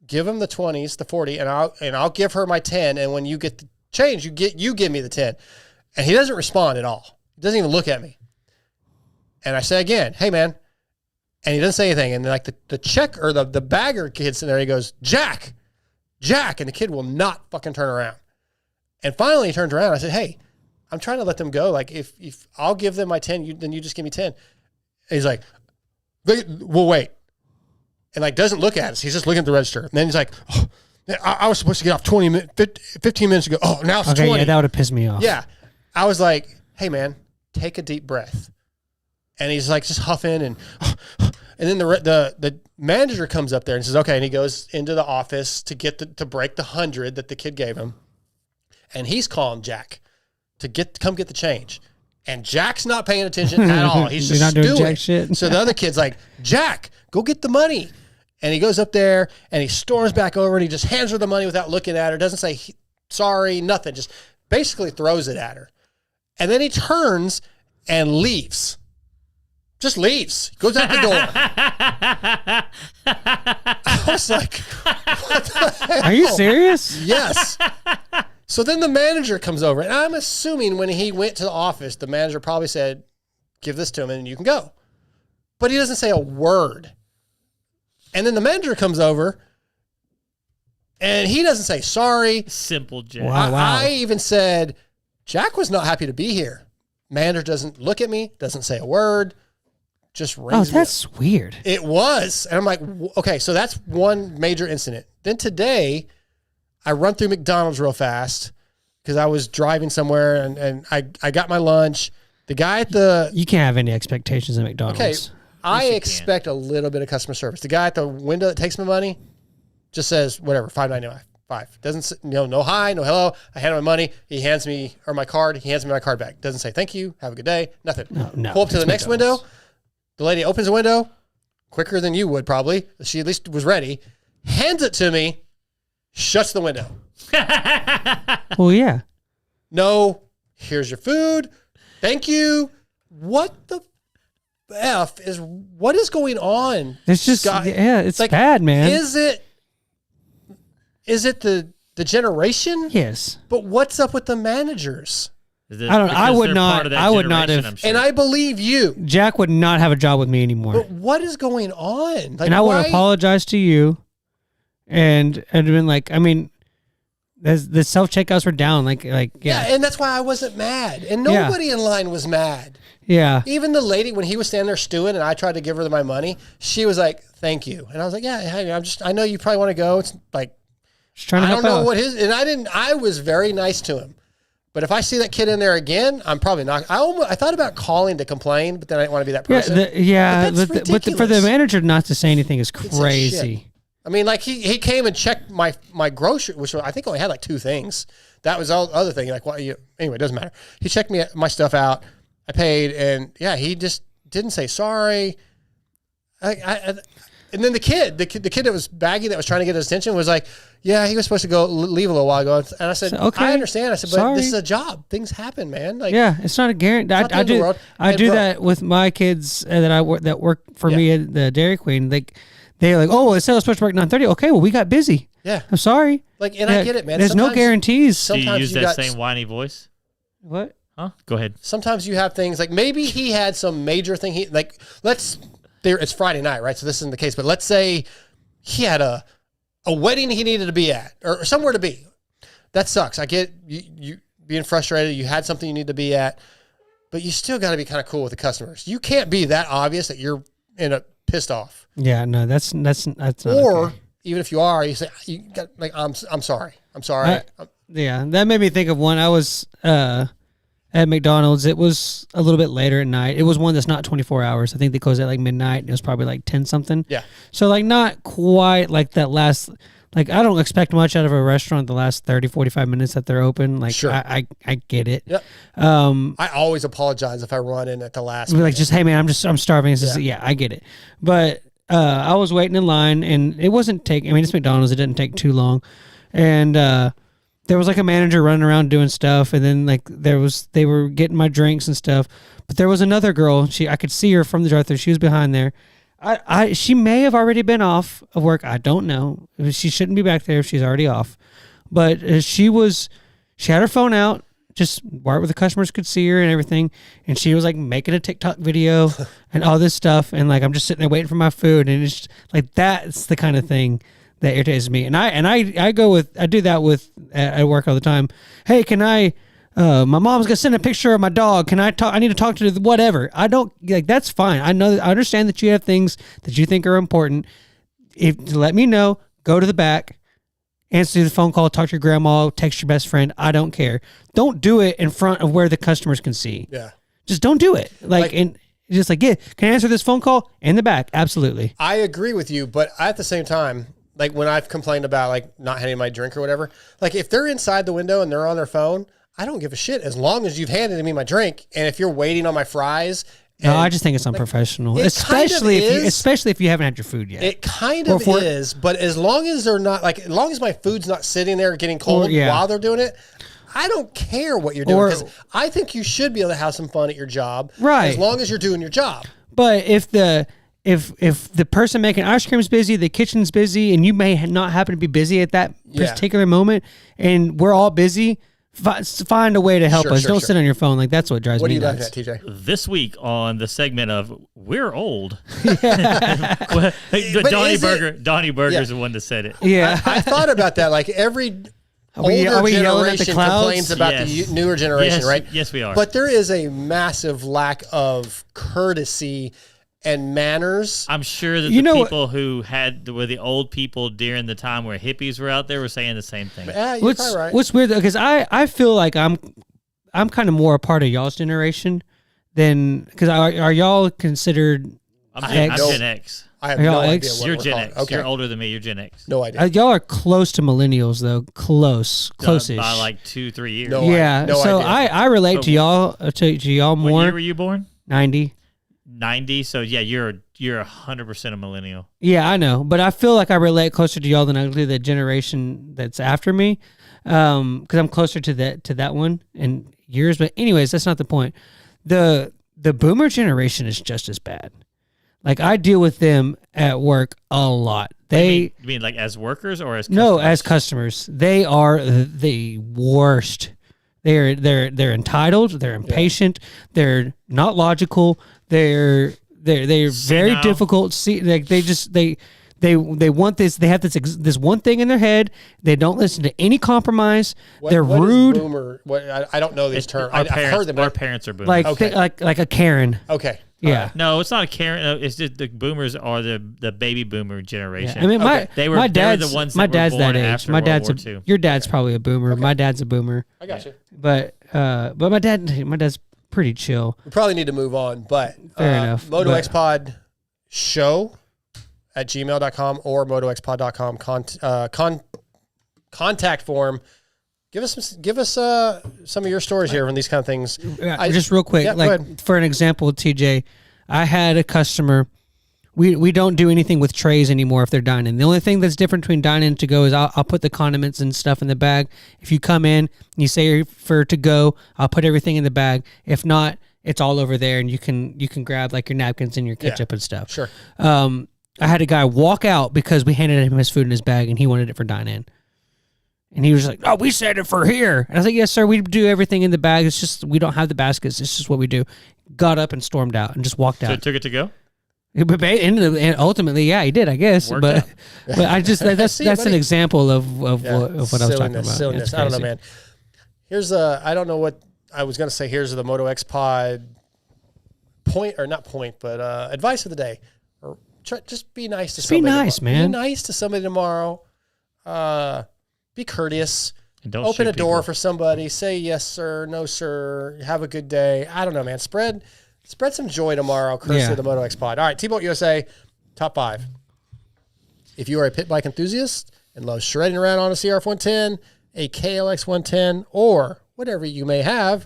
give him the 20s, the 40, and I'll give her my 10. And when you get the change, you give me the 10. And he doesn't respond at all. He doesn't even look at me. And I say again, hey, man. And he doesn't say anything. And like the check or the bagger kid's in there, he goes, Jack. And the kid will not fucking turn around. And finally he turns around. I said, hey, I'm trying to let them go. Like if I'll give them my 10, then you just give me 10. And he's like, we'll wait. And like doesn't look at us. He's just looking at the register. And then he's like, oh, I was supposed to get off 15 minutes ago. Oh, now it's 20. Yeah, that would have pissed me off. Yeah. I was like, hey, man, take a deep breath. And he's like just huffing. And then the manager comes up there and says, okay. And he goes into the office to break the 100 that the kid gave him. And he's calling Jack to come get the change. And Jack's not paying attention at all. He's just not doing stewing. jack shit. So the other kid's like, Jack, go get the money. And he goes up there and he storms back over and he just hands her the money without looking at her. Doesn't say sorry, nothing. Just basically throws it at her. And then he turns and leaves. Just leaves. Goes out the door. I was like, what the hell? Are you serious? Yes. So then the manager comes over, and I'm assuming when he went to the office, the manager probably said, give this to him and you can go. But he doesn't say a word. And then the manager comes over, and he doesn't say sorry. Simple Jack. Wow. I even said, Jack was not happy to be here. Manager doesn't look at me, doesn't say a word, just rings me up. That's weird. It was. And I'm like, okay, so that's one major incident. Then today, I run through McDonald's real fast because I was driving somewhere and I got my lunch. The guy at the... You can't have any expectations at McDonald's. Okay, I expect a little bit of customer service. The guy at the window that takes my money just says whatever, $5.95. Doesn't no hi, no hello. I hand him my money. He hands me my card. He hands me my card back. Doesn't say thank you. Have a good day. Nothing. No. Pull up to the next window. The lady opens the window quicker than you would probably. She at least was ready. Hands it to me. Shuts the window. Well, yeah. No. Here's your food. Thank you. What the F is, what is going on? It's just, it's like, bad, man. Is it the generation? Yes. But what's up with the managers? I would not have. And I believe you. Jack would not have a job with me anymore. But what is going on? And I would apologize to you and been like, I mean, the self-checkouts were down. Yeah. And that's why I wasn't mad. And nobody in line was mad. Yeah. Even the lady, when he was standing there stewing and I tried to give her my money, she was like, thank you. And I was like, yeah, hey, I know you probably want to go. It's like, just trying to help out. I don't know what his, and I was very nice to him. But if I see that kid in there again, I'm probably not. I thought about calling to complain, but then I didn't want to be that person. But for the manager not to say anything is crazy. I mean, like he came and checked my grocery, which I think only had like 2 things. That was all other thing. Like, anyway, it doesn't matter. He checked my stuff out. I paid, and he just didn't say sorry. And then the kid that was bagging, that was trying to get his attention, was like, yeah, he was supposed to go leave a little while ago. And I said, okay, I understand. I said, but this is a job. Things happen, man. Like, yeah, it's not a guarantee. I do that with my kids that work for me at the Dairy Queen. They're like, oh, well, it said I was supposed to work 9:30. Okay, well, we got busy. Yeah. I'm sorry. And I get it, man. There's no guarantees. Do you use that same whiny voice? What? Huh? Go ahead. Sometimes you have things like maybe he had some major thing. It's Friday night, right? So this isn't the case, but let's say he had a wedding he needed to be at or somewhere to be. That sucks. I get you being frustrated. You had something you need to be at, but you still got to be kind of cool with the customers. You can't be that obvious that you're pissed off. Yeah, no, that's not. Or okay. Even if you are, you say you got like I'm sorry. I'm sorry. That made me think of one. I was at McDonald's. It was a little bit later at night. It was one that's not 24 hours. I think they closed at like midnight. And it was probably like 10 something. Yeah. So like not quite like that last. Like I don't expect much out of a restaurant the last 30, 45 minutes that they're open. Like sure. I get it. Yep. I always apologize if I run in at the last minute. Like just, hey man, I'm starving. Yeah, I get it. But I was waiting in line and it wasn't taking, I mean, it's McDonald's. It didn't take too long. And there was like a manager running around doing stuff. And then like they were getting my drinks and stuff. But there was another girl. I could see her from the drive-thru. She was behind there. She may have already been off of work. I don't know. She shouldn't be back there if she's already off. But she had her phone out, just right where the customers could see her and everything. And she was like making a TikTok video and all this stuff. And like, I'm just sitting there waiting for my food. And it's like, that's the kind of thing that irritates me. And I do that with at work all the time. Hey, can I, my mom's gonna send a picture of my dog. Can I talk? I need to talk to whatever. I don't like. That's fine. I understand that you have things that you think are important. Let me know. Go to the back, answer the phone call, talk to your grandma, text your best friend. I don't care. Don't do it in front of where the customers can see. Yeah. Just don't do it. And just like, yeah, can I answer this phone call in the back? Absolutely. I agree with you, but at the same time, like when I've complained about like not handing my drink or whatever, like if they're inside the window and they're on their phone, I don't give a shit as long as you've handed me my drink. And if you're waiting on my fries. No, I just think it's unprofessional, especially if you haven't had your food yet. It kind of is, but as long as they're not as long as my food's not sitting there getting cold while they're doing it, I don't care what you're doing because I think you should be able to have some fun at your job, right? As long as you're doing your job. But if the person making ice cream is busy, the kitchen's busy, and you may not happen to be busy at that particular moment, and we're all busy. Find a way to help us. Don't sit on your phone. Like that's what drives me nuts. What do you like at, TJ? This week on the segment of We're Old, Yeah. Donnie Burger's the one that said it. Yeah, I thought about that. Like every older generation complains about the newer generation, right? Yes, we are. But there is a massive lack of courtesy and manners. I'm sure that the people who were the old people during the time where hippies were out there were saying the same thing. Yeah, you're probably right. What's weird because I feel like I'm kind of more a part of y'all's generation than because are y'all considered I'm Gen X. I have Are y'all no idea X? what You're we're Gen calling. X. Okay. You're older than me. You're Gen X. No idea. Y'all are close to millennials though. Close-ish. By like 2-3 years. No. yeah. no so idea. I relate So to y'all What more. year were you born? 90. 90. So yeah, you're 100% a millennial. Yeah, I know, but I feel like I relate closer to y'all than I do the generation that's after me, because I'm closer to that one in years. But anyways, that's not the point. The boomer generation is just as bad. Like I deal with them at work a lot. You mean like as workers or as customers? No, as customers, they are the worst. They're entitled. They're impatient. They're not logical. They're very Senile. difficult. See, like they want this. They have this one thing in their head. They don't listen to any compromise. They're What is rude. boomer? I don't know these terms. I've Parents, heard them. our parents are boomers. Like Okay. like a Karen. Okay. Yeah. No, it's not a Karen. It's just the boomers are the baby boomer generation. I mean, Okay. They were my the dad's ones my that were dad's born that age. after My World dad's War II. your dad's probably a boomer. My dad's a boomer. I got you. But my dad's pretty chill. We probably need to move on, but Fair enough, MotoXpod show at gmail.com or MotoXpod.com contact form. Give us some of your stories here from these kind of things. Just real quick, yeah, go like ahead. for an example, TJ, I had a customer. We don't do anything with trays anymore if they're dining. The only thing that's different between dining and to go is I'll put the condiments and stuff in the bag. If you come in and you say for to go, I'll put everything in the bag. If not, it's all over there, and you can grab like your napkins and your ketchup and stuff. Sure. I had a guy walk out because we handed him his food in his bag and he wanted it for dine-in. And he was like, "Oh, we said it for here." And I was like, "Yes, sir. We do everything in the bag. It's just we don't have the baskets. It's just what we do." Got up and stormed out and just walked So out. took it to go? And ultimately, yeah, he did, I guess. Worked But out. but I just that's See, that's an buddy. example of what I was talking about. Silliness. It's I don't know, crazy. man. Here's I don't know what I was going to say. Here's the MotoXpod but advice of the day. Or just be nice to Just be somebody. nice, tomorrow. man. Be nice to somebody tomorrow. Be courteous. And don't Open shoot a door people. for somebody. Say yes, sir. No, sir. Have a good day. I don't know, man. Spread some joy tomorrow, courtesy Yeah. of the MotoXpod. All right, T-Boat USA, top 5. If you are a pit bike enthusiast and love shredding around on a CRF 110, a KLX 110, or whatever you may have,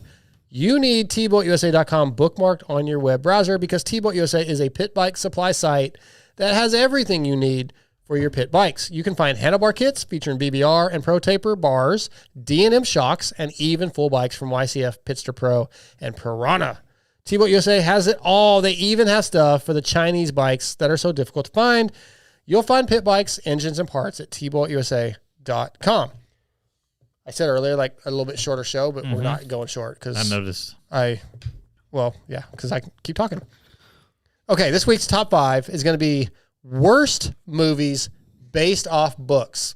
you need tboatusa.com bookmarked on your web browser because T-Boat USA is a pit bike supply site that has everything you need for your pit bikes. You can find handlebar kits featuring BBR and Pro Taper bars, D&M shocks, and even full bikes from YCF, Pitster Pro, and Piranha. T-Boat USA has it all. They even have stuff for the Chinese bikes that are so difficult to find. You'll find pit bikes, engines, and parts at tboatusa.com. I said earlier, like a little bit shorter show, but we're not going short because I noticed. because I keep talking. Okay, this week's top 5 is going to be worst movies based off books.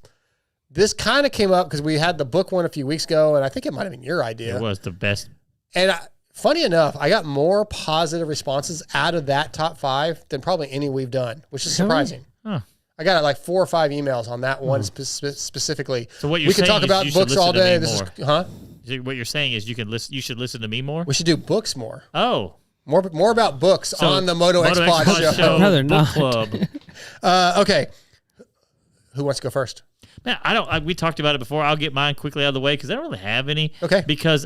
This kind of came up because we had the book one a few weeks ago, and I think it might have been your idea. It was the best. And funny enough, I got more positive responses out of that top 5 than probably any we've done, which is surprising. Huh. I got like 4 or 5 emails on that one specifically. So what you're we can saying talk is about you should books all listen to day. me This more. is huh? What you're saying is you should listen to me more? We should do books more. Oh. More about books So, on the MotoXpod show. No, they're Book not. Club. Okay. Who wants to go first? Man, we talked about it before. I'll get mine quickly out of the way because I don't really have any. Okay. Because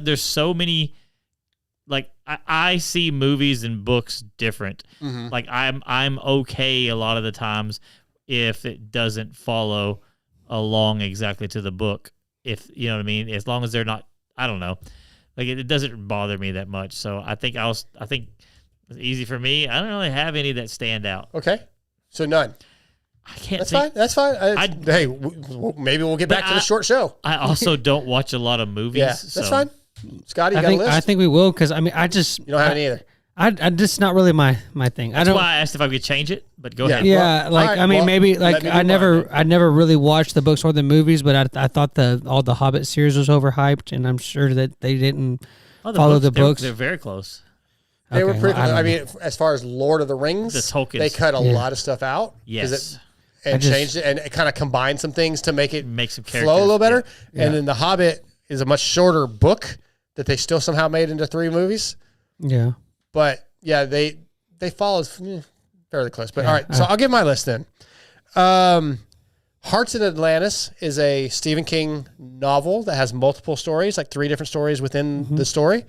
there's so many. Like I see movies and books different. Mm-hmm. Like I'm okay a lot of the times if it doesn't follow along exactly to the book. If you know what I mean, as long as they're not, I don't know, like it doesn't bother me that much. So I think it's easy for me. I don't really have any that stand out. Okay. So none. I can't. That's think, fine. That's fine. Hey, maybe we'll get back to the short show. I also don't watch a lot of movies. Yeah, that's so. fine. Scotty, you got a list? I think we will because I mean I just you don't have any either. I just not really my thing. That's why I asked if I could change it, but go Yeah. ahead. Yeah, Well, like all right, I mean, well, maybe like let me I move on. I never really watched the books or the movies, but I thought all the Hobbit series was overhyped, and I'm sure that they didn't Oh, follow the books. They're very close. They were Okay, pretty. well, I I don't mean, as far as Lord of the Rings, The Tolkien's. they cut a lot of stuff out. 'Cause Yes. and just- changed it and it kind of combined some things to make it Make some flow a characters, little better. yeah. And then The Hobbit is a much shorter book that they still somehow made into 3 movies. Yeah, But yeah, they follow fairly close. But all right, so I'll give my list then. Hearts in Atlantis is a Stephen King novel that has multiple stories, like 3 different stories within the story.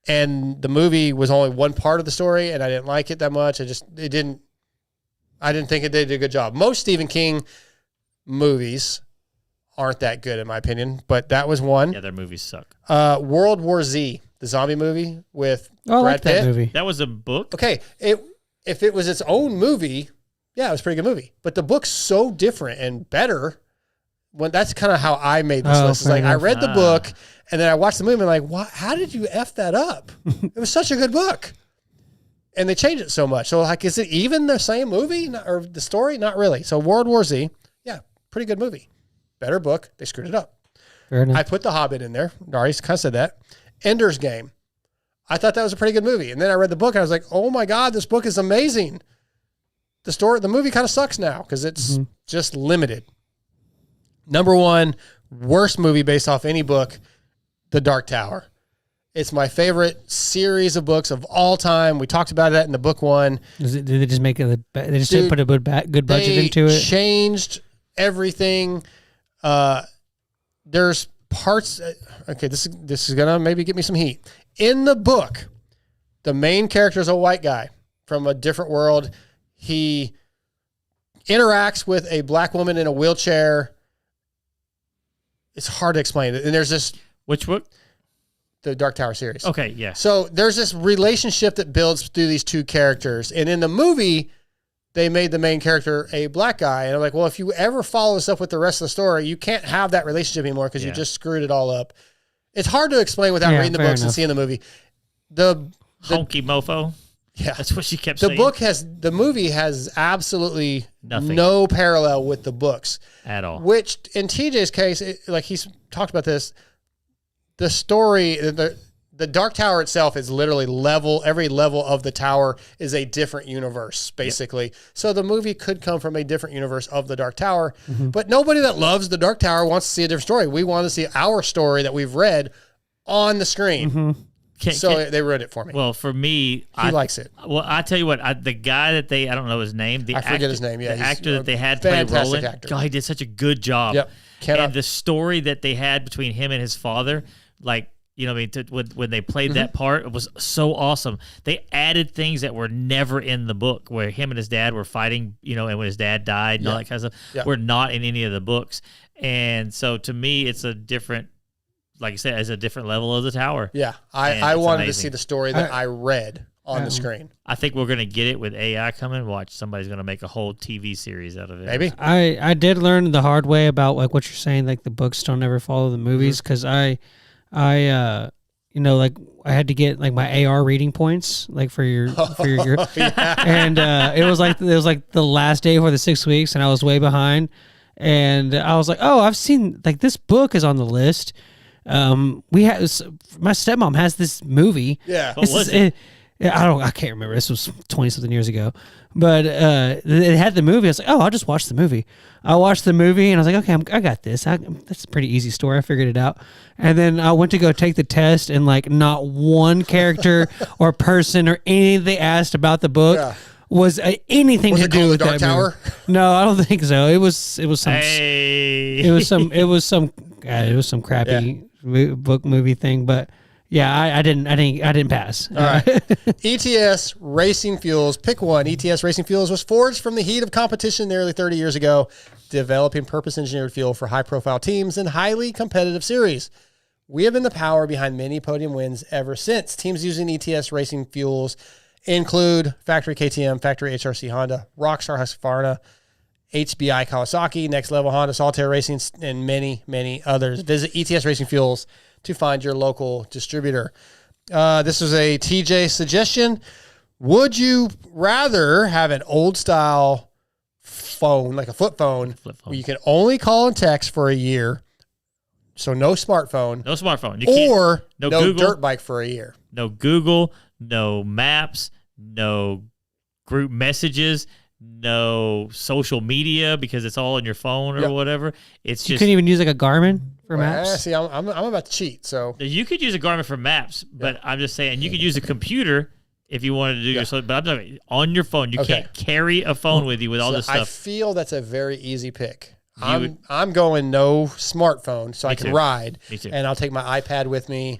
And the movie was only one part of the story, and I didn't like it that much. I didn't think it did a good job. Most Stephen King movies aren't that good, in my opinion, but that was one. Yeah, their movies suck. World War Z, the zombie movie with Brad Pitt. That movie. That was a book? Okay, if it was its own movie, yeah, it was a pretty good movie. But the book's so different and better. That's kind of how I made this list. It's like I read the book, and then I watched the movie, and I'm like, what? How did you F that up? It was such a good book. And they changed it so much. So, like, is it even the same movie or the story? Not really. So, World War Z, yeah, pretty good movie. Better book. They screwed it up. Fair enough. I put The Hobbit in there. Already kind of said that. Ender's Game. I thought that was a pretty good movie. And then I read the book, and I was like, oh, my God, this book is amazing. The movie kind of sucks now because it's just limited. Number 1, worst movie based off any book, The Dark Tower. It's my favorite series of books of all time. We talked about that in the book 1. Did they just make it? They just didn't put a good budget into it. Changed everything. There's parts. Okay, this is gonna maybe get me some heat. In the book, the main character is a white guy from a different world. He interacts with a black woman in a wheelchair. It's hard to explain. And there's this... Which book? The Dark Tower series. Okay, yeah. So there's this relationship that builds through these 2 characters. And in the movie, they made the main character a black guy. And I'm like, well, if you ever follow this up with the rest of the story, you can't have that relationship anymore because you just screwed it all up. It's hard to explain without reading the books and seeing the movie. The Honky mofo. Yeah. That's what she kept saying. The movie has absolutely no parallel with the books. At all. Which, in TJ's case, like he's talked about this, the story, the Dark Tower itself is literally every level of the tower is a different universe, basically. Yep. So the movie could come from a different universe of the Dark Tower, but nobody that loves the Dark Tower wants to see a different story. We want to see our story that we've read on the screen. They ruined it for me. Well, for me, he likes it. Well, I tell you what, the guy that I don't know his name. I forget his name. Yeah, the actor that they had play Roland. Actor. God, he did such a good job. Yep. And the story that they had between him and his father, like, you know what I mean, when they played that part, it was so awesome. They added things that were never in the book, where him and his dad were fighting, you know, and when his dad died and all that kind of stuff, were not in any of the books. And so to me, it's a different, like I said, as a different level of the tower. Yeah, I wanted to see the story that I read on the screen. I think we're going to get it with AI coming. Watch, somebody's going to make a whole TV series out of it. Maybe. I did learn the hard way about like what you're saying, like the books don't ever follow the movies, because I you know, like I had to get like my AR reading points, like for your and it was like the last day for the 6 weeks, and I was way behind, and I was like, oh, I've seen like this book is on the list. We had my stepmom has this movie. Yeah, what was it? I can't remember. This was 20-something years ago, but it had the movie. I was like, oh, I'll just watch the movie. I watched the movie, and I was like, okay, I got this. That's a pretty easy story. I figured it out. And then I went to go take the test, and like not one character or person or anything they asked about the book was anything to do with Dark that Tower. Movie. No, I don't think so. It was some. Hey. It was some crappy book movie thing, but. Yeah, I didn't pass. All right. ETS Racing Fuels. Pick one. ETS Racing Fuels was forged from the heat of competition nearly 30 years ago, developing purpose-engineered fuel for high-profile teams and highly competitive series. We have been the power behind many podium wins ever since. Teams using ETS Racing Fuels include Factory KTM, Factory HRC Honda, Rockstar Husqvarna, HBI Kawasaki, Next Level Honda, Solitaire Racing, and many, many others. Visit ETS Racing Fuels to find your local distributor. This was a TJ suggestion. Would you rather have an old style phone, like a flip phone, where you can only call and text for a year, so no smartphone, or no Google, dirt bike for a year? No Google, no maps, no group messages, no social media because it's all on your phone or whatever. It's you couldn't even use like a Garmin for maps. See, I'm about to cheat. So you could use a Garmin for maps, but I'm just saying you could use a computer if you wanted to do your, but I'm talking on your phone. You can't carry a phone with you with all this stuff. I feel that's a very easy pick. I'm going no smartphone, so I can ride. Me too. And I'll take my iPad with me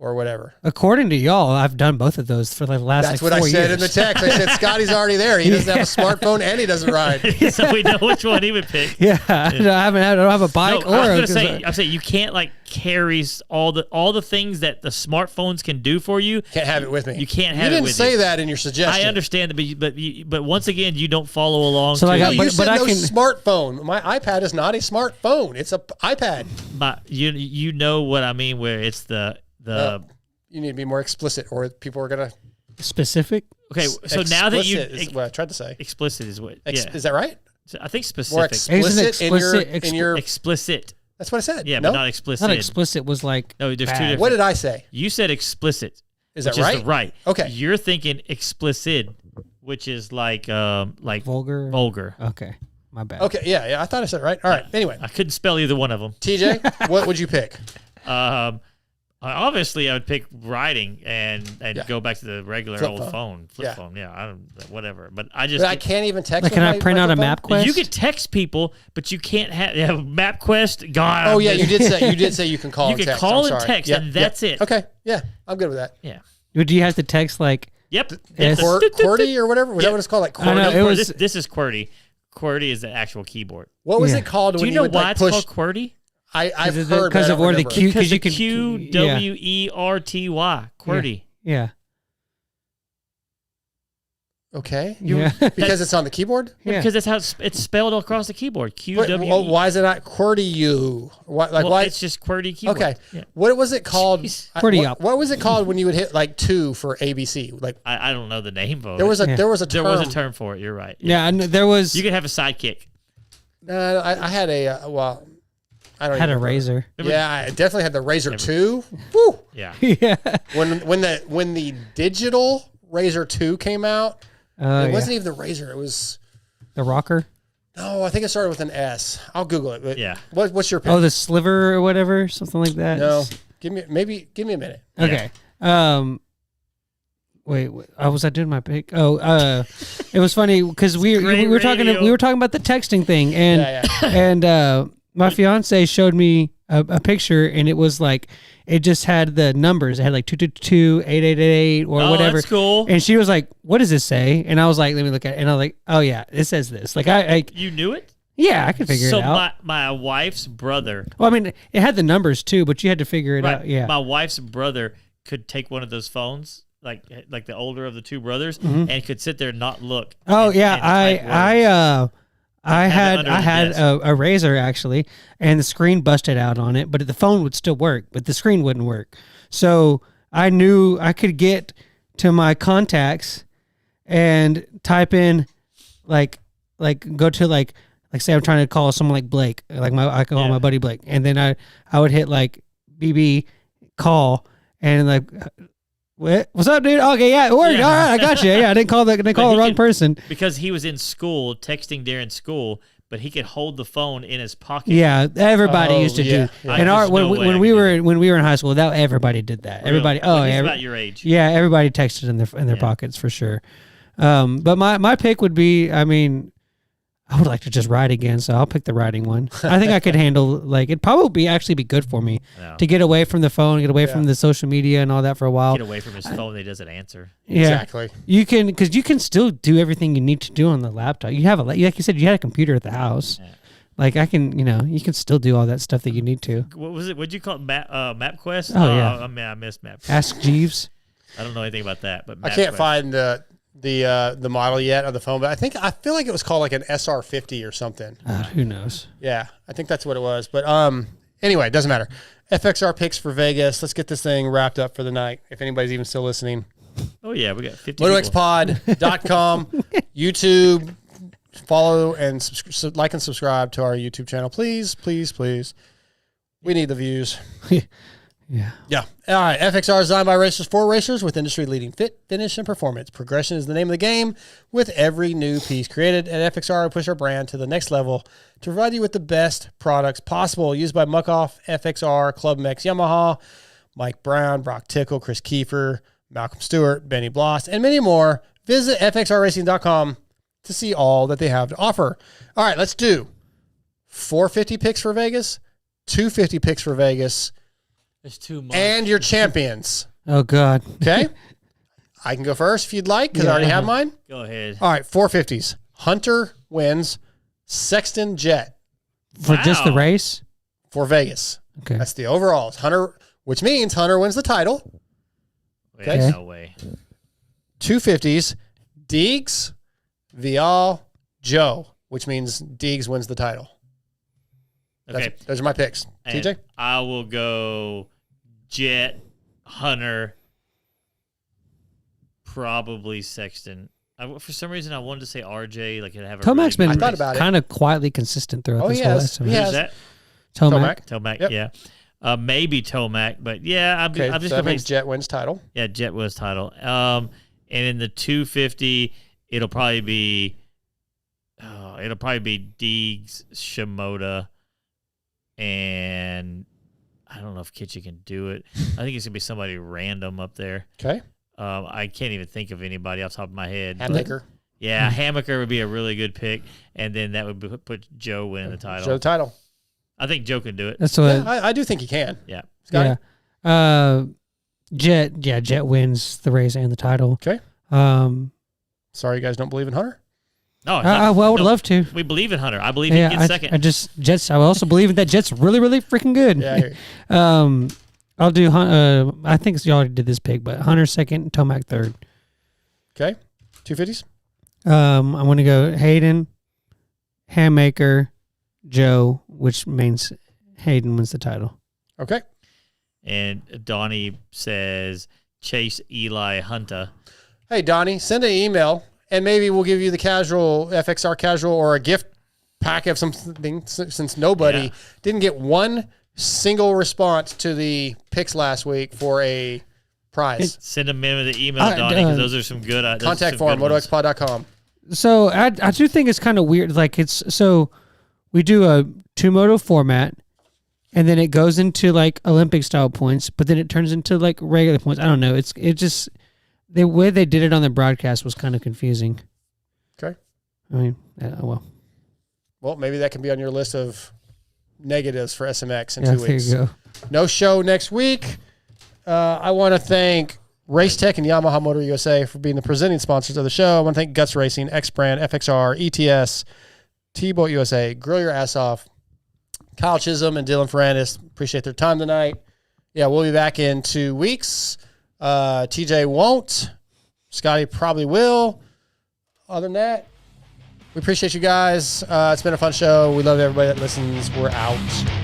or whatever. According to y'all, I've done both of those for the last That's what I said in the text. I said, Scotty's already there. He doesn't have a smartphone and he doesn't ride. So we know which one he would pick. Yeah. I don't have a bike I'm saying you can't like carry all the things that the smartphones can do for you. Can't have it with me. You can't have it with you. You didn't say that in your suggestion. I understand that, but once again, you don't follow along. So you said no smartphone. My iPad is not a smartphone. It's a iPad. You know what I mean, where it's the you need to be more explicit, or people are gonna specific. Okay, so now that you is what I tried to say. Explicit is what? Is that right? I think specific. More explicit in your explicit. That's what I said. Yeah, but not explicit. Not explicit was like no. There's bad. two different. What did I say? You said explicit. Is that right? Right. Okay. You're thinking explicit, which is like vulgar. Vulgar. Okay. My bad. Okay. Yeah. I thought I said it right. All right. Anyway, I couldn't spell either one of them. TJ, what would you pick? Obviously, I would pick riding and go back to the regular flip phone. Flip phone. Yeah, I don't whatever. But I just I can't even text. Like, can I print out a MapQuest? You could text people, but you can't have MapQuest. God. Oh yeah, you did say you can call. You can call and text, and that's it. Okay. Yeah, I'm good with that. Yeah. Do you have to text like? Yep. QWERTY or whatever? Was that what it's called? Like QWERTY? This is QWERTY. QWERTY is the actual keyboard. What was it called? Do you know why it's called QWERTY? I've heard because of where the Q, because you can QWERTY QWERTY. Yeah. Okay. Yeah. Because it's on the keyboard. Yeah. Because that's how it's spelled across the keyboard. QWERTY. Why is it not QWERTY? Why? It's just QWERTY keyboard. Okay. Yeah. What was it called? QWERTY. What was it called when you would hit like 2 for ABC? Like I don't know the name of it. There was a term. There was a term for it. You're right. Yeah. And there was. You could have a sidekick. No, I had a I don't had even a Razor. Yeah, I definitely had the Razor 2. Woo. Yeah. Yeah. When the digital Razor 2 came out, it wasn't even the Razor. It was the Rocker. No, I think it started with an S. I'll Google it. But yeah. What's your pick? Oh, the Sliver or whatever, something like that. No, give me a minute. Okay. Yeah. Wait, was I doing my pick? Oh, it was funny because we were talking about the texting thing, and my fiance showed me a picture, and it was like it just had the numbers. It had like 222-8888 or whatever. That's cool. And she was like, "What does this say?" And I was like, "Let me look at it." And I was like, "Oh yeah, it says this." Like you knew it? Yeah, I could figure it out. So my wife's brother. Well, I mean, it had the numbers too, but you had to figure it out. Yeah. My wife's brother could take one of those phones, like the older of the two brothers, and could sit there and not look. Oh yeah, I had a Razor actually, and the screen busted out on it, but the phone would still work, but the screen wouldn't work. So I knew I could get to my contacts and type in go to like say I'm trying to call someone like Blake, I call my buddy Blake, and then I would hit like BB call and like. What's up, dude? Okay, yeah, it worked. All right, I got you. Yeah, I didn't call the wrong person because he was in school texting during school, but he could hold the phone in his pocket. Yeah, everybody used to do. And when we were in high school, everybody did that. Really? Everybody. About your age. Yeah, everybody texted in their pockets for sure. But my pick would be, I mean, I would like to just ride again, so I'll pick the riding one. I think I could handle, it'd probably actually be good for me to get away from the phone, get away from the social media and all that for a while. Get away from his phone that doesn't answer. Yeah. Exactly. Because you can still do everything you need to do on the laptop. You have like you said, you had a computer at the house. Yeah. Like you can still do all that stuff that you need to. What was it? What'd you call it? MapQuest? Oh, yeah. I mean, I missed MapQuest. Ask Jeeves. I don't know anything about that, but I can't find the model yet on the phone, but I feel like it was called like an SR50 or something. Who knows? Yeah, I think that's what it was. But anyway, it doesn't matter. FXR picks for Vegas. Let's get this thing wrapped up for the night. If anybody's even still listening. Oh yeah, we got 50. MotoXpod.com, YouTube. Follow and like and subscribe to our YouTube channel, please, please, please. We need the views. Yeah. All right. FXR is designed by racers for racers with industry-leading fit, finish, and performance. Progression is the name of the game. With every new piece created at FXR, we push our brand to the next level to provide you with the best products possible. Used by Muckoff, FXR, Club Mex, Yamaha, Mike Brown, Brock Tickle, Chris Kiefer, Malcolm Stewart, Benny Bloss, and many more. Visit fxrracing.com to see all that they have to offer. All right, let's do 450 picks for Vegas, 250 picks for Vegas, There's too much. and your champions. Oh God. Okay? I can go first if you'd like, because I already have mine. Go ahead. All right, 450s. Hunter wins. Sexton Jet For just the Wow. race? for Vegas. Okay. That's the overalls. Hunter, which means Hunter wins the title. Wait, Okay. No way. 250s. Deegs, Vial, Joe, which means Deegs wins the title. Okay. Those are my picks. And TJ? I will go Jet, Hunter, probably Sexton. For some reason, I wanted to say RJ. Like, have a Tomac's really I been thought about it. kind of quietly consistent throughout Oh, this he whole has. estimate. He Who's has. that? Tomac. Tomac. Yep. Yeah. Maybe Tomac, but yeah, I'm Okay, just so gonna that means Jet wins title. Yeah, Jet was title. And in the 250, it'll probably be Deegs, Shimoda, and I don't know if Kitchen can do it. I think it's gonna be somebody random up there. Okay. I can't even think of anybody off the top of my head. but- Hammaker. Yeah, Hammaker would be a really good pick, and then that would put Joe winning the title. Show the title. I think Joe can do it. That's what. Yeah, I do think he can. Yeah. Scotty? Yeah. Jet wins the race and the title. Okay. Um, Sorry you guys don't believe in Hunter? No, I would love to. We believe in Hunter. I believe he gets second. Jets. I also believe that Jet's really, really freaking good. Yeah, I hear you. I'll do. I think you already did this pick, but Hunter second, Tomac third. Okay. 250s? I'm going to go Hayden, Hammaker, Joe, which means Hayden wins the title. Okay. And Donnie says Chase, Eli, Hunter. Hey, Donnie, send an email, and maybe we'll give you the casual, FXR casual, or a gift pack of something, since nobody didn't get one single response to the picks last week for a prize. Send them in with the email, Donnie, because those are some good. Contact form, MotoXpod.com. So I do think it's kind of weird. Like we do a 2-moto format, and then it goes into like Olympic style points, but then it turns into like regular points. I don't know. It just the way they did it on the broadcast was kind of confusing. Okay. I mean, Well, maybe that can be on your list of negatives for SMX in 2 there weeks. you go. No show next week. I want to thank Race Tech and Yamaha Motor USA for being the presenting sponsors of the show. I want to thank Guts Racing, X Brand, FXR, ETS, T-Boat USA, Grill Your Ass Off, Kyle Chisholm and Dylan Ferrandis. Appreciate their time tonight. Yeah, we'll be back in 2 weeks. TJ won't. Scotty probably will. Other than that, we appreciate you guys. It's been a fun show. We love everybody that listens. We're out.